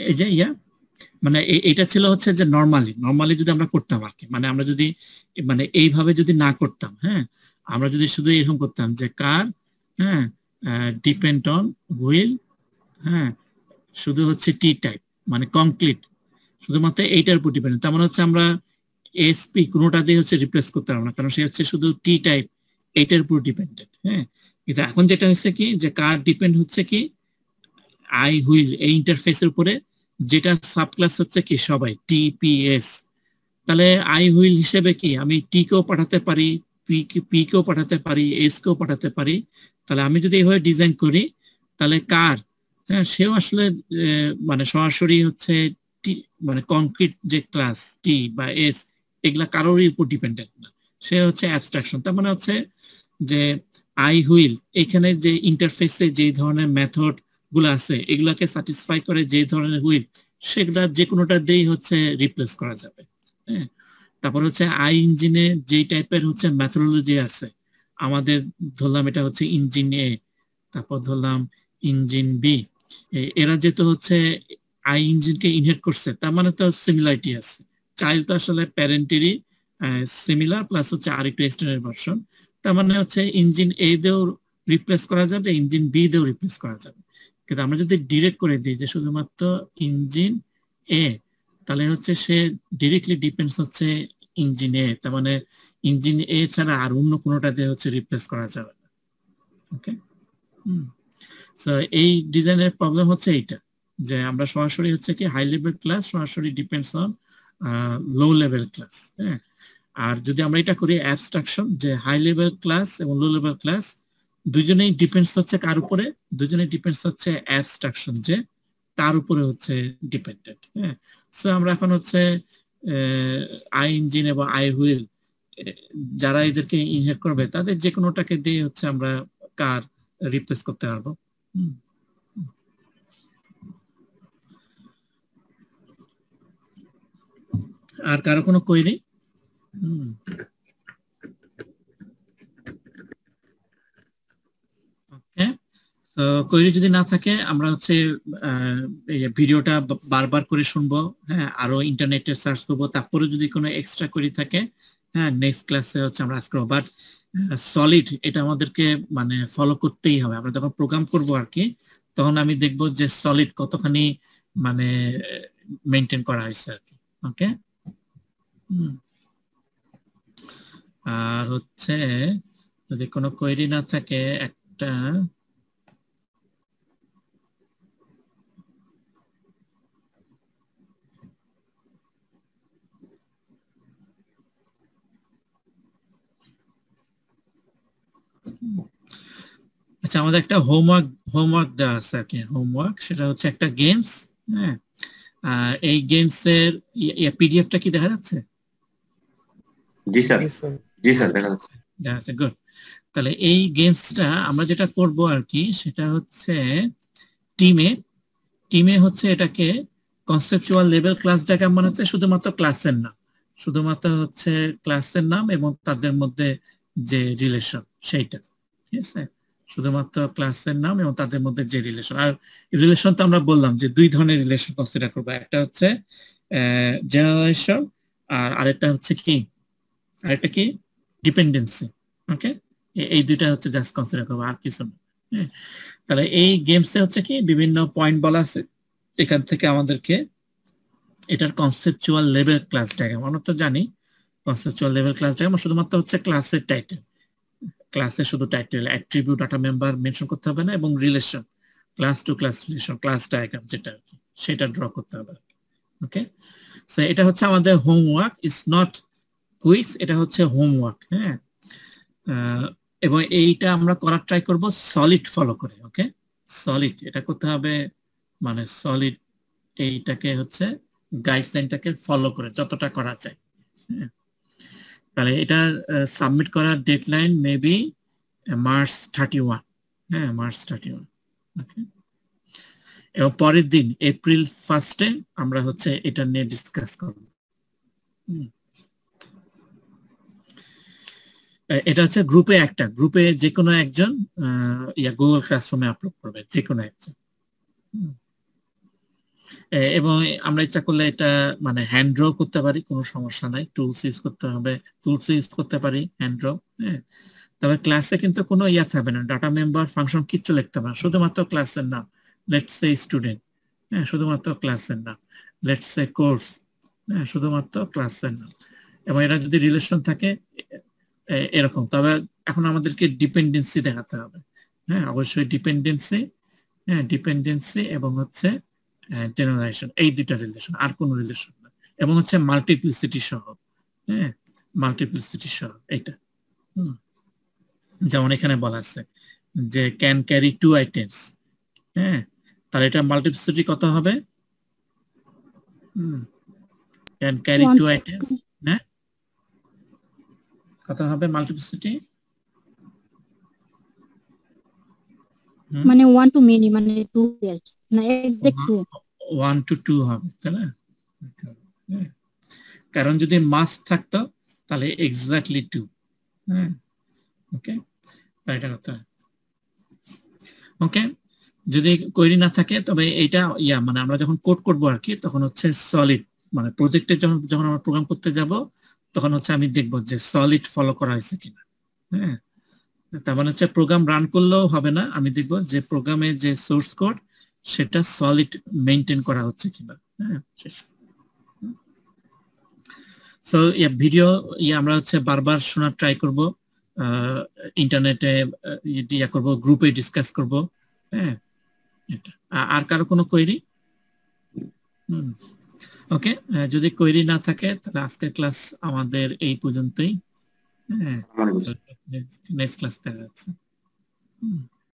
এই যে মানে এটা ছিল হচ্ছে যে নরমালি যদি আমরা করতাম আর কি, মানে আমরা যদি মানে এইভাবে যদি না করতাম, হ্যাঁ, আমরা যদি শুধু এরকম করতাম যে কার, হ্যাঁ, ডিপেন্ড অন হুইল, হ্যাঁ, শুধু হচ্ছে টি টাইপ, মানে কংক্রিট, শুধুমাত্র এইটার উপর ডিপেন্ডেন্ট, তার মানে হচ্ছে আমরা এসপি কোনোটা দিয়ে হচ্ছে রিপ্লেস করতে পারবো না, কারণ সে হচ্ছে শুধু টি টাইপ এইটার উপর ডিপেন্ডেন্ট। হ্যাঁ, কিন্তু এখন যেটা হচ্ছে কি যে কার ডিপেন্ড হচ্ছে কি আই হুইল এই ইন্টারফেসের উপরে, যেটা সাবক্লাস হচ্ছে কি সবাই টিপিএস। তাহলে আই হুইল হিসেবে কি আমি টি কেও পাঠাতে পারি, পি কেও পাঠাতে পারি, এস কেও পাঠাতে পারি। তাহলে আমি যদি এইভাবে ডিজাইন করি, তাহলে কার, হ্যাঁ, সেও আসলে মানে সরাসরি হচ্ছে মানে কংক্রিট যে ক্লাস টি বা এস, এগুলা কারোরই উপর ডিপেন্ডেন্ট না, সে হচ্ছে অ্যাবস্ট্রাকশন। তার মানে হচ্ছে যে আই হুইল এখানে যে ইন্টারফেসে যে ধরনের মেথড গুলো আছে, এগুলাকে স্যাটিসফাই করে যে ধরনের হুইল, সেগুলা যে কোনোটা দিয়েই হচ্ছে রিপ্লেস করা যাবে। হ্যাঁ, তারপর হচ্ছে আই ইঞ্জিনে যে টাইপের হচ্ছে মেথোডোলজি আছে, আমাদের ধরলাম এটা হচ্ছে ইঞ্জিন এ, তারপর ধরলাম ইঞ্জিন বি, এরা যেহেতু হচ্ছে আই ইঞ্জিনকে ইনহেরিট করছে, তার মানে তো সিমিলারিটি আছে, চাইল্ড তো আসলে প্যারেন্টেরই সিমিলার, প্লাস হচ্ছে আরেকটু এক্সটেন্ডেড ভার্সন। তার মানে হচ্ছে ইঞ্জিন এ দিয়েও রিপ্লেস করা যাবে, ইঞ্জিন বি দিয়েও রিপ্লেস করা যাবে। কিন্তু আমরা যদি ডিরেক্ট করে দিই যে শুধুমাত্র ইঞ্জিন এ, তাহলে হচ্ছে সে ডিরেক্টলি ডিপেন্ডস হচ্ছে ইঞ্জিন এ, তার মানে ইঞ্জিন এ ছাড়া আর অন্য কোনোটা দিয়ে হচ্ছে রিপ্লেস করা যাবে না। ওকে, সো এই ডিজাইনের প্রবলেম হচ্ছে এইটা, যে আমরা সরাসরি হচ্ছে কি হাই লেভেল ক্লাস সরাসরি depends on low level class. হ্যাঁ, আর যদি আমরা এটা করি অ্যাবস্ট্রাকশন, যে হাই লেভেল ক্লাস এবং লো লেভেল ক্লাস দুজনেই ডিপেন্ডস হচ্ছে কার উপরে? দুজনেই ডিপেন্ডস হচ্ছে অ্যাবস্ট্রাকশন, যে তার উপরে হচ্ছে ডিপেন্ডেন্ট। হ্যাঁ, সো আমরা এখন হচ্ছে আই ইঞ্জিন এবং আই হুইল যারা এদেরকে ইনহেরিট করবে, তাদের যে কোনোটাকে দিয়ে হচ্ছে আমরা কার রিপ্লেস করতে পারবো। আর কারো কোনো কোয়েরি? ওকে, তো কোয়েরি যদি না থাকে আমরা হচ্ছে ভিডিওটা বারবার করে শুনবো, হ্যাঁ, আরো ইন্টারনেটে সার্চ করবো, তারপরে যদি কোনো এক্সট্রা কোয়েরি থাকে, হ্যাঁ, নেক্সট ক্লাসে হচ্ছে আমরা আজকে। বাট সলিড এটা আমাদেরকে মানে ফলো করতেই হবে, আমরা যখন প্রোগ্রাম করবো আর কি, তখন আমি দেখব যে সলিড কতখানি মানে মেইনটেইন করা হয়েছে আর কি। ওকে, আর হচ্ছে যদি কোনো কোয়েরি না থাকে একটা আচ্ছা, আমাদের একটা হোমওয়ার্ক দেওয়া আছে আর কি। হোমওয়ার্ক সেটা হচ্ছে একটা গেমস। হ্যাঁ, এই গেমস এর পিডিএফটা কি দেখা যাচ্ছে? জি স্যার, জি স্যার দেখা যাচ্ছে। আচ্ছা, গুড। তাহলে এই গেমসটা আমরা যেটা করব আর কি সেটা হচ্ছে টিমে হচ্ছে এটাকে কনসেপচুয়াল লেভেল ক্লাস ডায়াগ্রাম মানে হচ্ছে শুধুমাত্র ক্লাসের নাম, শুধুমাত্র হচ্ছে ক্লাসের নাম এবং তাদের মধ্যে যে রিলেশন সেইটা, ঠিক আছে? শুধুমাত্র ক্লাসের নাম এবং তাদের মধ্যে যে রিলেশন। আর রিলেশন তো আমরা বললাম যে দুই ধরনের রিলেশন কনসিডার করবো, একটা হচ্ছে জেনারেশন আর আরেকটা হচ্ছে কি ডিপেন্ডেন্সি। ওকে, এই দুইটা হচ্ছে জাস্ট কনসিডার করবো, আর কিছু না। তাহলে এই গেমসে হচ্ছে কি বিভিন্ন পয়েন্ট বলা আছে, এখান থেকে আমাদেরকে এটার কনসেপচুয়াল লেভেল ক্লাস ডায়াগ্রাম, আমরা তো জানি কনসেপচুয়াল লেভেল ক্লাস ডায়াগ্রাম শুধুমাত্র হচ্ছে ক্লাসের টাইটেল, ক্লাসে শুধু title, attribute, data member mention করতে হবে না, এবং relation, class to class relation, class diagram যেটা আর কি সেটা ড্র করতে হবে। ওকে, সো এটা হচ্ছে আমাদের হোমওয়ার্ক, ইজ নট কুইজ, এটা হচ্ছে হোমওয়ার্ক। হ্যাঁ, এবং এইটা আমরা করার ট্রাই করব সলিড ফলো করে। ওকে, সলিড এটা করতে হবে, মানে সলিড এইটাকে হচ্ছে গাইডলাইনটাকে ফলো করে যতটা করা যায়। তাহলে এটা সাবমিট করার ডেডলাইন মেবি মার্চ 31। হ্যাঁ, মার্চ 31। ওকে, এবং পরের দিন এপ্রিল 1 আমরা হচ্ছে এটা নিয়ে ডিসকাস করব। এটা হচ্ছে গ্রুপে যে কোনো একজন গুগল ক্লাসরুমে আপলোড করবে, যে কোনো একজন। এবং আমরা ইচ্ছা করলে এটা মানে হ্যান্ড ড্র করতে পারি, কোনো সমস্যা নাই, টুলস ইউজ করতে হবে, টুলস ইউজ করতে পারি হ্যান্ড ড্র। হ্যাঁ, তবে ক্লাসে কিন্তু কোনো থাকবে না, ডাটা মেম্বার ফাংশন কিচ্ছু লিখতে হবে না, শুধুমাত্র ক্লাসের নাম, লেটস সে স্টুডেন্ট। হ্যাঁ, শুধুমাত্র ক্লাসের নাম, লেটস সে কোর্স। হ্যাঁ, শুধুমাত্র ক্লাসের নাম, এবং এটা যদি রিলেশন থাকে এরকম। তবে এখন আমাদেরকে ডিপেন্ডেন্সি দেখাতে হবে। হ্যাঁ, অবশ্যই ডিপেন্ডেন্সি। হ্যাঁ, ডিপেন্ডেন্সি এবং হচ্ছে জেনারেশন, এই দুইটা রিলেশন, আর কোনো রিলেশন না, এবং হচ্ছে মাল্টিপ্লিসিটি সহ। হ্যাঁ, মাল্টিপ্লিসিটি সহ এইটা। যেমন এখানে বলা আছে যে ক্যান ক্যারি 2 আইটেমস। হ্যাঁ, তাহলে এটা মাল্টিপ্লিসিটি কত হবে? Can carry 2 items. হ্যাঁ, কত হবে মাল্টিপ্লিসিটি? মানে 1 to many, মানে 2 না এক্সাক্ট 2, 1 to 2 হবে, তাই না? কারণ যদি মাস্ট থাকতো তাহলে এক্স্যাক্টলি 2। হ্যাঁ, ওকে, এটা কথা। ওকে, যদি কোয়েরি না থাকে তবে এইটা মানে আমরা যখন কোড করব আর কি, তখন হচ্ছে সলিড, মানে প্রজেক্টে যখন আমরা প্রোগ্রাম করতে যাব তখন হচ্ছে আমি দেখব যে সলিড ফলো করা হয়েছে কিনা। হ্যাঁ, তার মানে হচ্ছে প্রোগ্রাম রান করলেও হবে না, আমি দেখব যে প্রোগ্রামে যে সোর্স কোড সেটা সলিড মেইনটেইন করা হচ্ছে কিনা। হ্যাঁ, সো ভিডিও আমরা হচ্ছে বারবার শোনার ট্রাই করব, ইন্টারনেটে করব, গ্রুপে ডিসকাস করব। হ্যাঁ, এটা। আর কারো কোনো কোয়েরি? ওকে, যদি কোয়েরি না থাকে তাহলে আজকের ক্লাস আমাদের এই পর্যন্তই। হ্যাঁ, নেক্সট ক্লাস দেখা যাচ্ছে।